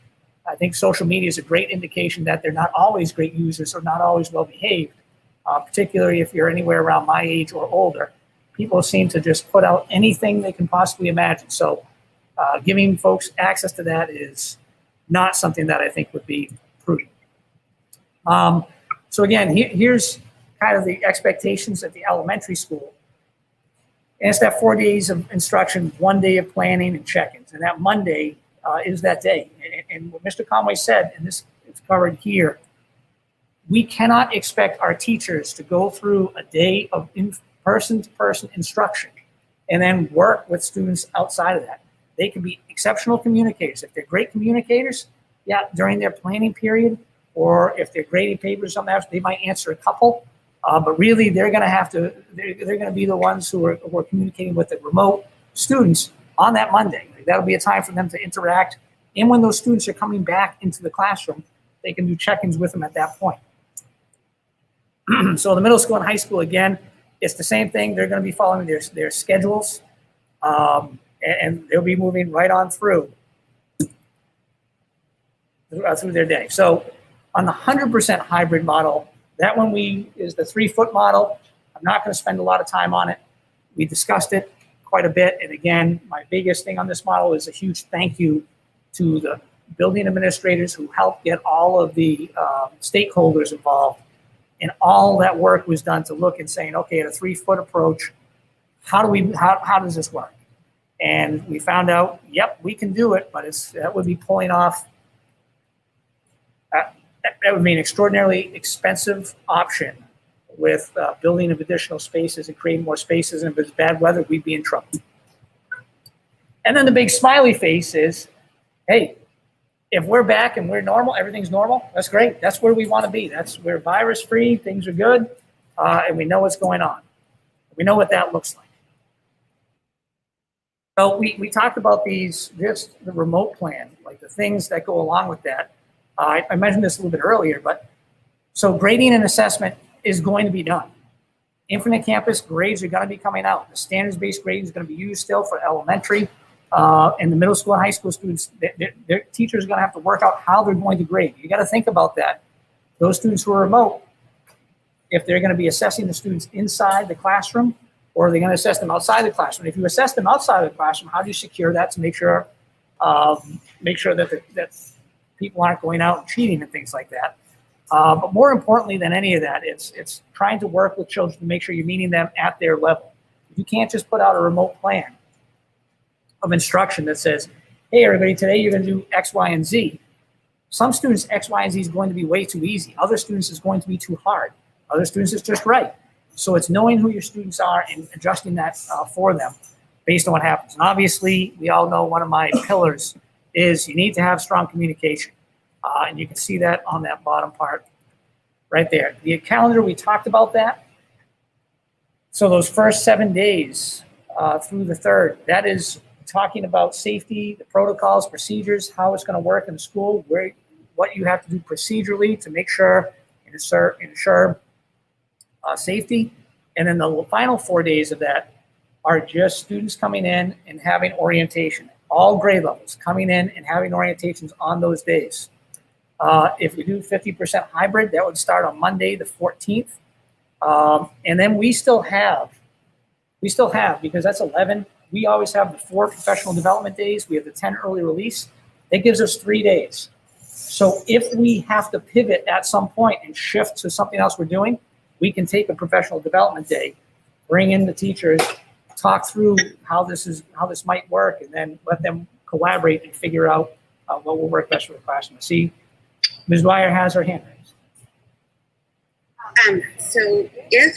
A: I think social media is a great indication that they're not always great users or not always well behaved, particularly if you're anywhere around my age or older. People seem to just put out anything they can possibly imagine. So giving folks access to that is not something that I think would be prudent. So again, here's kind of the expectations at the elementary school. And it's that 4 days of instruction, 1 day of planning and check-ins. And that Monday is that day. And what Mr. Conway said, and this is covered here, we cannot expect our teachers to go through a day of person-to-person instruction and then work with students outside of that. They can be exceptional communicators. If they're great communicators, yeah, during their planning period, or if they're grading papers or something else, they might answer a couple. But really, they're going to be the ones who are communicating with the remote students. on that Monday. That'll be a time for them to interact. And when those students are coming back into the classroom, they can do check-ins with them at that point. So the middle school and high school, again, it's the same thing. They're going to be following their schedules, and they'll be moving right on through their day. So on the 100% hybrid model, that one is the 3-foot model. I'm not going to spend a lot of time on it. We discussed it quite a bit. And again, my biggest thing on this model is a huge thank you to the building administrators who helped get all of the stakeholders involved. And all that work was done to look and saying, okay, at a 3-foot approach, how does this work? And we found out, yep, we can do it, but that would be pulling off. That would be an extraordinarily expensive option with building of additional spaces and creating more spaces. And if it's bad weather, we'd be in trouble. And then the big smiley face is, hey, if we're back and we're normal, everything's normal, that's great. That's where we want to be. We're virus-free, things are good, and we know what's going on. We know what that looks like. So we talked about just the remote plan, like the things that go along with that. I mentioned this a little bit earlier, but so grading and assessment is going to be done. Infinite campus grades are going to be coming out. The standards-based grading is going to be used still for elementary. And the middle school and high school students, their teachers are going to have to work out how they're going to grade. You got to think about that. Those students who are remote, if they're going to be assessing the students inside the classroom, or are they going to assess them outside the classroom? If you assess them outside of the classroom, how do you secure that to make sure that people aren't going out and cheating and things like that? But more importantly than any of that, it's trying to work with children to make sure you're meeting them at their level. You can't just put out a remote plan of instruction that says, hey, everybody, today you're going to do X, Y, and Z. Some students, X, Y, and Z is going to be way too easy. Other students is going to be too hard. Other students is just right. So it's knowing who your students are and adjusting that for them based on what happens. And obviously, we all know one of my pillars is you need to have strong communication. And you can see that on that bottom part right there. The calendar, we talked about that. So those first 7 days through the 3rd, that is talking about safety, the protocols, procedures, how it's going to work in the school, what you have to do procedurally to make sure and ensure safety. And then the final 4 days of that are just students coming in and having orientation. All grade levels coming in and having orientations on those days. If we do 50% hybrid, that would start on Monday the 14th. And then we still have, because that's 11, we always have the 4 professional development days. We have the 10 early release. That gives us 3 days. So if we have to pivot at some point and shift to something else we're doing, we can take a professional development day, bring in the teachers, talk through how this might work, and then let them collaborate and figure out what will work best for the classroom. See, Ms. Dwyer has her hand raised.
P: So if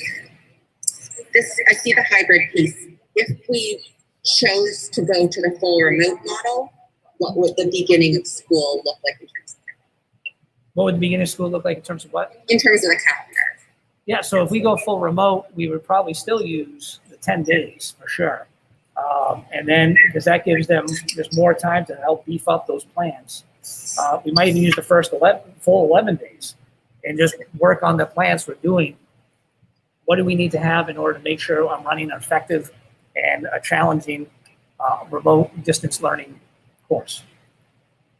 P: this, I see the hybrid piece. If we chose to go to the full remote model, what would the beginning of school look like in terms of that?
A: What would the beginning of school look like in terms of what?
P: In terms of the calendar.
A: Yeah, so if we go full remote, we would probably still use the 10 days for sure. And then, because that gives them just more time to help beef up those plans. We might even use the first full 11 days and just work on the plans we're doing. What do we need to have in order to make sure I'm running an effective and a challenging remote distance learning course?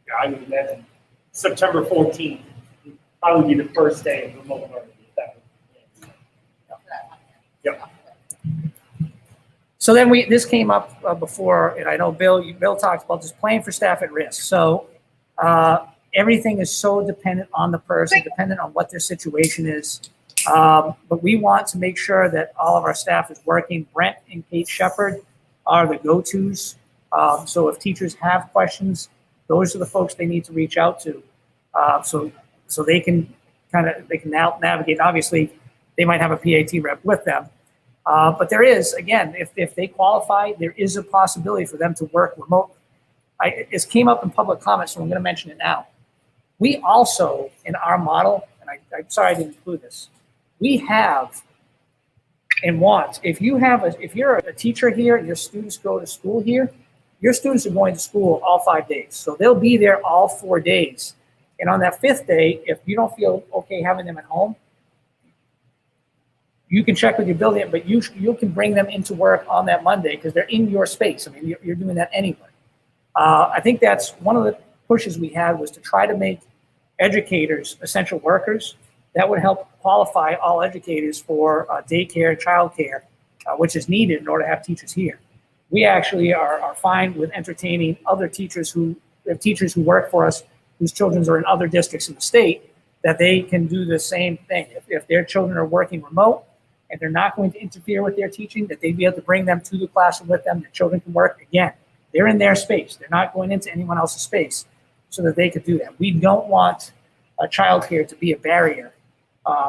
D: Yeah, I would imagine September 14th would probably be the first day of remote learning. Yep.
A: So then this came up before, and I know Bill talked about this, playing for staff at risk. So everything is so dependent on the person, dependent on what their situation is. But we want to make sure that all of our staff is working. Brent and Kate Shepard are the go-tos. So if teachers have questions, those are the folks they need to reach out to. So they can now navigate. Obviously, they might have a PAT rep with them. But there is, again, if they qualify, there is a possibility for them to work remotely. It came up in public comments, so I'm going to mention it now. We also, in our model, and I'm sorry I didn't include this, we have and want, if you're a teacher here and your students go to school here, your students are going to school all 5 days. So they'll be there all 4 days. And on that 5th day, if you don't feel okay having them at home, you can check with your building, but you can bring them into work on that Monday because they're in your space. I mean, you're doing that anyway. I think that's one of the pushes we had, was to try to make educators essential workers. That would help qualify all educators for daycare, childcare, which is needed in order to have teachers here. We actually are fine with entertaining other teachers who work for us, whose children are in other districts in the state, that they can do the same thing. If their children are working remote and they're not going to interfere with their teaching, that they'd be able to bring them to the classroom with them. The children can work. Again, they're in their space. They're not going into anyone else's space, so that they could do that. We don't want childcare to be a barrier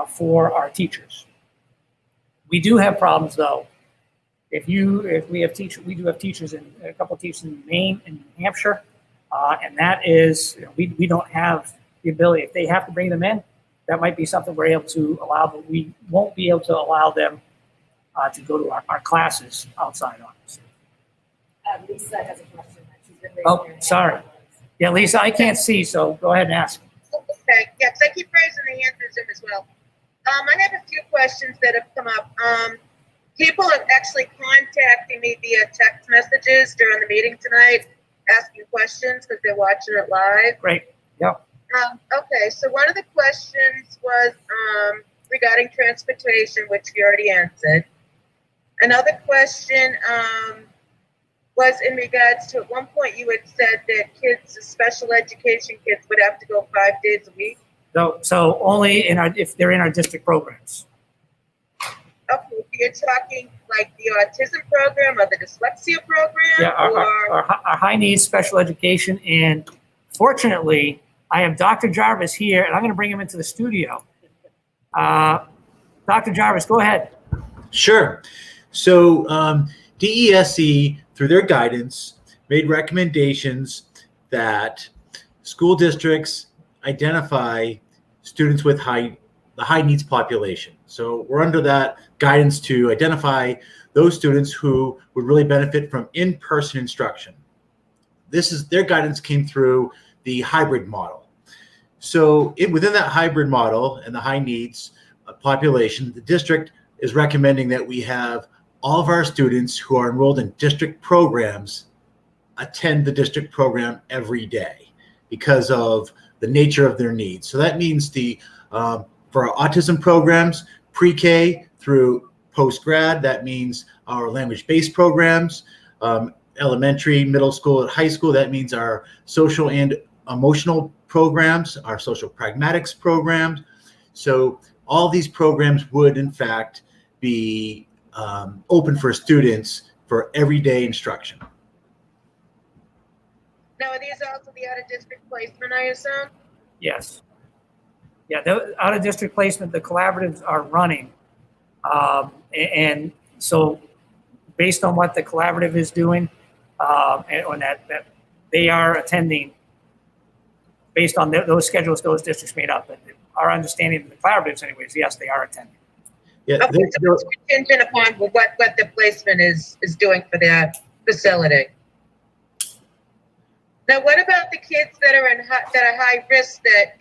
A: for our teachers. We do have problems though. If we have teachers, we do have teachers in a couple of teachers in Maine and New Hampshire, and that is, we don't have the ability. If they have to bring them in, that might be something we're able to allow, but we won't be able to allow them to go to our classes outside office.
E: Lisa has a question. She's been raising
A: Oh,
E: her hand.
A: sorry. Yeah, Lisa, I can't see, so go ahead and ask.
L: Okay, yes, I keep raising the hand through Zoom as well. I have a few questions that have come up. People are actually contacting me via text messages during the meeting tonight, asking questions because they're watching it live.
A: Great. Yep.
L: Okay, so one of the questions was regarding transportation, which you already answered. Another question was in regards to, at one point you had said that kids, special education kids, would have to go 5 days a week.
A: So only if they're in our district programs.
L: Okay, so you're talking like the autism program or the dyslexia program?
A: Yeah, our high needs special education. And fortunately, I have Dr. Jarvis here, and I'm going to bring him into the studio. Dr. Jarvis, go ahead.
Q: Sure. So DESE, through their guidance, made recommendations that school districts identify students with the high needs population. So we're under that guidance to identify those students who would really benefit from in-person instruction. Their guidance came through the hybrid model. So within that hybrid model and the high needs population, the district is recommending that we have all of our students who are enrolled in district programs attend the district program every day because of the nature of their needs. So that means for our autism programs, pre-K through post-grad, that means our language-based programs, elementary, middle school, and high school, that means our social and emotional programs, our social pragmatics programs. So all these programs would, in fact, be open for students for everyday instruction.
L: Now, are these also the out-of-district placement, I assume?
A: Yes. Yeah, the out-of-district placement, the collaboratives are running. And so based on what the collaborative is doing, and on that they are attending based on those schedules those districts made up. And our understanding of the collaboratives anyways, yes, they are attending.
Q: Yeah,
L: Okay, so it's contingent upon what the placement is doing for their facility. Now, what about the kids that are that are high risk that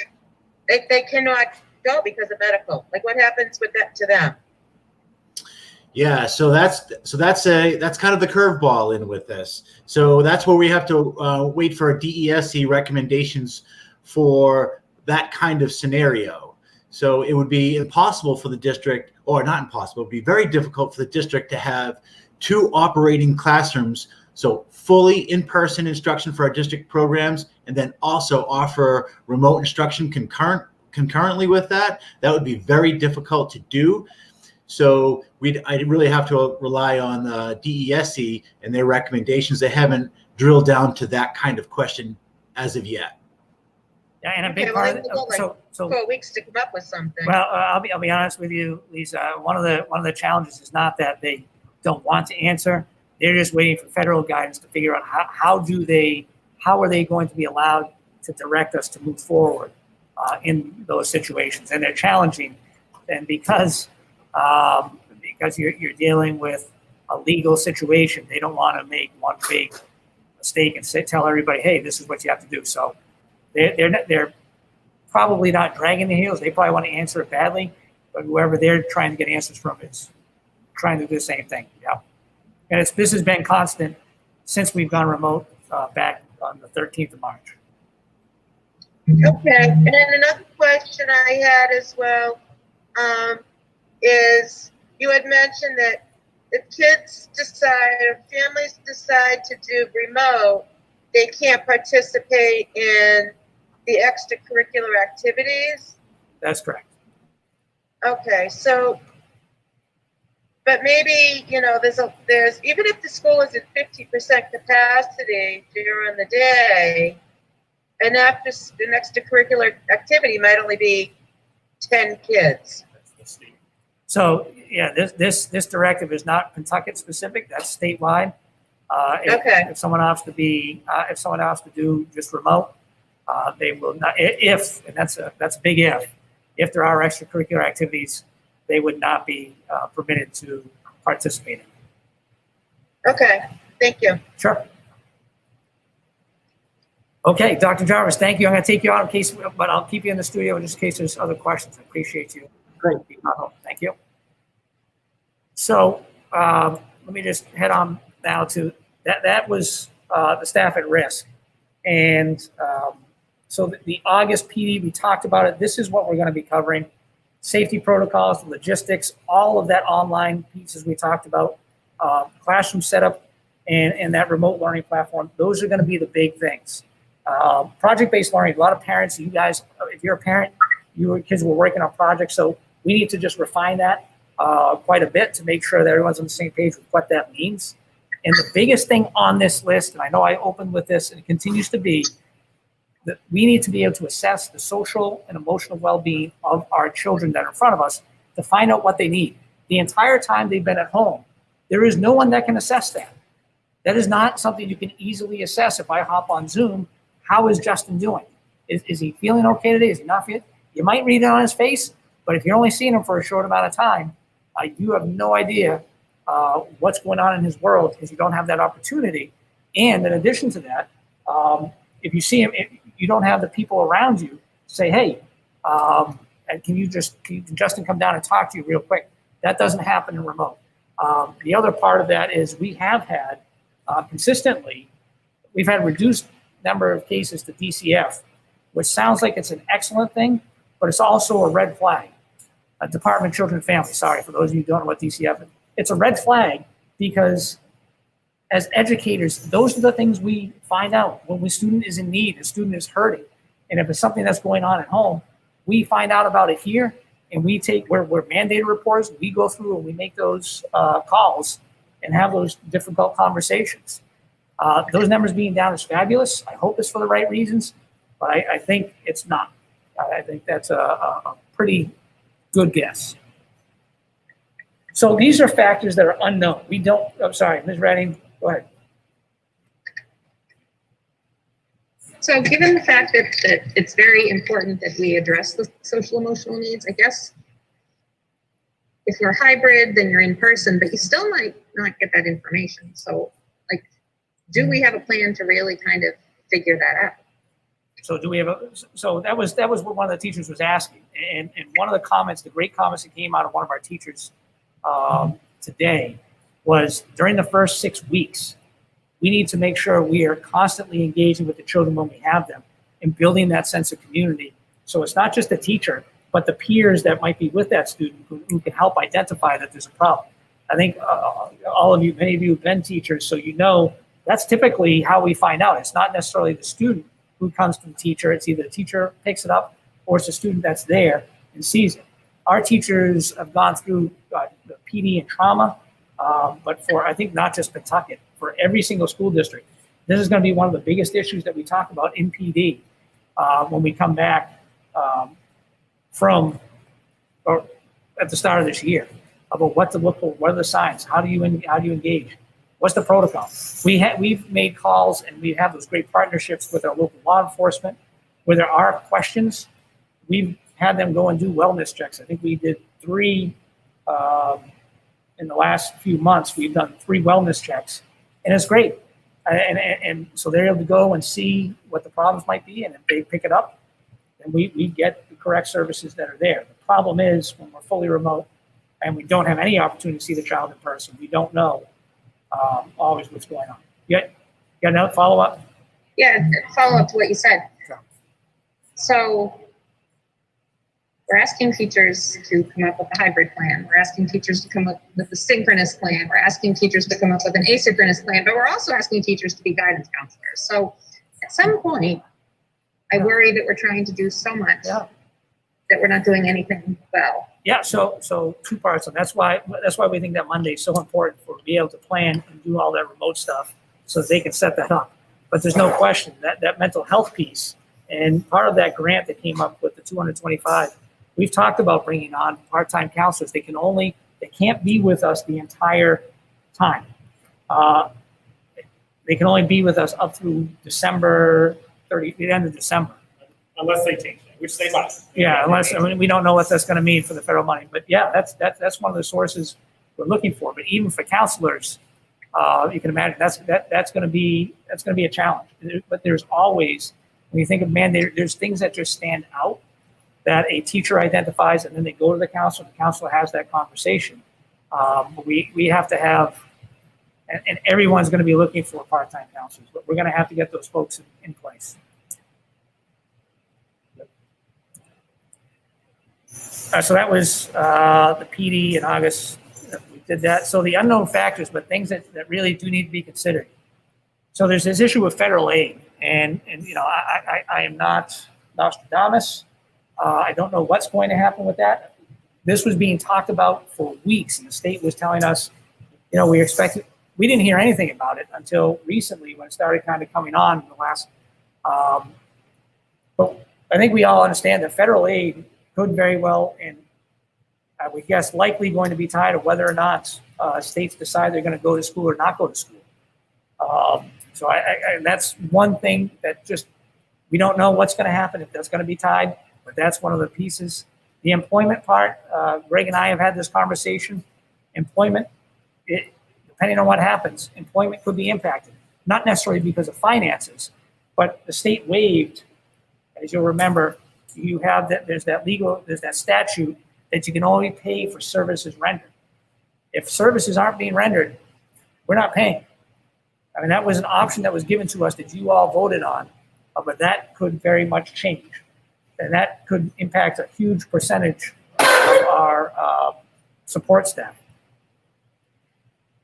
L: they cannot go because of medical? Like, what happens with that to them?
Q: Yeah, so that's kind of the curveball in with this. So that's where we have to wait for DESE recommendations for that kind of scenario. So it would be impossible for the district, or not impossible, it would be very difficult for the district to have 2 operating classrooms, so fully in-person instruction for our district programs, and then also offer remote instruction concurrently with that. That would be very difficult to do. So I really have to rely on DESE and their recommendations. They haven't drilled down to that kind of question as of yet.
A: Yeah, and a big
L: Okay,
A: part
L: well,
A: of
L: they
A: so
L: 4 weeks to come up with something.
A: well, I'll be honest with you, Lisa. One of the challenges is not that they don't want to answer; they're just waiting for federal guidance to figure out how are they going to be allowed to direct us to move forward in those situations, and they're challenging, and because you're dealing with a legal situation, they don't want to make one big stake and tell everybody, hey, this is what you have to do. So they're probably not dragging the heels. They probably want to answer it badly, but whoever they're trying to get answers from is trying to do the same thing. Yeah, and this has been constant since we've gone remote back on the 13th of March.
L: Okay, and then another question I had as well is you had mentioned that if kids decide or families decide to do remote, they can't participate in the extracurricular activities.
A: That's correct.
L: Okay, so, but maybe, you know, there's even if the school is at 50% capacity during the day, an extracurricular activity might only be 10 kids.
A: So yeah, this directive is not Pentucket specific. That's statewide. If someone opts to be, if someone opts to do just remote, they will not. If, and that's a big if there are extracurricular activities, they would not be permitted to participate in.
L: Okay, thank you.
A: Sure. Okay, Dr. Jarvis, thank you. I'm going to take you out in case, but I'll keep you in the studio just in case there's other questions. I appreciate you. Great. Thank you. So let me just head on now to that. That was the staff at risk. And so the August PD, we talked about it. This is what we're going to be covering. Safety protocols, logistics, all of that online pieces we talked about, classroom setup, and that remote learning platform. Those are going to be the big things. Project-based learning, a lot of parents, you guys, if you're a parent, your kids were working on projects, so we need to just refine that quite a bit to make sure that everyone's on the same page with what that means. And the biggest thing on this list, and I know I opened with this and it continues to be, that we need to be able to assess the social and emotional well-being of our children that are in front of us to find out what they need. The entire time they've been at home, there is no one that can assess that. That is not something you can easily assess. If I hop on Zoom, how is Justin doing? Is he feeling okay today? Is he not feeling? You might read it on his face, but if you're only seeing him for a short amount of time, you have no idea what's going on in his world because you don't have that opportunity. And in addition to that, if you see him, you don't have the people around you say, hey, can Justin come down and talk to you real quick? That doesn't happen in remote. The other part of that is we have had consistently, we've had reduced number of cases to DCF, which sounds like it's an excellent thing, but it's also a red flag. Department of Children and Families, sorry, for those of you who don't know what DCF is. It's a red flag because as educators, those are the things we find out when a student is in need, a student is hurting. And if it's something that's going on at home, we find out about it here and we're mandated reporters, we go through and we make those calls and have those difficult conversations. Those numbers being down is fabulous. I hope it's for the right reasons, but I think it's not. I think that's a pretty good guess. So these are factors that are unknown. We don't, I'm sorry, Ms. Redding, go ahead.
I: So given the fact that it's very important that we address the social emotional needs, I guess if you're hybrid, then you're in person, but you still might not get that information. So like, do we have a plan to really kind of figure that out?
A: So do we have so that was what one of the teachers was asking. And one of the comments, the great comments that came out of one of our teachers today was during the first 6 weeks, we need to make sure we are constantly engaging with the children when we have them and building that sense of community. So it's not just the teacher, but the peers that might be with that student who can help identify that there's a problem. I think all of you, many of you have been teachers, so you know that's typically how we find out. It's not necessarily the student who comes to the teacher. It's either the teacher picks it up or it's the student that's there and sees it. Our teachers have gone through the PD and trauma, but for, I think, not just Pentucket, for every single school district, this is going to be one of the biggest issues that we talk about in PD when we come back from or at the start of this year about what to look for, what are the signs, how do you engage, what's the protocol. We've made calls and we have those great partnerships with our local law enforcement. Where there are questions, we've had them go and do wellness checks. I think we did 3 in the last few months. We've done 3 wellness checks, and it's great. And so they're able to go and see what the problems might be, and if they pick it up, then we get the correct services that are there. The problem is when we're fully remote and we don't have any opportunity to see the child in person, we don't know always what's going on. You got another follow-up?
I: Yeah, follow up to what you said. So we're asking teachers to come up with a hybrid plan. We're asking teachers to come up with a synchronous plan. We're asking teachers to come up with an asynchronous plan, but we're also asking teachers to be guidance counselors. So at some point, I worry that we're trying to do so much that we're not doing anything well.
A: Yeah, so two parts, and that's why we think that Monday is so important for be able to plan and do all that remote stuff so that they can set that up. But there's no question that mental health piece, and part of that grant that came up with the 225, we've talked about bringing on part-time counselors. They can't be with us the entire time. They can only be with us up through December 30, the end of December.
D: Unless they change it, which they might.
A: Yeah, we don't know what that's going to mean for the federal money. But yeah, that's one of the sources we're looking for. But even for counselors, you can imagine that's going to be a challenge. But there's always, when you think of mandate, there's things that just stand out that a teacher identifies, and then they go to the counselor. The counselor has that conversation. We have to have, and everyone's going to be looking for part-time counselors, but we're going to have to get those folks in place. So that was the PD in August. We did that. So the unknown factors, but things that really do need to be considered. So there's this issue of federal aid, and I am not Nostradamus. I don't know what's going to happen with that. This was being talked about for weeks, and the state was telling us, we didn't hear anything about it until recently when it started kind of coming on in the last. But I think we all understand that federal aid could very well, and I would guess likely going to be tied to whether or not states decide they're going to go to school or not go to school. So that's one thing that just, we don't know what's going to happen, if that's going to be tied, but that's one of the pieces. The employment part, Greg and I have had this conversation. Employment, depending on what happens, employment could be impacted. Not necessarily because of finances, but the state waived, as you'll remember, you have that, there's that statute that you can only pay for services rendered. If services aren't being rendered, we're not paying. I mean, that was an option that was given to us that you all voted on, but that could very much change. And that could impact a huge percentage of our support staff.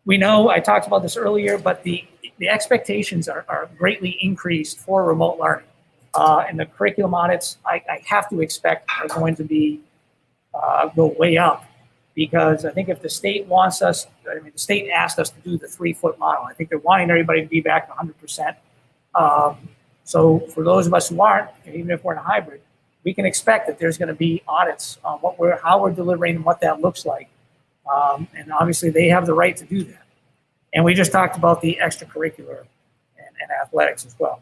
A: We know, I talked about this earlier, but the expectations are greatly increased for remote learning. And the curriculum audits, I have to expect, are going to be go way up, because I think if the state wants us, the state asked us to do the 3-foot model. I think they're wanting everybody to be back 100%. So for those of us who aren't, even if we're in a hybrid, we can expect that there's going to be audits on how we're delivering and what that looks like. And obviously they have the right to do that. And we just talked about the extracurricular and athletics as well.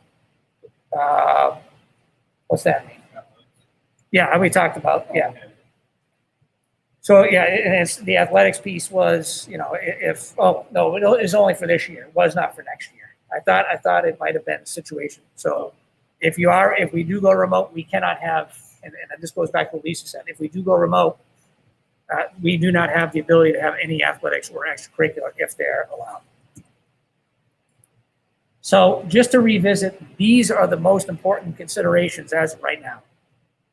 A: What's that mean? Yeah, we talked about, yeah. So yeah, it's, the athletics piece was, it was only for this year. It was not for next year. I thought it might have been a situation. So if we do go remote, we cannot have, and this goes back to what Lisa said, if we do go remote, we do not have the ability to have any athletics or extracurricular if they're allowed. So just to revisit, these are the most important considerations as of right now.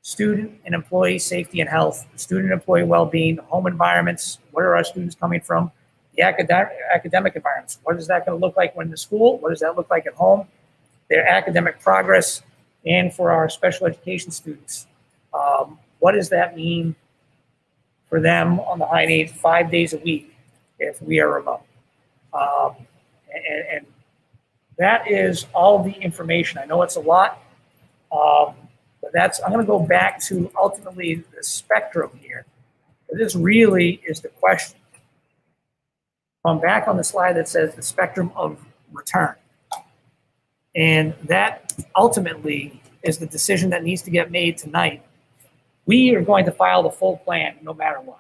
A: Student and employee safety and health, student and employee well-being, home environments, where are our students coming from, the academic environments, what is that going to look like when in the school, what does that look like at home, their academic progress, and for our special education students, what does that mean for them on the high needs 5 days a week if we are remote? And that is all the information. I know it's a lot, but I'm going to go back to ultimately the spectrum here. This really is the question. I'm back on the slide that says the spectrum of return. And that ultimately is the decision that needs to get made tonight. We are going to file the full plan no matter what.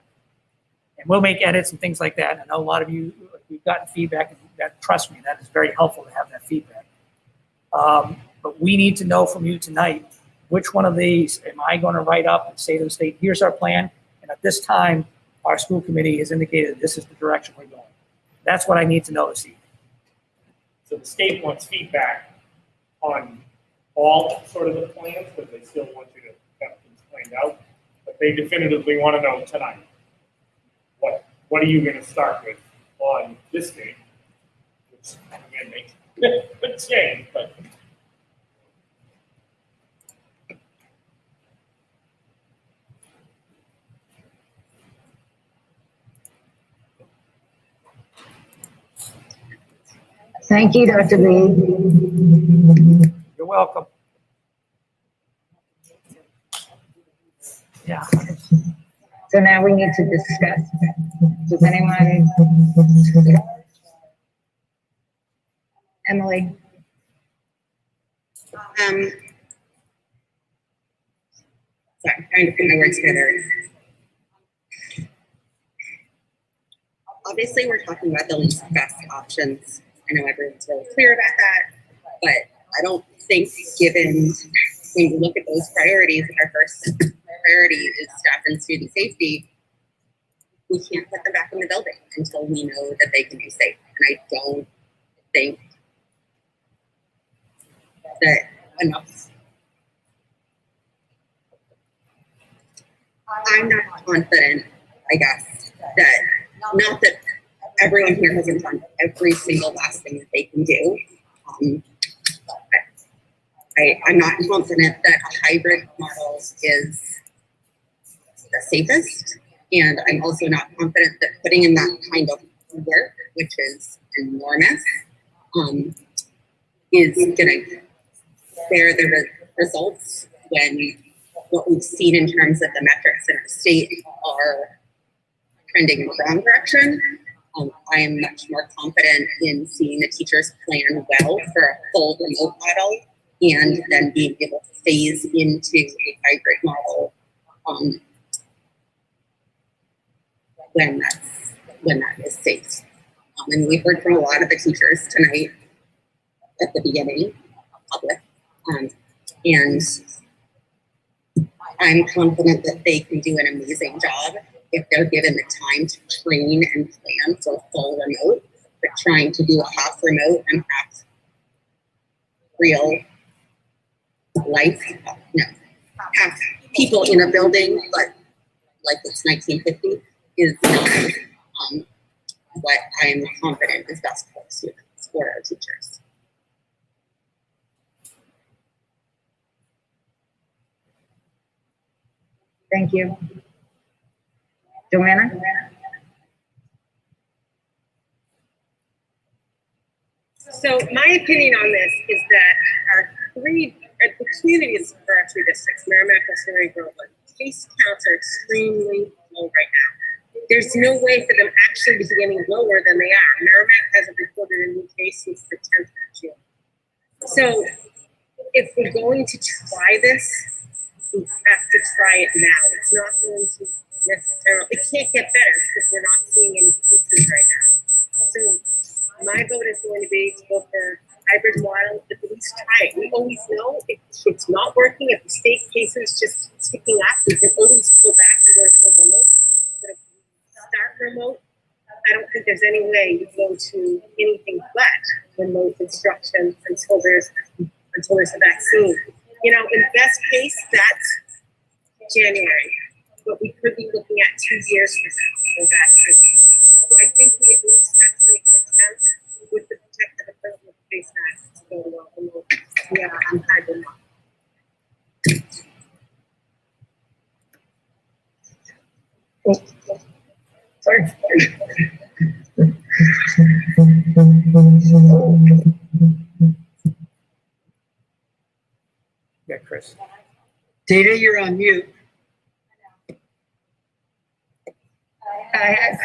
A: And we'll make edits and things like that. I know a lot of you, we've gotten feedback that, trust me, that is very helpful to have that feedback. But we need to know from you tonight, which one of these am I going to write up and say to the state, here's our plan, and at this time, our school committee has indicated this is the direction we're going. That's what I need to know this evening.
D: So the state wants feedback on all sort of the plans, but they still want you to have things planned out. But they definitively want to know tonight, what are you going to start with on this date? Which, again, makes a change, but.
C: Thank you, Dr. Reed.
A: You're welcome. Yeah.
C: So now we need to discuss. Does anyone? Emily?
P: Sorry, trying to put my words together. Obviously, we're talking about the least best options. I know everyone's really clear about that, but I don't think, given when you look at those priorities, if our first priority is staff and student safety, we can't put them back in the building until we know that they can be safe. And I don't think that enough. I'm not confident, I guess, that not that everyone here hasn't done every single last thing that they can do. I'm not confident that a hybrid model is the safest. And I'm also not confident that putting in that kind of work, which is enormous, is going to bear the results when what we've seen in terms of the metrics in our state are trending in the wrong direction. I am much more confident in seeing the teachers plan well for a full remote model and then being able to phase into a hybrid model when that is safe. And we've heard from a lot of the teachers tonight at the beginning, public, and I'm confident that they can do an amazing job if they're given the time to train and plan for full remote, but trying to do a half remote and half real life, half people in a building, but like it's 1950 is not what I'm confident is best for students, for our teachers.
C: Thank you. Joanna?
L: So my opinion on this is that the communities for our three districts, Merrimack, Western Area, Groveland, case counts are extremely low right now. There's no way for them actually to be any lower than they are. Merrimack hasn't reported a new case since the 10th of June. So if we're going to try this, we have to try it now. It's not going to necessarily, it can't get better because we're not seeing any cases right now. So my vote is going to be to go for hybrid model, but at least try it. We always know if it's not working, if the state cases just sticking up, we can always go back to where it's remote. But if we start remote, I don't think there's any way you go to anything but remote instruction until there's a vaccine. You know, in best case, that's January, but we could be looking at 2 years from now for vaccine. So I think we at least have to make an attempt with the protective equipment with the face masks to go to remote. Yeah, I'm hybrid model.
C: Sorry.
A: Yeah, Chris.
B: Data, you're on mute.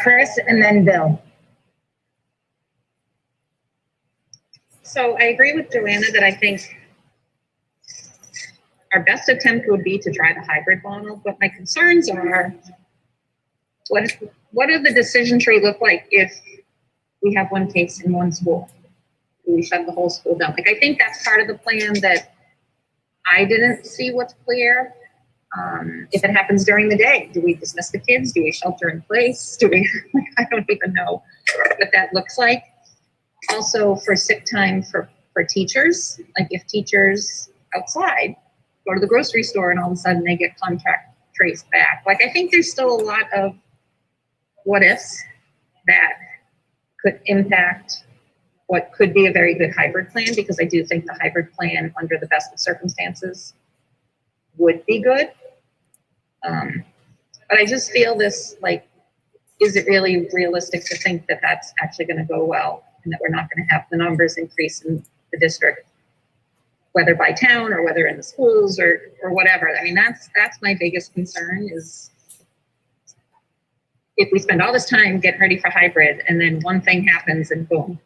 C: Chris and then Bill.
I: So I agree with Joanna that I think our best attempt would be to try the hybrid model, but my concerns are what does the decision tree look like if we have one case in one school. We shut the whole school down. Like, I think that's part of the plan that I didn't see what's clear. If it happens during the day, do we dismiss the kids? Do we shelter in place? Do we, I don't even know what that looks like. Also for sick time for teachers, like if teachers outside go to the grocery store and all of a sudden they get contact traced back. Like, I think there's still a lot of what ifs that could impact what could be a very good hybrid plan, because I do think the hybrid plan under the best of circumstances would be good. But I just feel this, like, is it really realistic to think that that's actually going to go well and that we're not going to have the numbers increase in the district, whether by town or whether in the schools or whatever? I mean, that's my biggest concern, is if we spend all this time getting ready for hybrid and then one thing happens and boom,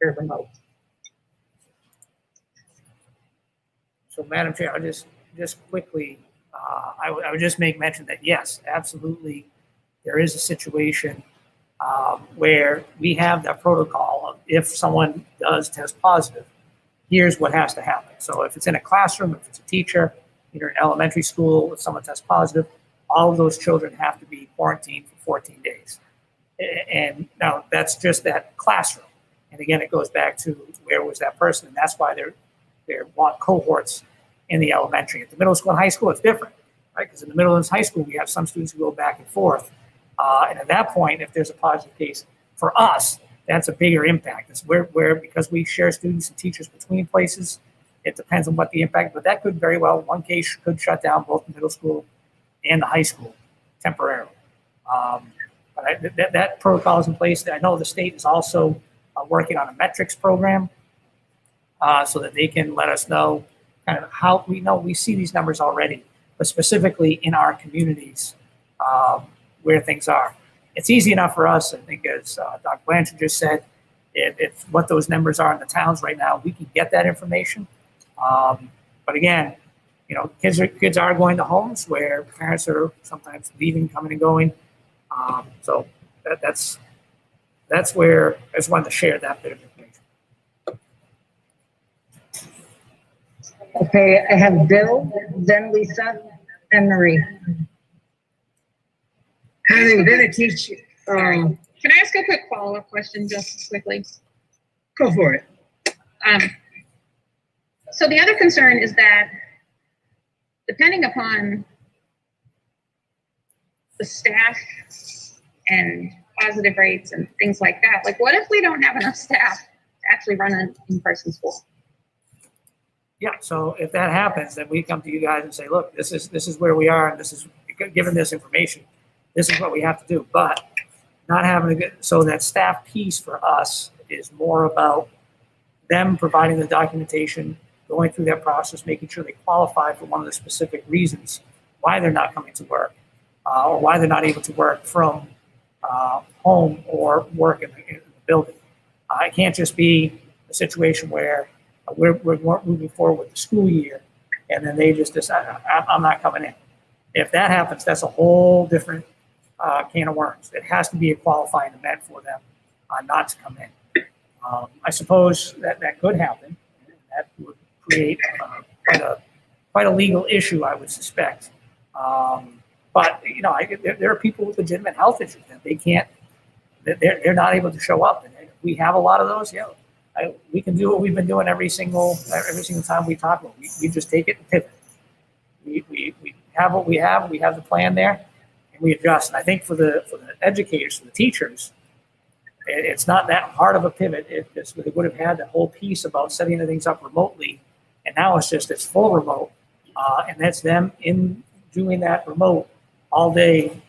I: you're remote.
A: So, Madam Chair, I'll just quickly, I would just make mention that yes, absolutely, there is a situation where we have that protocol of if someone does test positive, here's what has to happen. So if it's in a classroom, if it's a teacher, either in elementary school, if someone tests positive, all of those children have to be quarantined for 14 days. And now that's just that classroom. And again, it goes back to where was that person, and that's why they're want cohorts in the elementary. At the middle school and high school, it's different, right? Because in the middle and high school, we have some students who go back and forth. And at that point, if there's a positive case, for us, that's a bigger impact. It's where because we share students and teachers between places, it depends on what the impact, but that could very well, one case could shut down both the middle school and the high school temporarily. But that protocol is in place. I know the state is also working on a metrics program so that they can let us know kind of how we see these numbers already, but specifically in our communities where things are. It's easy enough for us, I think, as Dr. Blanchard just said, it's what those numbers are in the towns right now. We can get that information. But again, kids are going to homes where parents are sometimes leaving, coming and going. So that's where I just wanted to share that bit of information.
C: Okay, I have Bill, then Lisa, then Marie.
B: Having been a teacher,
I: Can I ask a quick follow-up question just quickly?
B: go for it.
I: So the other concern is that depending upon the staff and positive rates and things like that, like what if we don't have enough staff to actually run an in-person school?
A: Yeah, so if that happens, then we come to you guys and say, look, this is where we are, and this is, given this information, this is what we have to do. But not having a good, so that staff piece for us is more about them providing the documentation, going through that process, making sure they qualify for one of the specific reasons why they're not coming to work, or why they're not able to work from home or work in the building. It can't just be a situation where we're moving forward with the school year and then they just decide, I'm not coming in. If that happens, that's a whole different can of worms. It has to be a qualifying event for them not to come in. I suppose that could happen. That would create quite a legal issue, I would suspect. But there are people with legitimate health issues that they can't, they're not able to show up. And we have a lot of those. We can do what we've been doing every single time we talk about it. We just take it and pivot. We have what we have. We have the plan there, and we adjust. And I think for the educators, for the teachers, it's not that hard of a pivot. They would have had the whole piece about setting the things up remotely, and now it's full remote, and that's them in doing that remote all day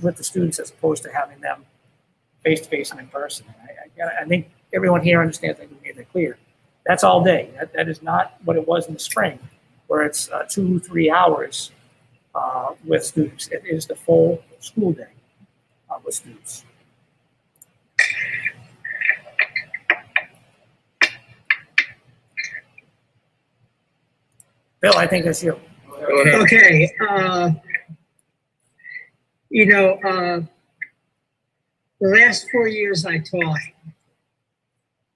A: with the students as opposed to having them face to face and in person. I think everyone here understands. I think we made that clear. That's all day. That is not what it was in the spring, where it's 2-3 hours with students. It is the full school day with students. Bill, I think that's you.
B: Okay. The last 4 years I taught,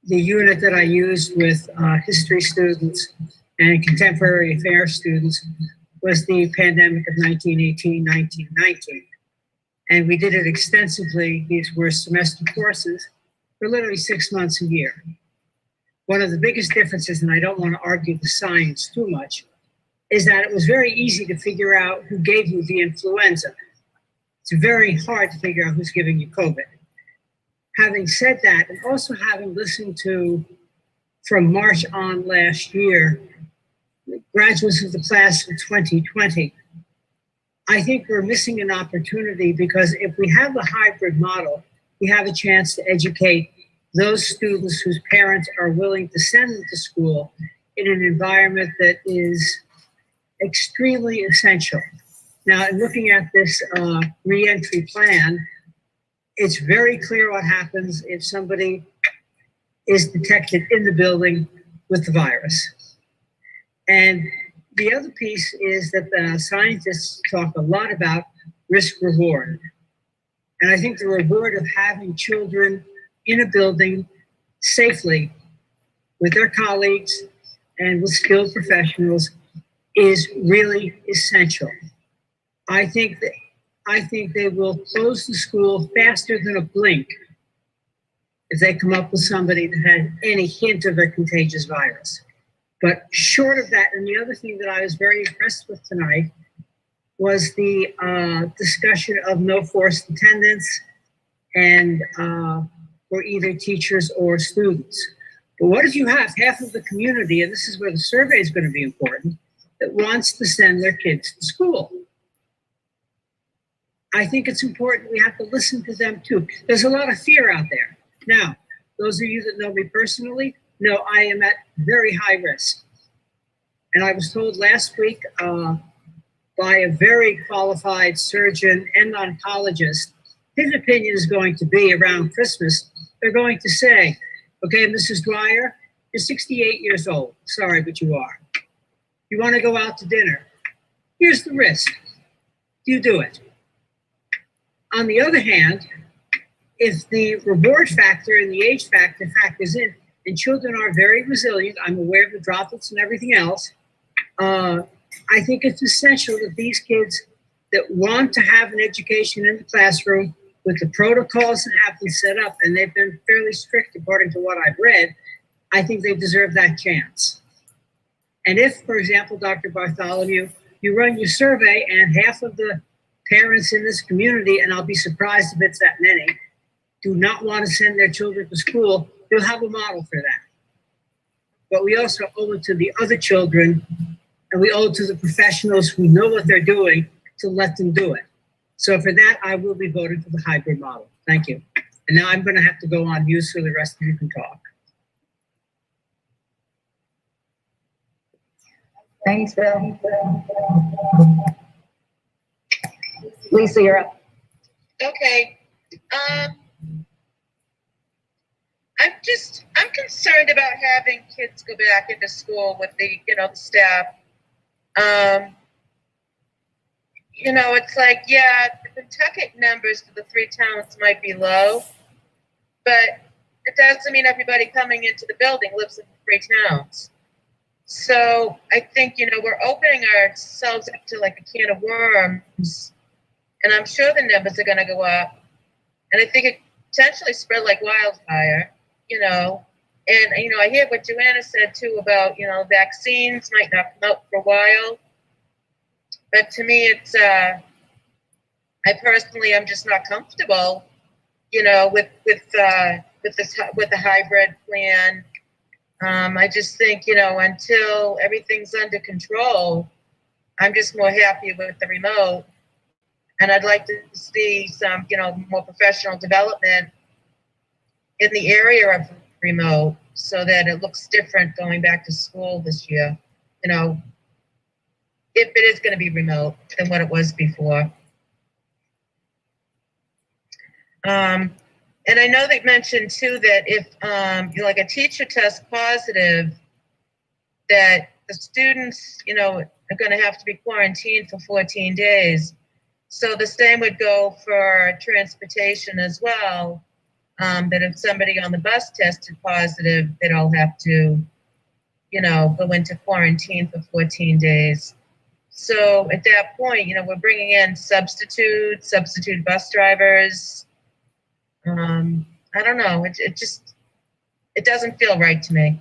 B: the unit that I used with history students and contemporary affairs students was the pandemic of 1918, 1919. And we did it extensively. These were semester courses for literally 6 months a year. One of the biggest differences, and I don't want to argue the science too much, is that it was very easy to figure out who gave you the influenza. It's very hard to figure out who's giving you COVID. Having said that, and also having listened to, from March on last year, graduates of the class of 2020, I think we're missing an opportunity, because if we have a hybrid model, we have a chance to educate those students whose parents are willing to send them to school in an environment that is extremely essential. Now, in looking at this reentry plan, it's very clear what happens if somebody is detected in the building with the virus. And the other piece is that the scientists talk a lot about risk reward. And I think the reward of having children in a building safely with their colleagues and with skilled professionals is really essential. I think they will close the school faster than a blink if they come up with somebody that has any hint of a contagious virus. But short of that, and the other thing that I was very impressed with tonight was the discussion of no forced attendance and for either teachers or students. But what if you have half of the community, and this is where the survey is going to be important, that wants to send their kids to school? I think it's important we have to listen to them too. There's a lot of fear out there. Now, those of you that know me personally know I am at very high risk. And I was told last week by a very qualified surgeon and oncologist, his opinion is going to be around Christmas, they're going to say, okay, Mrs. Dwyer, you're 68 years old. Sorry, but you are. You want to go out to dinner. Here's the risk. Do you do it? On the other hand, if the reward factor and the age factor factors in, and children are very resilient, I'm aware of the droplets and everything else, I think it's essential that these kids that want to have an education in the classroom with the protocols that have been set up, and they've been fairly strict according to what I've read, I think they deserve that chance. And if, for example, Dr. Bartholomew, you run your survey and half of the parents in this community, and I'll be surprised if it's that many, do not want to send their children to school, you'll have a model for that. But we also owe it to the other children, and we owe it to the professionals who know what they're doing to let them do it. So for that, I will be voting for the hybrid model. Thank you. And now I'm going to have to go on mute so the rest of you can talk.
C: Thanks, Bill. Lisa, you're up.
L: Okay. I'm concerned about having kids go back into school with the, the staff. It's like, yeah, the Pentucket numbers for the 3 towns might be low, but it doesn't mean everybody coming into the building lives in the 3 towns. So I think, we're opening ourselves up to like a can of worms, and I'm sure the numbers are going to go up. And I think it potentially spread like wildfire, And, I hear what Joanna said too about, vaccines might not come out for a while. But to me, it's, I personally am just not comfortable, with the hybrid plan. I just think, until everything's under control, I'm just more happy with the remote. And I'd like to see some, more professional development in the area of remote so that it looks different going back to school this year, if it is going to be remote than what it was before. And I know they mentioned too that if like a teacher tests positive, that the students, are going to have to be quarantined for 14 days. So the same would go for transportation as well. that if somebody on the bus tested positive, they'd all have to, go into quarantine for 14 days. So at that point, we're bringing in substitute bus drivers. I don't know. It doesn't feel right to me.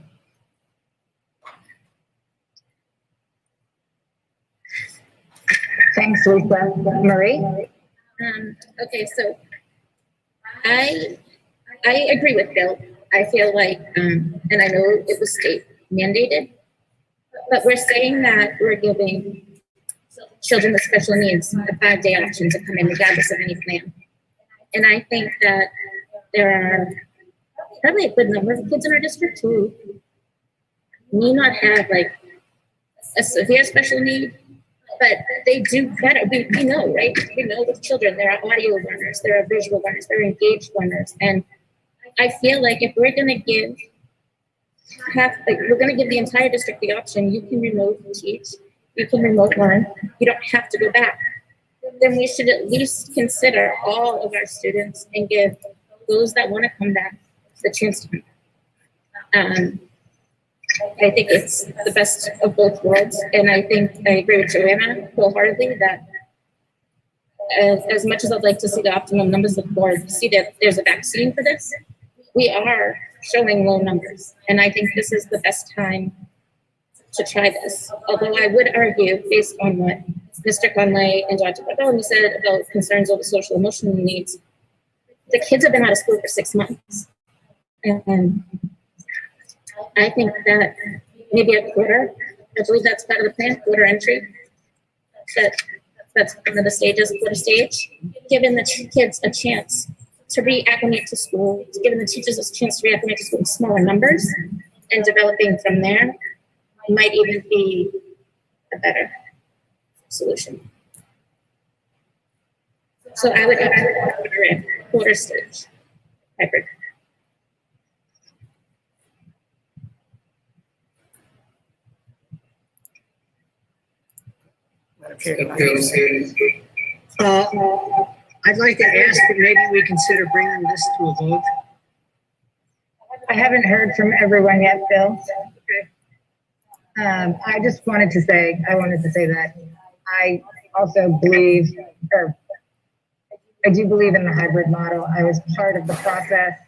C: Thanks, Lisa. Marie?
R: Okay, so I agree with Bill. I feel like, and I know it was state mandated, but we're saying that we're giving children with special needs a 5-day option to come in regardless of any plan. And I think that there are probably a good number of kids in our district who may not have like a severe special need, but they do better. We know, right? We know with children, there are audio learners, there are visual learners, there are engaged learners. And I feel like if we're gonna give we're gonna give the entire district the option, you can remote teach, you can remote learn, you don't have to go back. Then we should at least consider all of our students and give those that want to come back the chance to come back. I think it's the best of both worlds, and I think I agree with Joanna wholeheartedly that as much as I'd like to see the optimum numbers of the board, see that there's a vaccine for this, we are showing low numbers, and I think this is the best time to try this. Although I would argue, based on what Mr. Conley and Dr. Cardone said about concerns over social emotional needs, the kids have been out of school for 6 months. And I think that maybe a quarter, I believe that's part of the plan, quarter entry. That's one of the stages, quarter stage, giving the kids a chance to reacclimate to school, giving the teachers a chance to reacclimate to school in smaller numbers, and developing from there might even be a better solution. So I would quarter stage hybrid.
B: I'd like to ask that maybe we consider bringing this to a vote.
C: I haven't heard from everyone yet, Bill. I just wanted to say that I also believe, or I do believe in the hybrid model. I was part of the process,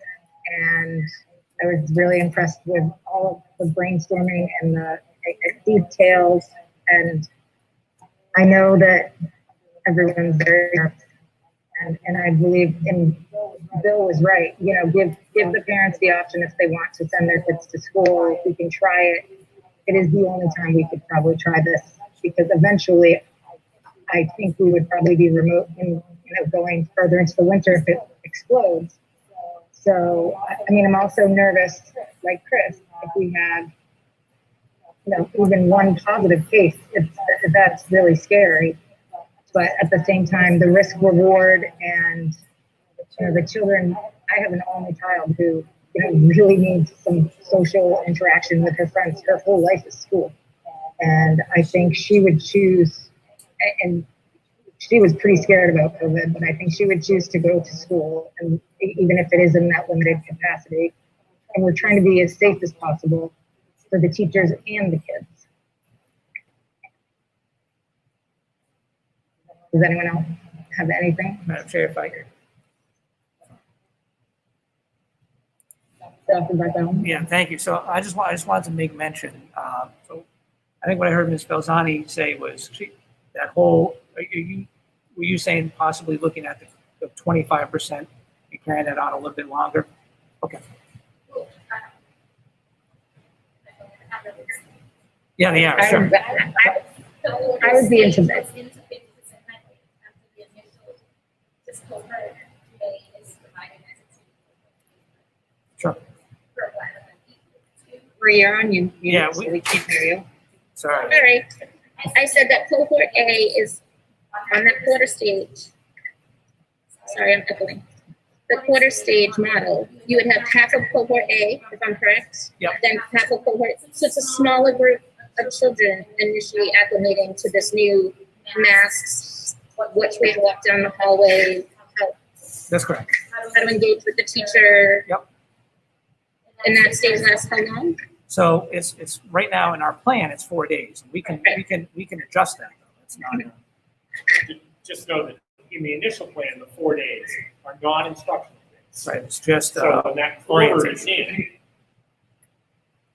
C: and I was really impressed with all of the brainstorming and the details. And I know that everyone's very, and I believe, and Bill was right, give the parents the option if they want to send their kids to school. We can try it. It is the only time we could probably try this, because eventually I think we would probably be remote and going further into the winter if it explodes. So, I'm also nervous, like Chris, if we have, even one positive case, that's really scary. But at the same time, the risk reward and, the children, I have an only child who, really needs some social interaction with her friends. Her whole life is school. And I think she would choose, and she was pretty scared about COVID, but I think she would choose to go to school, and even if it is in that limited capacity. And we're trying to be as safe as possible for the teachers and the kids. Does anyone else have anything?
A: Madam Chair, if I could. Yeah, thank you. So I just wanted to make mention. So I think what I heard Ms. Belzani say was that whole. Were you saying possibly looking at the 25% and carrying that on a little bit longer? Okay. Yeah, sure.
C: I would be into that.
A: Sure.
R: You're on you.
A: Yeah,
R: we can't hear you.
A: Sorry.
R: All right. I said that cohort A is on that quarter stage. Sorry, I'm echoing. The quarter stage model, you would have half of cohort A, if I'm correct.
A: Yep.
R: Then half of cohort. So it's a smaller group of children initially acclimating to this new masks, which way to walk down the hallway,
A: That's correct.
R: How to engage with the teacher.
A: Yep.
R: And that stays lasts how long?
A: So it's right now in our plan, it's 4 days. We can adjust that. It's not.
D: Just know that in the initial plan, the 4 days are non-instructional days.
A: Right, it's just,
D: So when that quarter is in,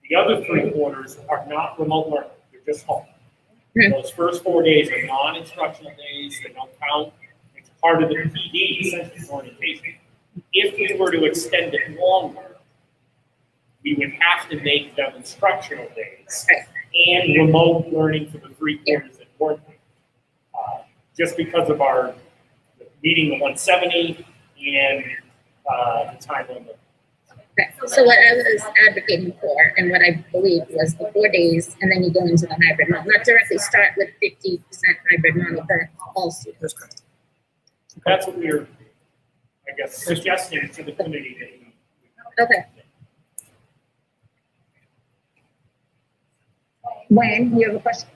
D: the other 3 quarters are not remote learning, they're just home. Those first 4 days are non-instructional days, they don't count. It's part of the PD, census orientation. If we were to extend it longer, we would have to make them instructional days and remote learning for the 3 quarters that weren't. Just because of our meeting the 170 and the time limit.
R: Okay. So what I was advocating for and what I believe was the 4 days and then you go into the hybrid model, not directly start with 50% hybrid model for all students.
D: That's what we're, I guess, suggesting to the committee.
R: Okay.
C: Wayne, you have a question?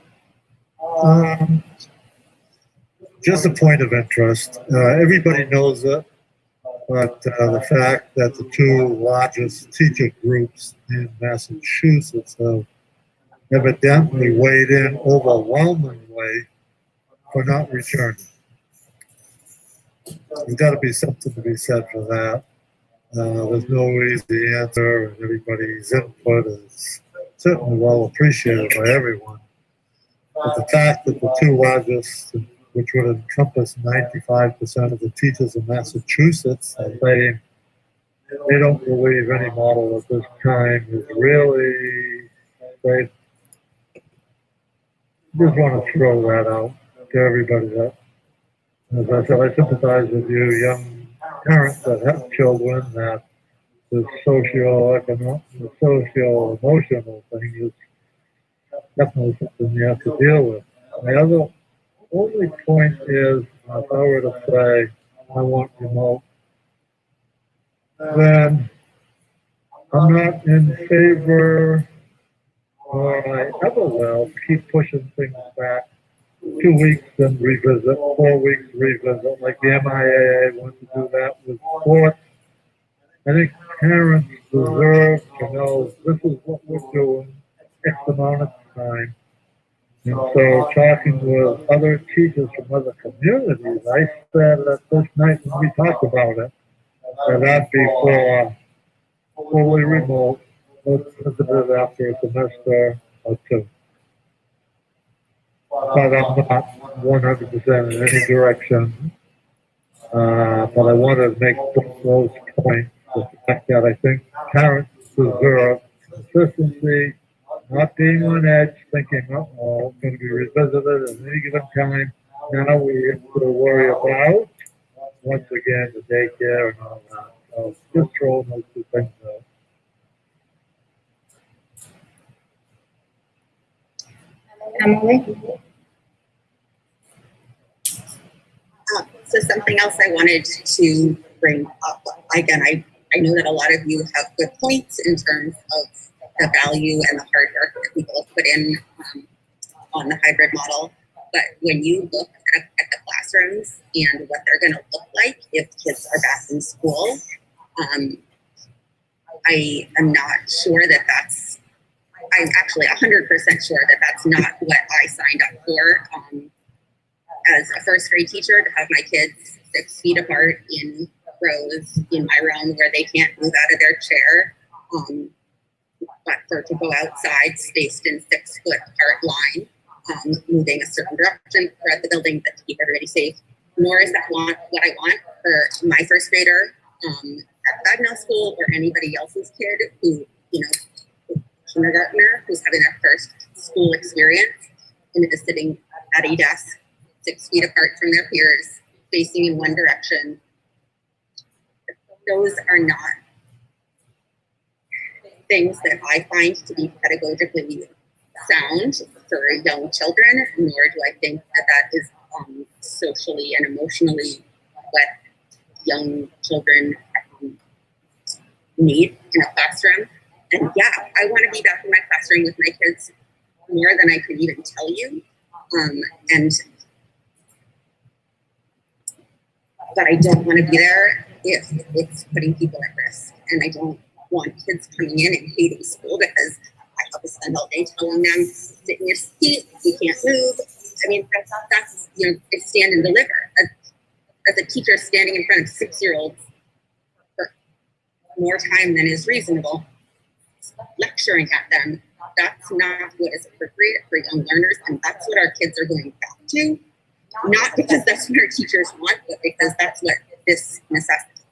S: Just a point of interest. Everybody knows it, but the fact that the 2 largest teacher groups in Massachusetts have evidently weighed in overwhelmingly for not returning. There's got to be something to be said for that. There's no easy answer, and everybody's input is certainly well appreciated by everyone. But the fact that the 2 largest, which would encompass 95% of the teachers in Massachusetts, are saying they don't believe any model at this time is really safe. Just want to throw that out to everybody. That, as I said, I sympathize with you, young parents that have children, that the socio-economic, the socio-emotional thing is definitely something you have to deal with. The other only point is, if I were to say I want remote, then I'm not in favor, or I ever will, keep pushing things back 2 weeks and revisit, 4 weeks revisit, like the MIAA wanted to do that with sports. I think parents deserve to know this is what we're doing, X amount of time. And so talking with other teachers from other communities, I said that this night when we talked about it, that that'd be for fully remote, let's visit it after a semester or 2. But I'm not 100% in any direction. But I want to make both those points. The fact that I think parents deserve consistency, not being on edge, thinking, oh, it's going to be revisited at any given time. Now we have to worry about, once again, the daycare and all that. So just throwing those 2 things out.
C: Emily?
P: So something else I wanted to bring up, again, I know that a lot of you have good points in terms of the value and the hard work that people have put in on the hybrid model. But when you look at the classrooms and what they're going to look like if kids are back in school, I am not sure that that's, I'm actually 100% sure that that's not what I signed up for. As a first grade teacher, to have my kids 6 feet apart in rows in my room where they can't move out of their chair, but for to go outside spaced in 6 foot apart line, moving a certain direction throughout the building, but to keep everybody safe. Nor is that what I want for my first grader at Bagnell School or anybody else's kid who, kindergartner who's having their first school experience and is sitting at a desk 6 feet apart from their peers, facing in one direction. Those are not things that I find to be pedagogically sound for young children, nor do I think that that is socially and emotionally what young children need in a classroom. And yeah, I want to be back in my classroom with my kids more than I could even tell you. But I don't want to be there if it's putting people at risk. And I don't want kids coming in and hating school because I have to spend all day telling them, sit in your seat, you can't move. I mean, that's it's stand and deliver. As a teacher standing in front of 6-year-olds for more time than is reasonable, lecturing at them, that's not what is appropriate for young learners, and that's what our kids are going back to. Not because that's what our teachers want, but because that's what this necessitates.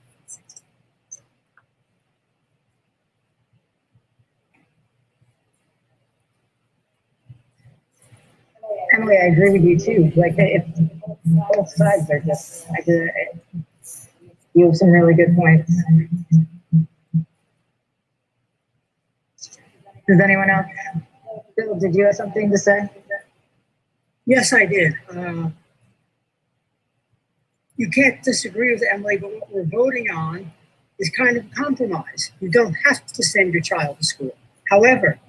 C: Emily, I agree with you too. Like, if both sides are just, you have some really good points. Does anyone else? Bill, did you have something to say?
B: Yes, I did. You can't disagree with Emily, but what we're voting on is kind of a compromise. You don't have to send your child to school. However,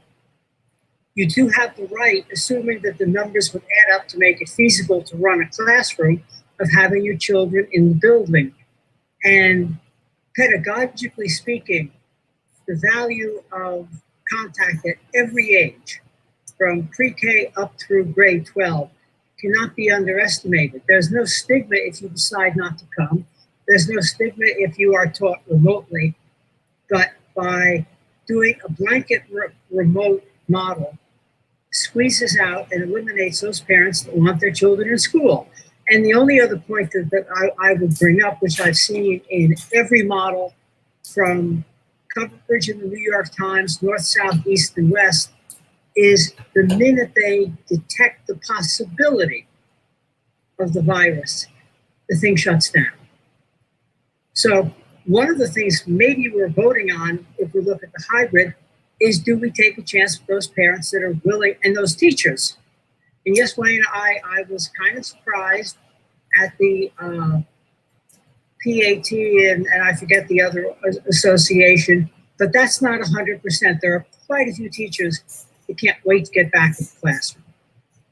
B: you do have the right, assuming that the numbers would add up to make it feasible to run a classroom, of having your children in the building. And pedagogically speaking, the value of contact at every age, from pre-K up through grade 12, cannot be underestimated. There's no stigma if you decide not to come. There's no stigma if you are taught remotely. But by doing a blanket remote model, squeezes out and eliminates those parents that want their children in school. And the only other point that I would bring up, which I've seen in every model from coverage in the New York Times, north, south, east, and west, is the minute they detect the possibility of the virus, the thing shuts down. So one of the things maybe we're voting on, if we look at the hybrid, is do we take a chance with those parents that are willing, and those teachers. And yes, Wayne, I was kind of surprised at the PAT and I forget the other association, but that's not 100%. There are quite a few teachers who can't wait to get back to the classroom.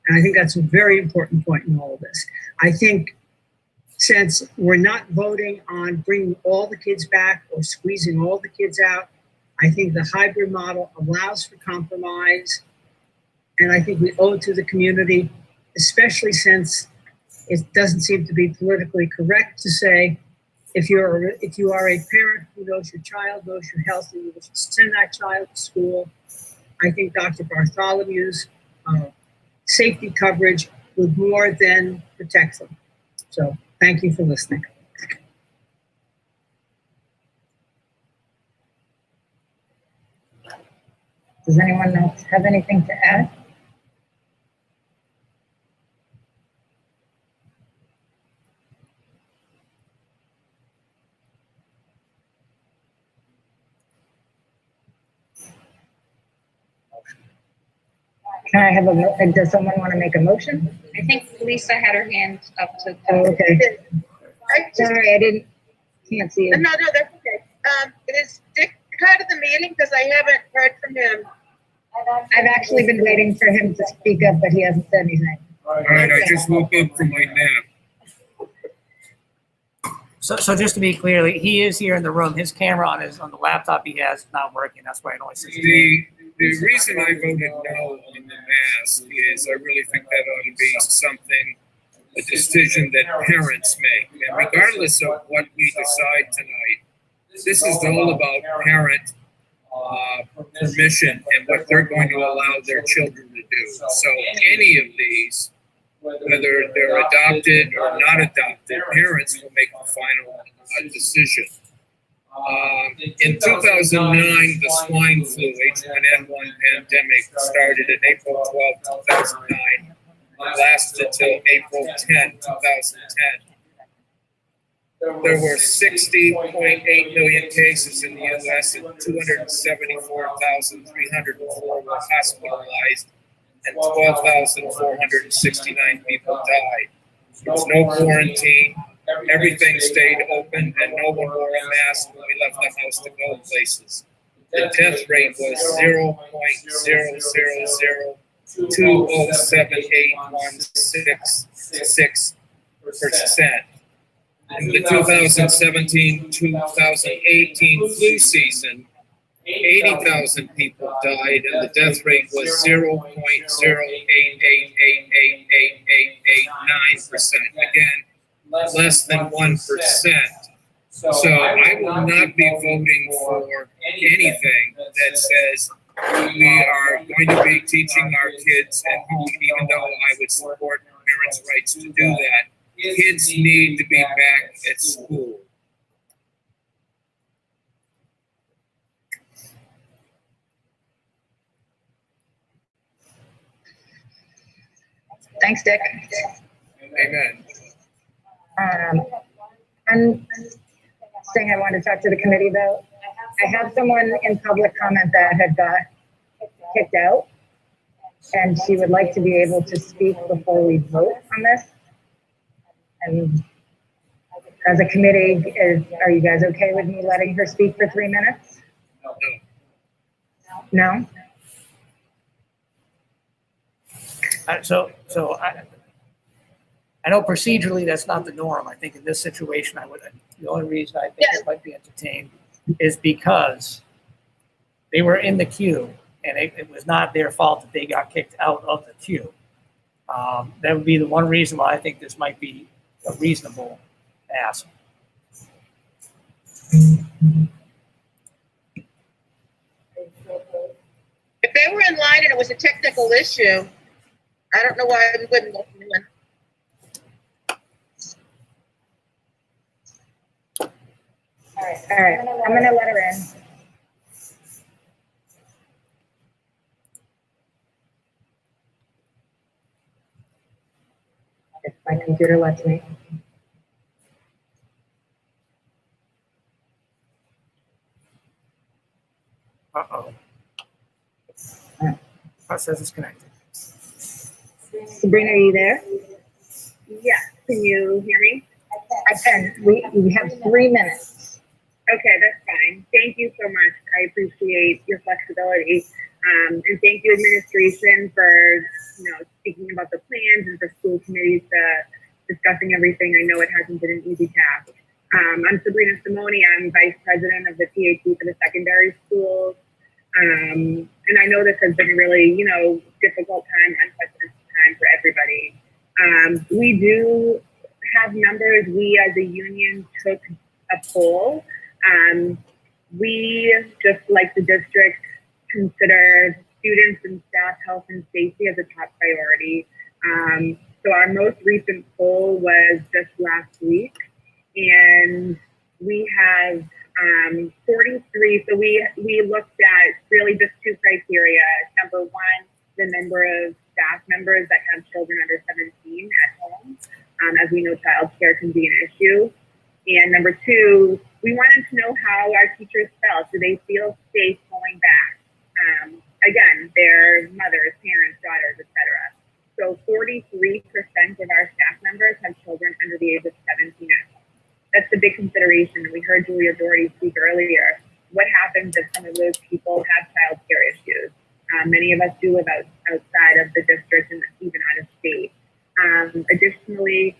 B: And I think that's a very important point in all of this. I think since we're not voting on bringing all the kids back or squeezing all the kids out, I think the hybrid model allows for compromise. And I think we owe it to the community, especially since it doesn't seem to be politically correct to say, if you are a parent who knows your child, knows your health, and you should send that child to school, I think Dr. Bartholomew's safety coverage would more than protect them. So thank you for listening.
C: Does anyone else have anything to add? Can I have does someone want to make a motion?
I: I think Lisa had her hand up to.
C: Oh, okay. Sorry, can't see it.
L: No, that's okay. Is Dick part of the meeting? Because I haven't heard from him.
C: I've actually been waiting for him to speak up, but he hasn't said anything.
T: All right, I just woke up from my nap.
A: So just to be clear, he is here in the room. His camera on the laptop he has not working. That's why I only see.
T: The reason I voted no on the mask is I really think that ought to be something, a decision that parents make. And regardless of what we decide tonight, this is all about parent permission and what they're going to allow their children to do. So any of these, whether they're adopted or not adopted, parents will make the final decision. In 2009, the swine flu H1N1 pandemic started in April 12, 2009, lasted till April 10, 2010. There were 60.8 million cases in the U.S. and 274,304 were hospitalized and 12,469 people died. There was no quarantine. Everything stayed open and no one wore a mask when we left the house to go places. The death rate was 0.000207816%. In the 2017-2018 flu season, 80,000 people died and the death rate was 0.088888889%. Again, less than 1%. So I will not be voting for anything that says we are going to be teaching our kids at home, even though I would support parents' rights to do that. Kids need to be back at school.
C: Thanks, Dick.
T: Amen.
C: I'm saying I want to talk to the committee though. I have someone in public comment that had got kicked out, and she would like to be able to speak before we vote on this. And as a committee, are you guys okay with me letting her speak for 3 minutes? No?
A: So I know procedurally that's not the norm. I think in this situation, the only reason I think it might be entertained is because they were in the queue and it was not their fault that they got kicked out of the queue. That would be the one reason why I think this might be a reasonable ask.
L: If they were in line and it was a technical issue, I don't know why we wouldn't let them in.
C: All right, I'm gonna let her in. If my computer lets me.
A: Uh-oh. It says it's connected.
C: Sabrina, are you there?
L: Yeah, can you hear me?
C: I can. We have 3 minutes.
L: Okay, that's fine. Thank you so much. I appreciate your flexibility. And thank you, administration, for speaking about the plans and for school committees discussing everything. I know it hasn't been an easy task. I'm Sabrina Simone. I'm vice president of the PAT for the secondary schools. And I know this has been a really, difficult time, unprecedented time for everybody. We do have numbers. We as a union took a poll. We, just like the district, consider students and staff health and safety as a top priority. So our most recent poll was just last week, and we have 43. So we looked at really just two criteria. Number one, the number of staff members that have children under 17 at home. As we know, childcare can be an issue. And number two, we wanted to know how our teachers felt. Do they feel safe going back? Again, their mothers, parents, daughters, etc. So 43% of our staff members have children under the age of 17 at home. That's the big consideration. And we heard Julia Doherty speak earlier. What happens if some of those people have childcare issues? Many of us do live outside of the district and even out of state. Additionally,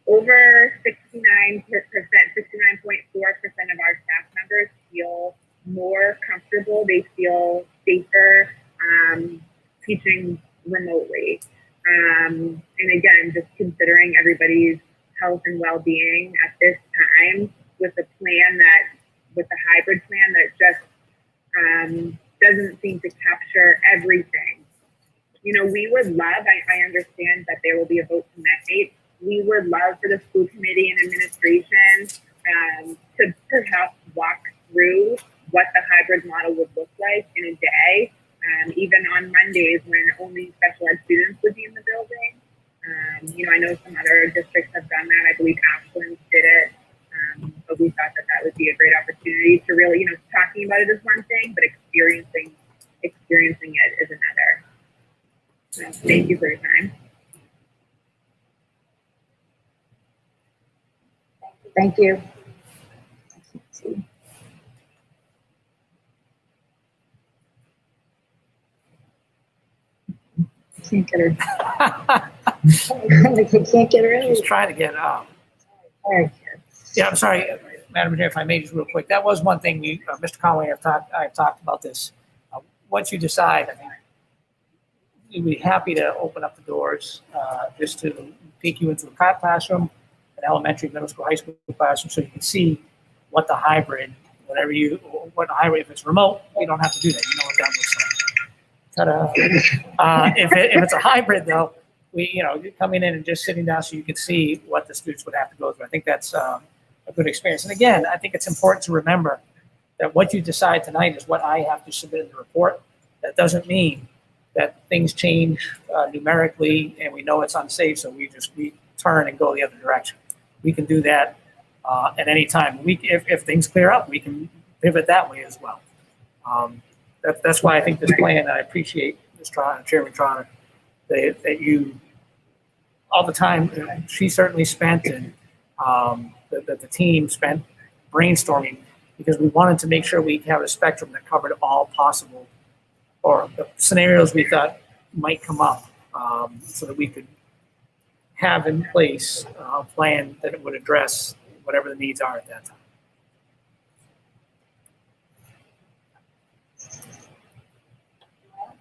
L: over 69.4% of our staff members feel more comfortable. They feel safer teaching remotely. And again, just considering everybody's health and well-being at this time with the hybrid plan that just doesn't seem to capture everything. We would love, I understand that there will be a vote tonight. We would love for the school committee and administration to perhaps walk through what the hybrid model would look like in a day, even on Mondays when only special ed students would be in the building. I know some other districts have done that. I believe Ashland did it. But we thought that would be a great opportunity to really, talking about it is one thing, but experiencing it is another. So thank you for your time.
C: Thank you. Can't get her. Like you can't get her in.
A: She's trying to get up.
C: All right, kids.
A: Yeah, I'm sorry, Madam Chair, if I may just real quick. That was one thing Mr. Conway, I've talked about this. Once you decide, I think we'd be happy to open up the doors just to take you into a classroom, an elementary, middle school, high school classroom, so you can see what the hybrid, if it's remote, we don't have to do that. You know what that looks like. Ta-da. If it's a hybrid though, you're coming in and just sitting down so you can see what the students would have to go through. I think that's a good experience. And again, I think it's important to remember that what you decide tonight is what I have to submit in the report. That doesn't mean that things change numerically and we know it's unsafe, so we turn and go the other direction. We can do that at any time. If things clear up, we can pivot that way as well. That's why I think this plan, I appreciate Chairman Trotter, that you, all the time she certainly spent and that the team spent brainstorming, because we wanted to make sure we have a spectrum that covered all possible or the scenarios we thought might come up, so that we could have in place a plan that would address whatever the needs are at that time.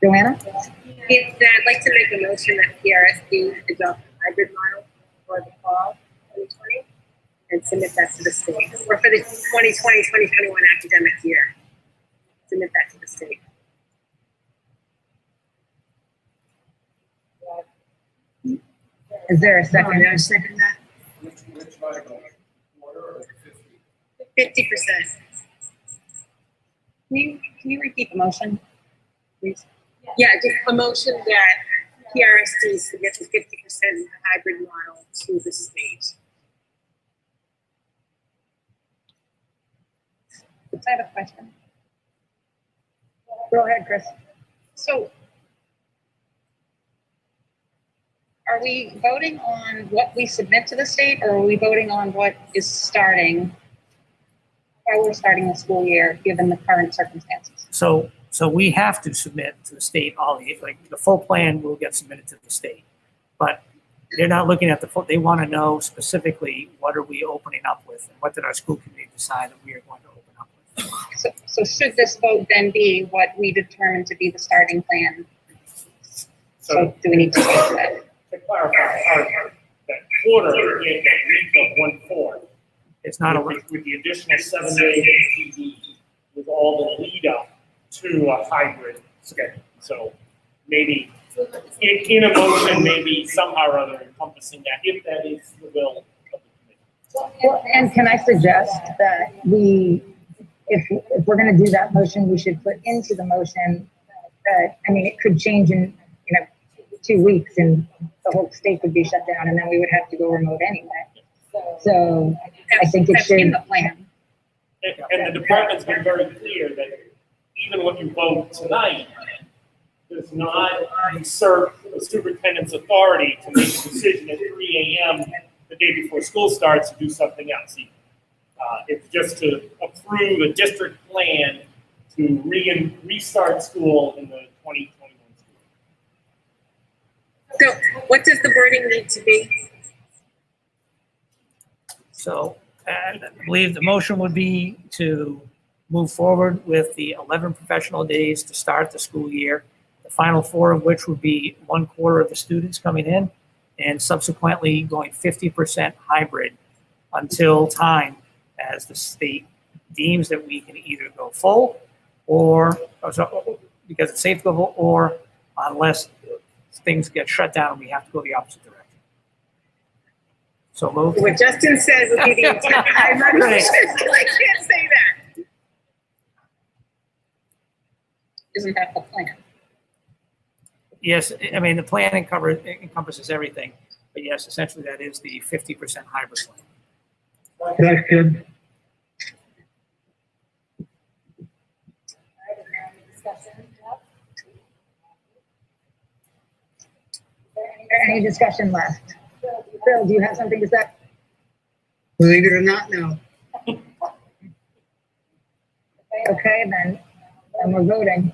C: Joanna?
H: I'd like to make a motion that PRSD adopt a hybrid model for the fall 2020 and submit that to the state, or for the 2020-2021 academic year. Submit that to the state.
C: Is there a second?
B: Can I second that?
K: Which article? Quarter or
H: 50%.
I: Can you repeat the motion, please?
H: Yeah, just a motion that PRSD submit the 50% hybrid model to the state.
I: I have a question.
C: Go ahead, Chris.
I: So are we voting on what we submit to the state, or are we voting on what is starting, how we're starting the school year, given the current circumstances?
A: So we have to submit to the state the full plan will get submitted to the state, but they're not looking at the full. They want to know specifically what are we opening up with, and what did our school committee decide that we are going to open up with.
I: So should this vote then be what we determine to be the starting plan? So do we need to change that?
D: To clarify, that quarter, that week of 1/4.
A: It's not
D: with the additional 7 days of PD with all the lead up to a hybrid schedule. So maybe in a motion, maybe somehow or other encompassing that, if that is the will of the committee.
C: Well, and can I suggest that if we're going to do that motion, we should put into the motion that, it could change in 2 weeks and the whole state would be shut down, and then we would have to go remote anyway. So I think it should.
I: In the plan.
D: And the department's been very clear that even what you vote tonight does not usurp the superintendent's authority to make a decision at 3 a.m. the day before school starts to do something else. It's just to approve a district plan to restart school in the 2021 school.
H: So what does the wording need to be?
A: So I believe the motion would be to move forward with the 11 professional days to start the school year, the final 4 of which would be 1/4 of the students coming in, and subsequently going 50% hybrid until time as the state deems that we can either go full because it's safe to go full, or unless things get shut down and we have to go the opposite direction. So moved.
H: What Justin says would be the intent. I can't say that.
I: Isn't that the plan?
A: Yes, the plan encompasses everything, but yes, essentially that is the 50% hybrid plan.
S: Second.
C: Any discussion left? Phil, do you have something to say?
B: Believe it or not, no.
C: Okay, then we're voting.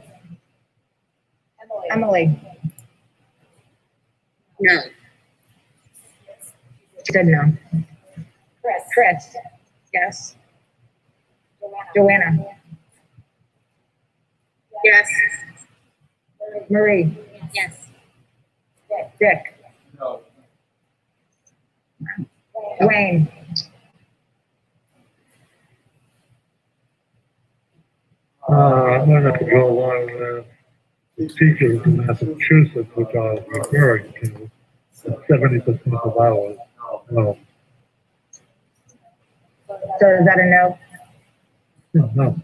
C: Emily?
P: No.
C: She said no. Chris? Yes. Joanna?
L: Yes.
C: Marie?
R: Yes.
C: Dick?
K: No.
C: Wayne?
S: I'm gonna have to go along with the teachers in Massachusetts, which I was referring to, 70% of hours. No,
C: So is that a no?
S: no.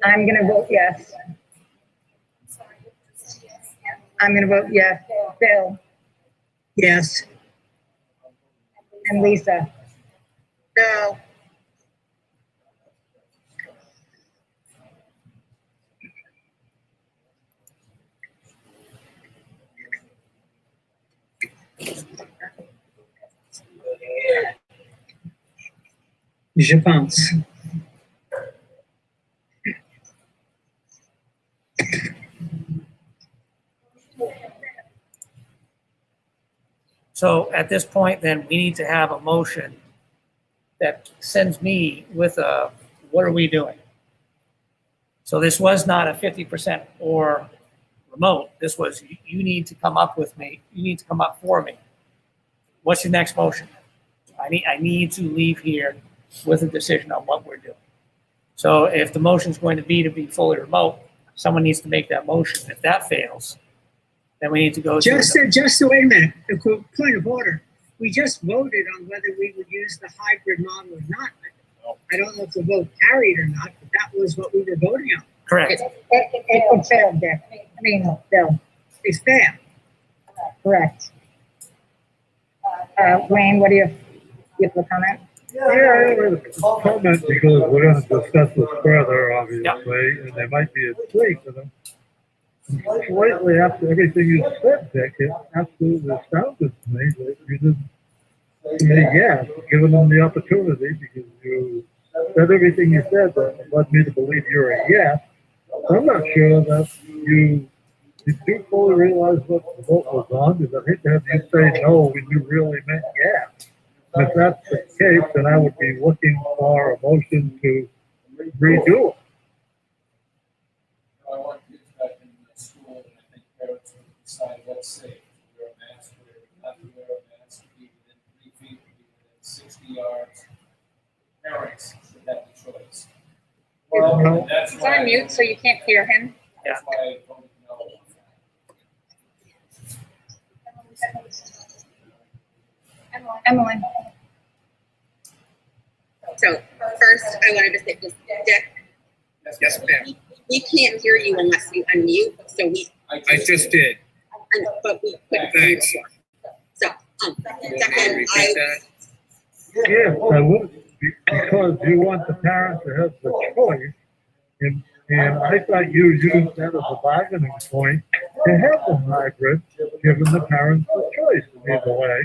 C: I'm gonna vote yes. I'm gonna vote yes. Bill?
B: Yes.
C: And Lisa?
L: No.
B: Je pense.
A: So at this point, then, we need to have a motion that sends me with a, what are we doing? So this was not a 50% or remote. This was, you need to come up with me. You need to come up for me. What's your next motion? I need to leave here with a decision on what we're doing. So if the motion is going to be fully remote, someone needs to make that motion. If that fails, then we need to go
B: Just wait a minute, a point of order. We just voted on whether we would use the hybrid model or not. I don't know if the vote carried or not, but that was what we were voting on.
A: Correct.
C: It failed, Dick. I mean, Bill.
B: It failed.
C: Correct. Wayne, what do you have a comment?
S: Yeah, I have a comment because we're gonna discuss this further, obviously, and there might be a tweak to them. Slightly after everything you said, Dick, it absolutely astounded me that you didn't say yes, given them the opportunity, because you said everything you said that led me to believe you're a yes. I'm not sure that you do fully realize what the vote was on, because I hate to have you say no when you really meant yes. And if that's the case, then I would be looking for a motion to redo it.
K: I want kids back in the school, and I think parents will decide what's safe. To wear a mask, not to wear a mask, to be within 3 feet, to be within 60 yards. Parents should have the choice. And that's
I: He's
K: why
I: on mute, so you can't hear him.
K: That's why I voted no.
I: Emily?
P: So first, I wanted to say, Dick,
T: Yes, ma'am.
P: we can't hear you unless you unmute, so we,
T: I just did.
P: but we couldn't.
T: Thanks.
P: So,
T: Can
P: second,
T: you repeat that?
S: Yes, I would, because you want the parents to have the choice, and I thought you used that as a bargaining point to have the hybrid, giving the parents the choice either way.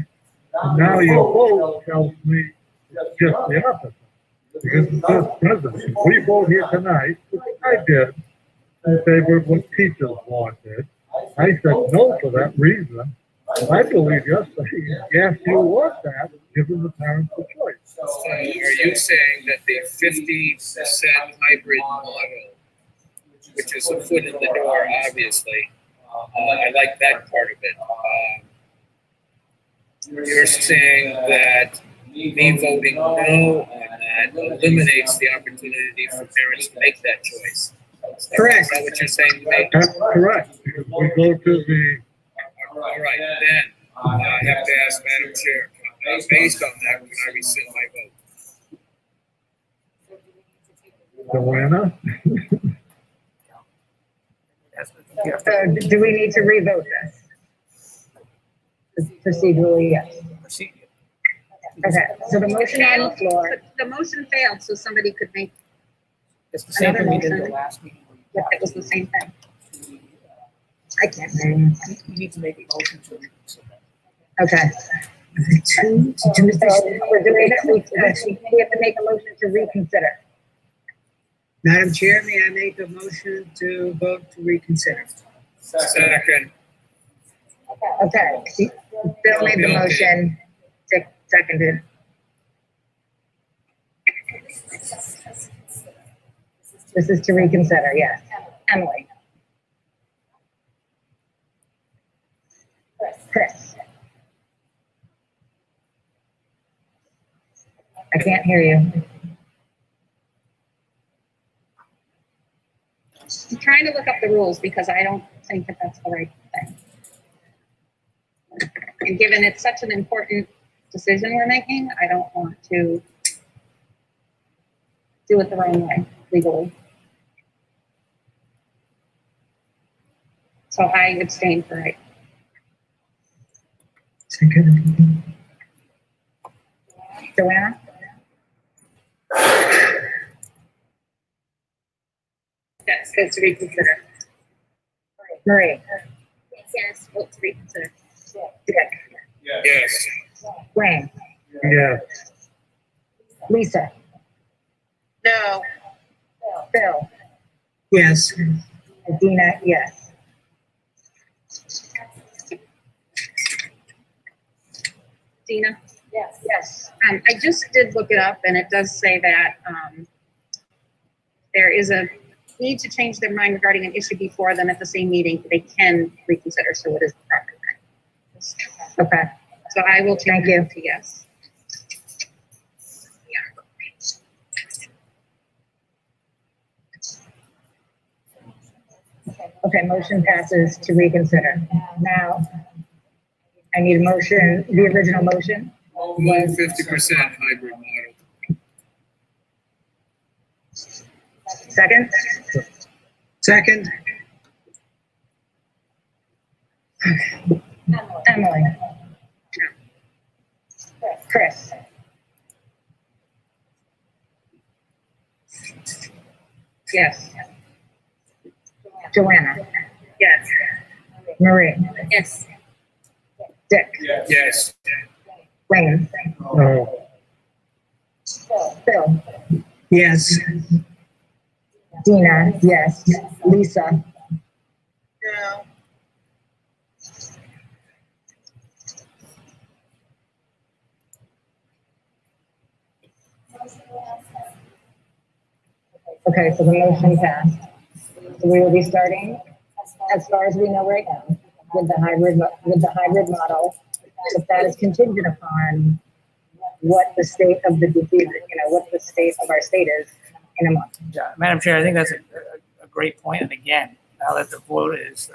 S: And now your vote tells me it's just the opposite. Because it says president, if we vote here tonight, which I did, in favor of what teachers wanted, I said no for that reason. And I believe you're saying, yes, you want that, giving the parents the choice.
T: So are you saying that the 50% hybrid model, which is a foot in the door, obviously, I like that part of it. You're saying that me voting no on that eliminates the opportunity for parents to make that choice.
B: Correct.
T: Is that what you're saying to me?
S: That's correct, because we go to the,
T: All right, then, I have to ask Madam Chair, based on that, can I rescind my vote?
S: Joanna?
C: So do we need to revote this? Procedurally, yes. Okay, so the motion on the floor,
I: The motion failed, so somebody could make,
A: It's the same
I: Another
A: thing we did the
I: motion.
A: last meeting.
I: if it was the same thing.
C: I can't name.
A: You need to make a motion to reconsider.
C: Okay. So we're doing it, we have to make a motion to reconsider.
B: Madam Chair, may I make a motion to vote to reconsider?
T: Second.
C: Okay, Bill made the motion, Dick seconded. This is to reconsider, yes. Emily. Chris. I can't hear you.
I: I'm trying to look up the rules because I don't think that that's the right thing. And given it's such an important decision we're making, I don't want to do it the wrong way legally. So I abstain for right.
C: Joanna?
I: Yes, vote to reconsider.
C: Marie?
R: Yes, vote to reconsider.
C: Dick?
T: Yes.
C: Wayne?
S: Yes.
C: Lisa?
L: No.
C: Bill?
B: Yes.
C: Dina, yes.
I: Dina?
C: Yes. Yes.
I: I just did look it up and it does say that there is a need to change their mind regarding an issue before them at the same meeting. They can reconsider, so it is the proper time.
C: Okay.
I: So I will change it to yes.
C: Okay, motion passes to reconsider. Now, I need a motion, the original motion.
T: Move 50% hybrid model.
C: Second?
B: Second?
C: Emily? Chris?
I: Yes.
C: Joanna?
I: Yes.
C: Marie?
R: Yes.
C: Dick?
T: Yes.
C: Wayne?
S: No.
C: Bill?
B: Yes.
C: Dina? Yes. Lisa?
L: No.
C: Okay, so the motion passed. So we will be starting, as far as we know right now, with the hybrid model. If that is contingent upon what the state of the disease, what the state of our state is in a month.
A: Yeah, Madam Chair, I think that's a great point. And again, now that the vote is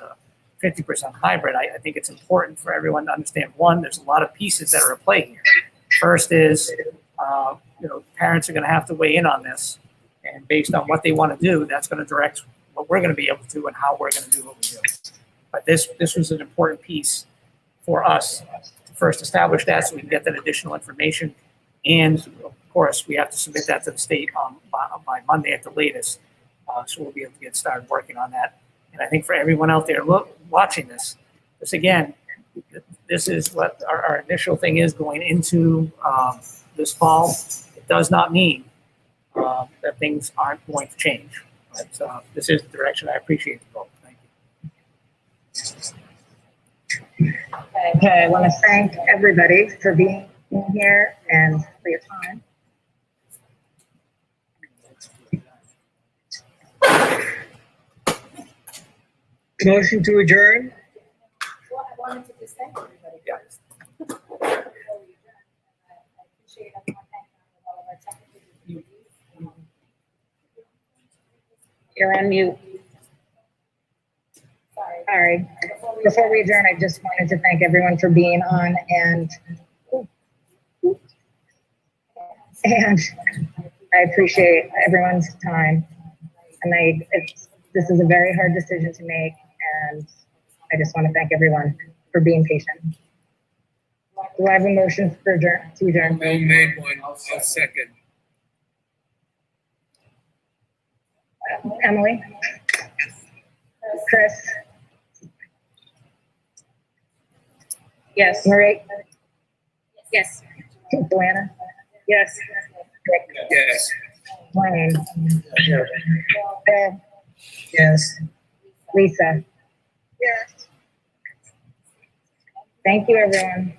A: 50% hybrid, I think it's important for everyone to understand, one, there's a lot of pieces that are at play here. First is, parents are going to have to weigh in on this. And based on what they want to do, that's going to direct what we're going to be able to do and how we're going to do what we do. But this was an important piece for us to first establish that so we can get that additional information. And of course, we have to submit that to the state by Monday at the latest. So we'll be able to get started working on that. And I think for everyone out there watching this again, this is what our initial thing is going into this fall. It does not mean that things aren't going to change. But this is the direction. I appreciate the vote. Thank you.
C: Okay, I want to thank everybody for being here and for your time.
B: Motion to adjourn?
E: Well, I wanted to just thank everybody, guys.
I: You're on mute.
C: Sorry. Before we adjourn, I just wanted to thank everyone for being on and I appreciate everyone's time. And this is a very hard decision to make, and I just want to thank everyone for being patient. Do I have a motion to adjourn?
T: Bill made one. I'll second.
C: Emily? Chris?
I: Yes.
C: Marie?
R: Yes.
C: Joanna?
I: Yes.
T: Yes.
C: Wayne?
S: Yes.
C: Bill?
B: Yes.
C: Lisa?
L: Yes.
C: Thank you, everyone.